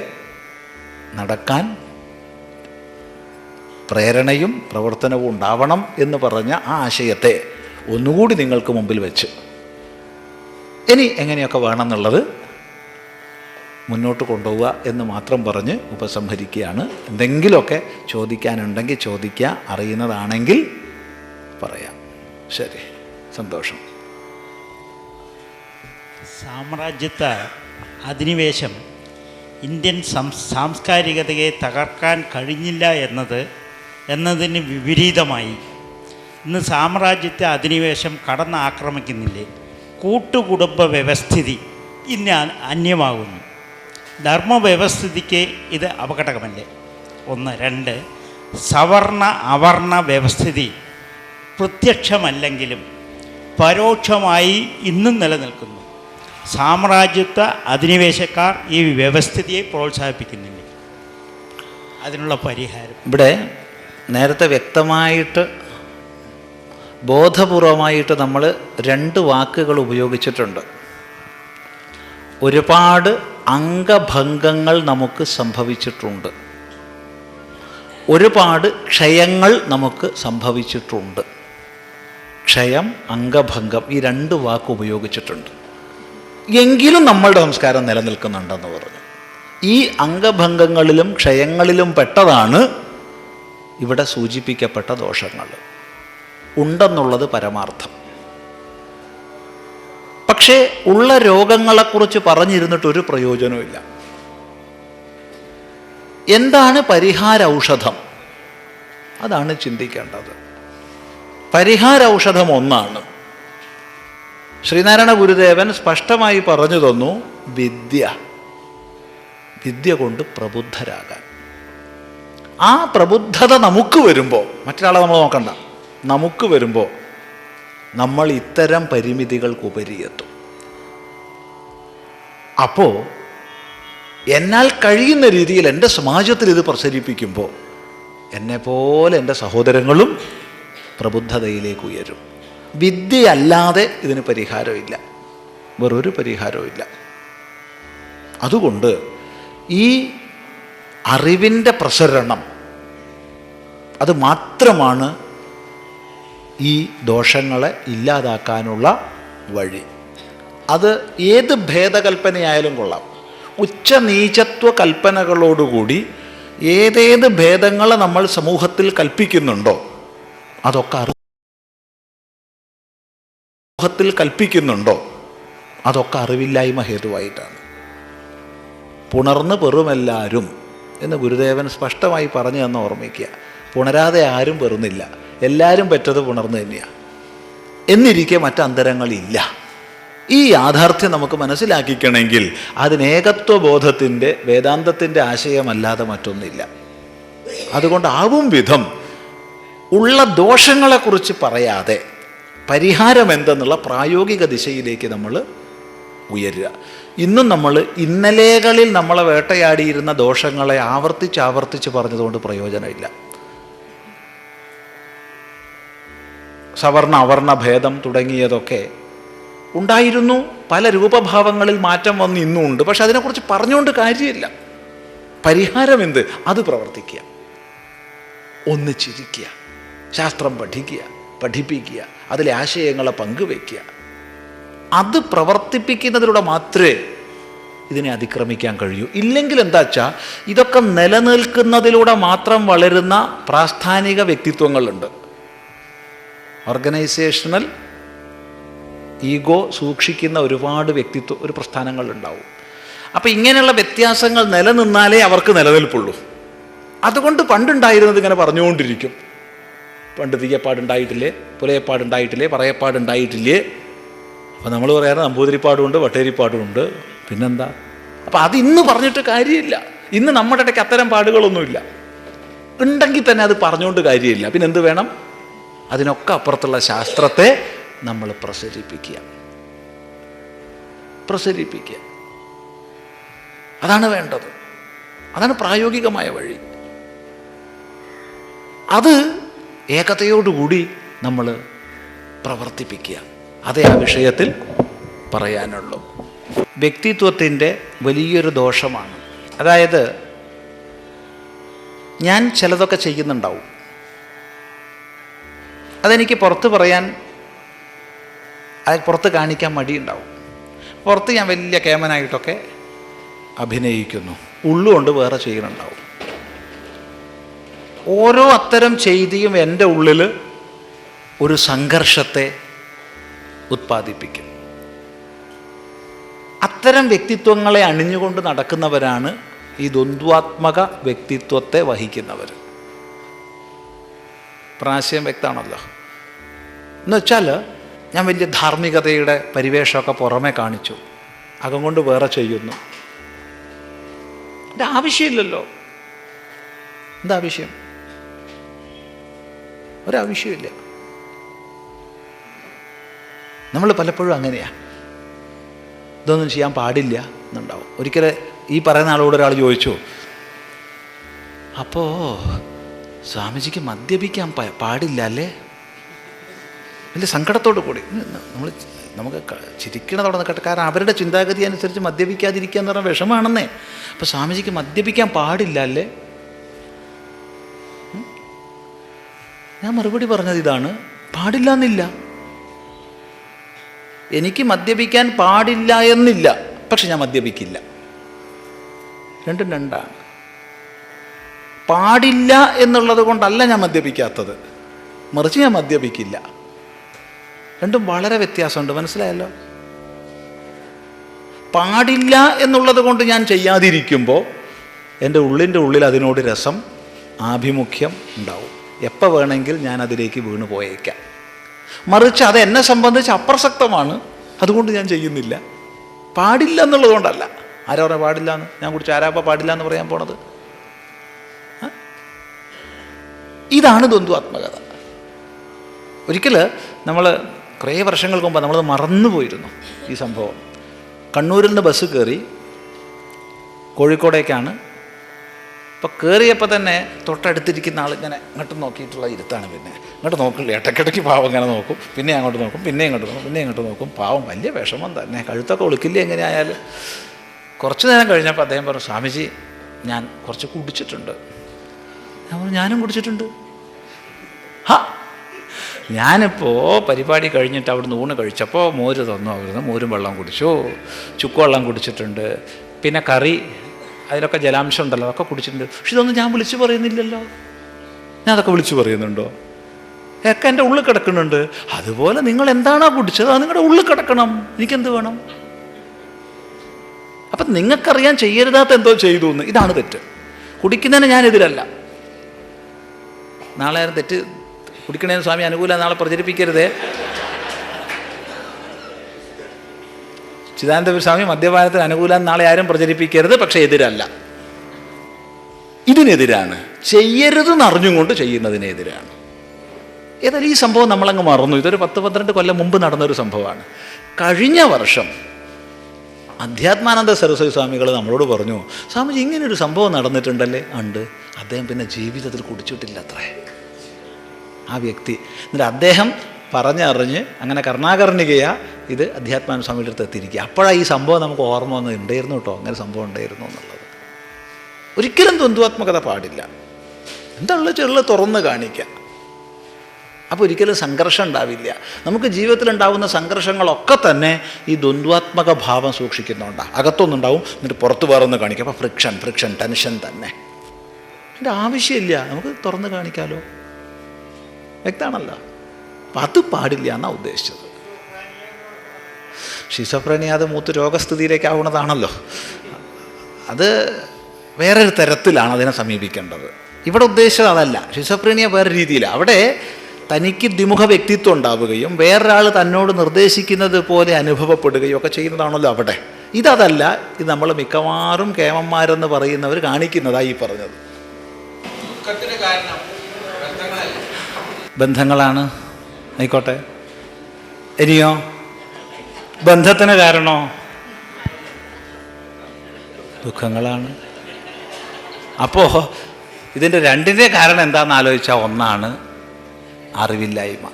നടക്കാൻ പ്രേരണയും പ്രവർത്തനവും ഉണ്ടാവണം എന്ന് പറഞ്ഞ ആ ആശയത്തെ ഒന്നുകൂടി നിങ്ങൾക്ക് മുമ്പിൽ വെച്ച് ഇനി എങ്ങനെയൊക്കെ വേണമെന്നുള്ളത് മുന്നോട്ട് കൊണ്ടുപോവുക എന്ന് മാത്രം പറഞ്ഞ് ഉപസംഹരിക്കുകയാണ്. എന്തെങ്കിലുമൊക്കെ ചോദിക്കാനുണ്ടെങ്കിൽ ചോദിക്കുക, അറിയുന്നതാണെങ്കിൽ പറയാം. ശരി, സന്തോഷം. സാമ്രാജ്യത്വ അധിനിവേശം ഇന്ത്യൻ സാംസ്കാരികതയെ തകർക്കാൻ കഴിഞ്ഞില്ല എന്നതിന് വിപരീതമായി ഇന്ന് സാമ്രാജ്യത്വ അധിനിവേശം കടന്നാക്രമിക്കുന്നില്ലേ. കൂട്ടുകുടുംബ വ്യവസ്ഥിതി ഇന്ന് അന്യമാകുന്നു. ധർമ്മവ്യവസ്ഥിതിക്ക് ഇത് അപകടകമല്ലേ? 1. 2. സവർണ അവർണ വ്യവസ്ഥിതി പ്രത്യക്ഷമല്ലെങ്കിലും പരോക്ഷമായി ഇന്നും നിലനിൽക്കുന്നു. സാമ്രാജ്യത്വ അധിനിവേശക്കാർ ഈ വ്യവസ്ഥിതിയെ പ്രോത്സാഹിപ്പിക്കുന്നില്ല. അതിനുള്ള പരിഹാരം ഇവിടെ നേരത്തെ വ്യക്തമായിട്ട് ബോധപൂർവമായിട്ട് നമ്മൾ 2 വാക്കുകൾ ഉപയോഗിച്ചിട്ടുണ്ട്. ഒരുപാട് അംഗഭംഗങ്ങൾ നമുക്ക് സംഭവിച്ചിട്ടുണ്ട്, ഒരുപാട് ക്ഷയങ്ങൾ നമുക്ക് സംഭവിച്ചിട്ടുണ്ട്. ക്ഷയം, അംഗഭംഗം, ഈ 2 വാക്ക് ഉപയോഗിച്ചിട്ടുണ്ട്. എങ്കിലും നമ്മളുടെ സംസ്കാരം നിലനിൽക്കുന്നുണ്ടെന്ന് പറഞ്ഞു. ഈ അംഗഭംഗങ്ങളിലും ക്ഷയങ്ങളിലും പെട്ടതാണ് ഇവിടെ സൂചിപ്പിക്കപ്പെട്ട ദോഷങ്ങൾ ഉണ്ടെന്നുള്ളത് പരമാർത്ഥം. പക്ഷേ ഉള്ള രോഗങ്ങളെക്കുറിച്ച് പറഞ്ഞിരുന്നിട്ടൊരു പ്രയോജനമില്ല. എന്താണ് പരിഹാര ഔഷധം? അതാണ് ചിന്തിക്കേണ്ടത്. പരിഹാര ഔഷധം ഒന്നാണ്. ശ്രീനാരായണ ഗുരുദേവൻ സ്പഷ്ടമായി പറഞ്ഞു തന്നു, വിദ്യ കൊണ്ട് പ്രബുദ്ധരാകാൻ. ആ പ്രബുദ്ധത നമുക്ക് വരുമ്പോൾ, മറ്റൊരാളെ നമ്മൾ നോക്കണ്ട, നമുക്ക് വരുമ്പോൾ നമ്മൾ ഇത്തരം പരിമിതികൾക്കുപരിയെത്തും. അപ്പോൾ എന്നാൽ കഴിയുന്ന രീതിയിൽ എൻ്റെ സമാജത്തിൽ ഇത് പ്രസരിപ്പിക്കുമ്പോൾ എന്നെപ്പോലെ എൻ്റെ സഹോദരങ്ങളും പ്രബുദ്ധതയിലേക്ക് ഉയരും. വിദ്യയല്ലാതെ ഇതിന് പരിഹാരമില്ല, വേറൊരു പരിഹാരവും. അതുകൊണ്ട് ഈ അറിവിൻ്റെ പ്രസരണം അത് മാത്രമാണ് ഈ ദോഷങ്ങളെ ഇല്ലാതാക്കാനുള്ള വഴി. അത് ഏത് ഭേദകൽപ്പനയായാലും കൊള്ളാം. ഉച്ചനീചത്വ കൽപ്പനകളോടുകൂടി ഏതേത് ഭേദങ്ങൾ നമ്മൾ സമൂഹത്തിൽ കൽപ്പിക്കുന്നുണ്ടോ അതൊക്കെ അറിവില്ലായ്മ ഹേതുവായിട്ടാണ്. പുണർന്ന് പെറുമെല്ലാവരും എന്ന് ഗുരുദേവൻ സ്പഷ്ടമായി പറഞ്ഞു തന്ന ഓർമ്മിക്കുക. പുണരാതെ ആരും പെറുന്നില്ല, എല്ലാവരും പെറ്റത് പുണർന്ന് തന്നെയാണ്. എന്നിരിക്കെ മറ്റന്തരങ്ങളില്ല. ഈ യാഥാർത്ഥ്യം നമുക്ക് മനസ്സിലാക്കിക്കണമെങ്കിൽ അതിന് ഏകത്വബോധത്തിൻ്റെ വേദാന്തത്തിൻ്റെ ആശയമല്ലാതെ മറ്റൊന്നില്ല. അതുകൊണ്ട് ആവും വിധം ഉള്ള ദോഷങ്ങളെക്കുറിച്ച് പറയാതെ പരിഹാരം എന്തെന്നുള്ള പ്രായോഗിക ദിശയിലേക്ക് നമ്മൾ ഉയരുക. ഇന്നും നമ്മൾ ഇന്നലെകളിൽ നമ്മളെ വേട്ടയാടിയിരുന്ന ദോഷങ്ങളെ ആവർത്തിച്ച് പറഞ്ഞതുകൊണ്ട് പ്രയോജനമില്ല. സവർണ അവർണ ഭേദം തുടങ്ങിയതൊക്കെ ഉണ്ടായിരുന്നു, പല രൂപഭാവങ്ങളിൽ മാറ്റം വന്ന് ഇന്നും ഉണ്ട്. പക്ഷെ അതിനെക്കുറിച്ച് പറഞ്ഞുകൊണ്ട് കാര്യമില്ല. പരിഹാരം എന്ത്? അത് പ്രവർത്തിക്കുക, ഒന്നിച്ചിരിക്കുക, ശാസ്ത്രം പഠിക്കുക, പഠിപ്പിക്കുക, അതിലെ ആശയങ്ങളെ പങ്കുവയ്ക്കുക. അത് പ്രവർത്തിപ്പിക്കുന്നതിലൂടെ മാത്രമേ ഇതിനെ അതിക്രമിക്കാൻ കഴിയൂ. ഇല്ലെങ്കിൽ എന്താ വെച്ചാൽ ഇതൊക്കെ നിലനിൽക്കുന്നതിലൂടെ മാത്രം വളരുന്ന പ്രാസ്ഥാനിക വ്യക്തിത്വങ്ങളുണ്ട്. ഓർഗനൈസേഷണൽ ഈഗോ സൂക്ഷിക്കുന്ന ഒരുപാട് ഒരു പ്രസ്ഥാനങ്ങളുണ്ടാവും. അപ്പോൾ ഇങ്ങനെയുള്ള വ്യത്യാസങ്ങൾ നിലനിന്നാലേ അവർക്ക് നിലനിൽപ്പുള്ളൂ. അതുകൊണ്ട് പണ്ടുണ്ടായിരുന്നത് ഇങ്ങനെ പറഞ്ഞുകൊണ്ടിരിക്കും. പണ്ട് തീയപ്പാടുണ്ടായിട്ടില്ലേ, പുലയപ്പാടുണ്ടായിട്ടില്ലേ, പറയപ്പാടുണ്ടായിട്ടില്ലേ. അപ്പോൾ നമ്മൾ പറയാറ് നമ്പൂതിരിപ്പാടുമുണ്ട്, വട്ടേരിപ്പാടുമുണ്ട്, പിന്നെന്താ. അപ്പോൾ അത് ഇന്ന് പറഞ്ഞിട്ട് കാര്യമില്ല. ഇന്ന് നമ്മുടെ ഇടയ്ക്ക് അത്തരം പാടുകളൊന്നുമില്ല. ഉണ്ടെങ്കിൽ തന്നെ അത് പറഞ്ഞുകൊണ്ട് കാര്യമില്ല. പിന്നെ എന്ത് വേണം? അതിനൊക്കെ അപ്പുറത്തുള്ള ശാസ്ത്രത്തെ നമ്മൾ പ്രസരിപ്പിക്കുക. അതാണ് വേണ്ടത്. അതാണ് പ്രായോഗികമായ വഴി. അത് ഏകതയോടുകൂടി നമ്മൾ പ്രവർത്തിപ്പിക്കുക. അതേ ആ വിഷയത്തിൽ പറയാനുള്ളൂ. വ്യക്തിത്വത്തിൻ്റെ വലിയൊരു ദോഷമാണ്. അതായത് ഞാൻ ചിലതൊക്കെ ചെയ്യുന്നുണ്ടാവും, അതെനിക്ക് പുറത്ത് പറയാൻ, പുറത്ത് കാണിക്കാൻ മടിയുണ്ടാവും. പുറത്ത് ഞാൻ വലിയ കേമനായിട്ടൊക്കെ അഭിനയിക്കുന്നു, ഉള്ളുകൊണ്ട് വേറെ ചെയ്യുന്നുണ്ടാവും. ഓരോ അത്തരം ചെയ്തിയും എൻ്റെ ഉള്ളിൽ ഒരു സംഘർഷത്തെ ഉത്പാദിപ്പിക്കും. അത്തരം വ്യക്തിത്വങ്ങളെ അണിഞ്ഞുകൊണ്ട് നടക്കുന്നവരാണ് ഈ ദ്വന്ദ്വാത്മക വ്യക്തിത്വത്തെ വഹിക്കുന്നവർ. പ്രാശയം വ്യക്തമാണല്ലോ. എന്നുവെച്ചാൽ ഞാൻ വലിയ ധാർമ്മികതയുടെ പരിവേഷമൊക്കെ പുറമെ കാണിച്ചു, അകം കൊണ്ട് വേറെ ചെയ്യുന്നു. എൻ്റെ ആവശ്യമില്ലല്ലോ. എന്താ ആവശ്യം? ഒരാവശ്യമില്ല. നമ്മൾ പലപ്പോഴും അങ്ങനെയാണ്. ഇതൊന്നും ചെയ്യാൻ പാടില്ല എന്നുണ്ടാവും. ഒരിക്കൽ ഈ പറയുന്ന ആളോട് ഒരാൾ ചോദിച്ചു, അപ്പോൾ സ്വാമിജിക്ക് മദ്യപിക്കാൻ പാടില്ല അല്ലേ? വലിയ സങ്കടത്തോടു കൂടി. നമുക്ക് ചിരിക്കണതോടെ നിൽക്കട്ടെ, കാരണം അവരുടെ ചിന്താഗതി അനുസരിച്ച് മദ്യപിക്കാതിരിക്കുക എന്ന് പറഞ്ഞാൽ വിഷമാണെന്നേ. അപ്പോൾ സ്വാമിജിക്ക് മദ്യപിക്കാൻ പാടില്ല അല്ലേ? ഞാൻ മറുപടി പറഞ്ഞത് ഇതാണ്, പാടില്ല എന്നില്ല. എനിക്ക് മദ്യപിക്കാൻ പാടില്ല എന്നില്ല, പക്ഷെ ഞാൻ മദ്യപിക്കില്ല. രണ്ടും രണ്ടാണ്. പാടില്ല എന്നുള്ളത് കൊണ്ടല്ല ഞാൻ മദ്യപിക്കാത്തത്, മറിച്ച് ഞാൻ മദ്യപിക്കില്ല. രണ്ടും വളരെ വ്യത്യാസമുണ്ട്. മനസ്സിലായല്ലോ? പാടില്ല എന്നുള്ളത് കൊണ്ട് ഞാൻ ചെയ്യാതിരിക്കുമ്പോൾ എൻ്റെ ഉള്ളിൽ അതിനോട് രസം, ആഭിമുഖ്യം ഉണ്ടാവും. എപ്പോൾ വേണമെങ്കിൽ ഞാൻ അതിലേക്ക് വീണു പോയേക്കാം. മറിച്ച് അത് എന്നെ സംബന്ധിച്ച് അപ്രസക്തമാണ്, അതുകൊണ്ട് ഞാൻ ചെയ്യുന്നില്ല. പാടില്ല എന്നുള്ളത് കൊണ്ടല്ല. ആരാ പറഞ്ഞാൽ പാടില്ല എന്ന്? ഞാൻ കുറിച്ച് ആരാപ്പ പാടില്ല എന്ന് പറയാൻ പോണത്? ഇതാണ് ദ്വന്ദ്വാത്മകത. ഒരിക്കൽ നമ്മൾ കുറേ വർഷങ്ങൾക്ക് മുമ്പ് നമ്മളത് മറന്നുപോയിരുന്നു ഈ സംഭവം. കണ്ണൂരിൽ നിന്ന് ബസ് കയറി കോഴിക്കോടേക്കാണ്. അപ്പോൾ കയറിയപ്പോൾ തന്നെ തൊട്ടടുത്തിരിക്കുന്ന ആൾ ഇങ്ങനെ ഇങ്ങോട്ട് നോക്കിയിട്ടുള്ള ഇരുത്താണ്. പിന്നെ ഇങ്ങോട്ട് നോക്കില്ല, ഇടയ്ക്കിടയ്ക്ക് പാവം ഇങ്ങനെ നോക്കും, പിന്നെ അങ്ങോട്ട് നോക്കും, പിന്നെ ഇങ്ങോട്ട് നോക്കും, പിന്നെ ഇങ്ങോട്ട് നോക്കും. പാവം വലിയ വിഷമം തന്നെ, കഴുത്തൊക്കെ ഒളിക്കില്ല എങ്ങനെയായാലും. കുറച്ച് നേരം കഴിഞ്ഞപ്പോൾ അദ്ദേഹം പറഞ്ഞു, സ്വാമിജി ഞാൻ കുറച്ച് കുടിച്ചിട്ടുണ്ട്. ഞാൻ പറഞ്ഞു, ഞാനും കുടിച്ചിട്ടുണ്ട്. ഹാ, ഞാനിപ്പോൾ പരിപാടി കഴിഞ്ഞിട്ട് അവിടുന്ന് ഊണ് കഴിച്ചപ്പോൾ മോര് തന്നു, അവിടുന്ന് മോരും വെള്ളം കുടിച്ചു, ചുക്കുവെള്ളം കുടിച്ചിട്ടുണ്ട്, പിന്നെ കറി അതിലൊക്കെ ജലാംശം ഉണ്ടല്ലോ അതൊക്കെ കുടിച്ചിട്ടുണ്ട്. പക്ഷെ ഇതൊന്നും ഞാൻ വിളിച്ചു പറയുന്നില്ലല്ലോ. ഞാൻ അതൊക്കെ വിളിച്ചു പറയുന്നുണ്ടോ? ഒക്കെ എൻ്റെ ഉള്ളിൽ കിടക്കുന്നുണ്ട്. അതുപോലെ നിങ്ങൾ എന്താണോ കുടിച്ചത് അത് നിങ്ങളുടെ ഉള്ളിൽ കിടക്കണം. എനിക്കെന്ത് വേണം? അപ്പം നിങ്ങൾക്കറിയാൻ ചെയ്യരുതാത്ത എന്തോ ചെയ്തു എന്ന്. ഇതാണ് തെറ്റ്. കുടിക്കുന്നതിന് ഞാനെതിരല്ല. നാളെ ആരും തെറ്റ് കുടിക്കണേന്ന് സ്വാമി അനുകൂല നാളെ പ്രചരിപ്പിക്കരുതേ. ചിദാനന്ദ സ്വാമി മദ്യപാനത്തിന് അനുകൂലം നാളെ ആരും പ്രചരിപ്പിക്കരുത്. പക്ഷേ എതിരല്ല, ഇതിനെതിരാണ്. ചെയ്യരുതെന്ന് അറിഞ്ഞും കൊണ്ട് ചെയ്യുന്നതിനെതിരാണ്. ഏതായാലും ഈ സംഭവം നമ്മളങ്ങ് മറന്നു. ഇതൊരു 10-12 കൊല്ലം മുമ്പ് നടന്നൊരു സംഭവമാണ്. കഴിഞ്ഞ വർഷം അധ്യാത്മാനന്ദ സരസ്വതി സ്വാമികൾ നമ്മളോട് പറഞ്ഞു, സ്വാമിജി ഇങ്ങനൊരു സംഭവം നടന്നിട്ടുണ്ടല്ലേ? ഉണ്ട്. അദ്ദേഹം പിന്നെ ജീവിതത്തിൽ കുടിച്ചിട്ടില്ല അത്രേ ആ വ്യക്തി. എന്നിട്ട് അദ്ദേഹം പറഞ്ഞറിഞ്ഞ് അങ്ങനെ കർണാകർണികയാ ഇത് അധ്യാത്മാനന്ദ സ്വാമിയുടെ അടുത്ത് എത്തിയിരിക്കുക. അപ്പോഴാണ് ഈ സംഭവം നമുക്ക് ഓർമ്മ വന്നത്. ഉണ്ടായിരുന്നു കേട്ടോ, അങ്ങനെ സംഭവം ഉണ്ടായിരുന്നു എന്നുള്ളത്. ഒരിക്കലും ദ്വന്ദ്വാത്മകത പാടില്ല. എന്താണുള്ള ചെള്ളു തുറന്ന് കാണിക്കുക. അപ്പോൾ ഒരിക്കലും സംഘർഷം ഉണ്ടാവില്ല. നമുക്ക് ജീവിതത്തിലുണ്ടാകുന്ന സംഘർഷങ്ങളൊക്കെ തന്നെ ഈ ദ്വന്ദ്വാത്മക ഭാവം സൂക്ഷിക്കുന്നുണ്ടാണ്. അകത്തൊന്നുണ്ടാവും, എന്നിട്ട് പുറത്ത് വേറൊന്ന് കാണിക്കുക. അപ്പോൾ ഫ്രിക്ഷൻ ടെൻഷൻ തന്നെ. അതിൻ്റെ ആവശ്യമില്ല, നമുക്ക് തുറന്ന് കാണിക്കാമല്ലോ. വ്യക്തമാണല്ലോ. അപ്പം അത് പാടില്ല എന്നാണ് ഉദ്ദേശിച്ചത്. ഷിസോഫ്രനിയ അത് മൂത്ത് രോഗസ്ഥിതിയിലേക്ക് ആവുന്നതാണല്ലോ. അത് വേറൊരു തരത്തിലാണ് അതിനെ സമീപിക്കേണ്ടത്. ഇവിടെ ഉദ്ദേശിച്ചത് അതല്ല. ഷിസോഫ്രനിയ വേറെ രീതിയിലാണ്. അവിടെ തനിക്ക് ദ്വിമുഖ വ്യക്തിത്വം ഉണ്ടാവുകയും വേറൊരാൾ തന്നോട് നിർദ്ദേശിക്കുന്നത് പോലെ അനുഭവപ്പെടുകയും ഒക്കെ ചെയ്യുന്നതാണല്ലോ അവിടെ. ഇതല്ല. ഇത് നമ്മൾ മിക്കവാറും കേമന്മാരെന്ന് പറയുന്നവർ കാണിക്കുന്നതായി പറഞ്ഞത്. ബന്ധങ്ങളാണ്. ആയിക്കോട്ടെ. ഇനിയോ ബന്ധത്തിന് കാരണോ? ദുഃഖങ്ങളാണ്. അപ്പോൾ ഇതിൻ്റെ രണ്ടിൻ്റെ കാരണം എന്താണെന്ന് ആലോചിച്ചാൽ ഒന്നാണ് അറിവില്ലായ്മ,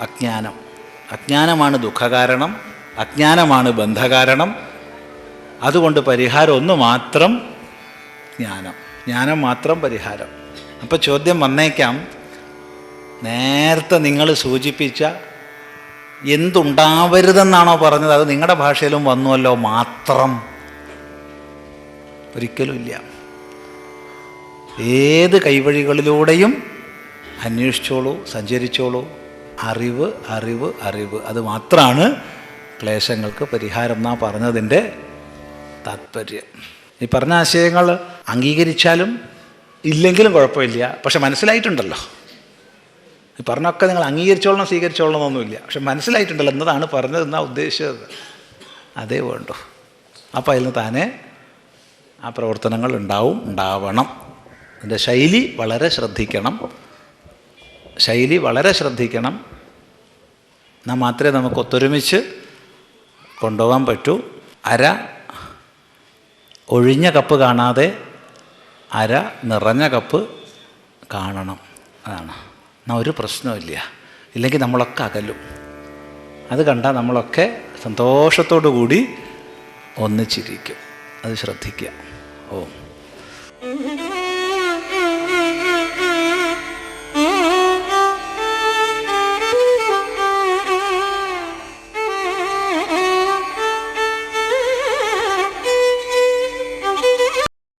അജ്ഞാനം. അജ്ഞാനമാണ് ദുഃഖകാരണം, അജ്ഞാനമാണ് ബന്ധകാരണം. അതുകൊണ്ട് പരിഹാരം ഒന്ന് മാത്രം, ജ്ഞാനം. ജ്ഞാനം മാത്രം പരിഹാരം. അപ്പോൾ ചോദ്യം വന്നേക്കാം, നേരത്തെ നിങ്ങൾ സൂചിപ്പിച്ച എന്തുണ്ടാവരുതെന്നാണോ പറഞ്ഞത്? അത് നിങ്ങളുടെ ഭാഷയിലും വന്നുവല്ലോ. മാത്രം ഒരിക്കലും ഇല്ല. ഏത് കൈവഴികളിലൂടെയും അന്വേഷിച്ചോളൂ, സഞ്ചരിച്ചോളൂ. അറിവ് അറിവ് അറിവ്, അത് മാത്രമാണ് ക്ലേശങ്ങൾക്ക് പരിഹാരം എന്നാ പറഞ്ഞതിൻ്റെ താത്പര്യം. ഈ പറഞ്ഞ ആശയങ്ങൾ അംഗീകരിച്ചാലും ഇല്ലെങ്കിലും കുഴപ്പമില്ല. പക്ഷെ മനസ്സിലായിട്ടുണ്ടല്ലോ. ഈ പറഞ്ഞൊക്കെ നിങ്ങൾ അംഗീകരിച്ചോളണം സ്വീകരിച്ചോളണം എന്നൊന്നുമില്ല. പക്ഷെ മനസ്സിലായിട്ടുണ്ടല്ലോ എന്നതാണ് പറഞ്ഞതെന്നാണ് ഉദ്ദേശിച്ചത്. അതേ വേണ്ടു. അപ്പോൾ അതിൽ നിന്ന് താനെ ആ പ്രവർത്തനങ്ങൾ ഉണ്ടാവണം. അതിൻ്റെ ശൈലി വളരെ ശ്രദ്ധിക്കണം. എന്നാൽ മാത്രമേ നമുക്ക് ഒത്തൊരുമിച്ച് കൊണ്ടുപോകാൻ പറ്റൂ. അര ഒഴിഞ്ഞ കപ്പ് കാണാതെ അര നിറഞ്ഞ കപ്പ് കാണണം. അതാണ്. എന്നാൽ ഒരു പ്രശ്നമില്ല. ഇല്ലെങ്കിൽ നമ്മളൊക്കെ അകലും. അത് കണ്ടാൽ നമ്മളൊക്കെ സന്തോഷത്തോടു കൂടി ഒന്നിച്ചിരിക്കും. അത് ശ്രദ്ധിക്കുക. ഓ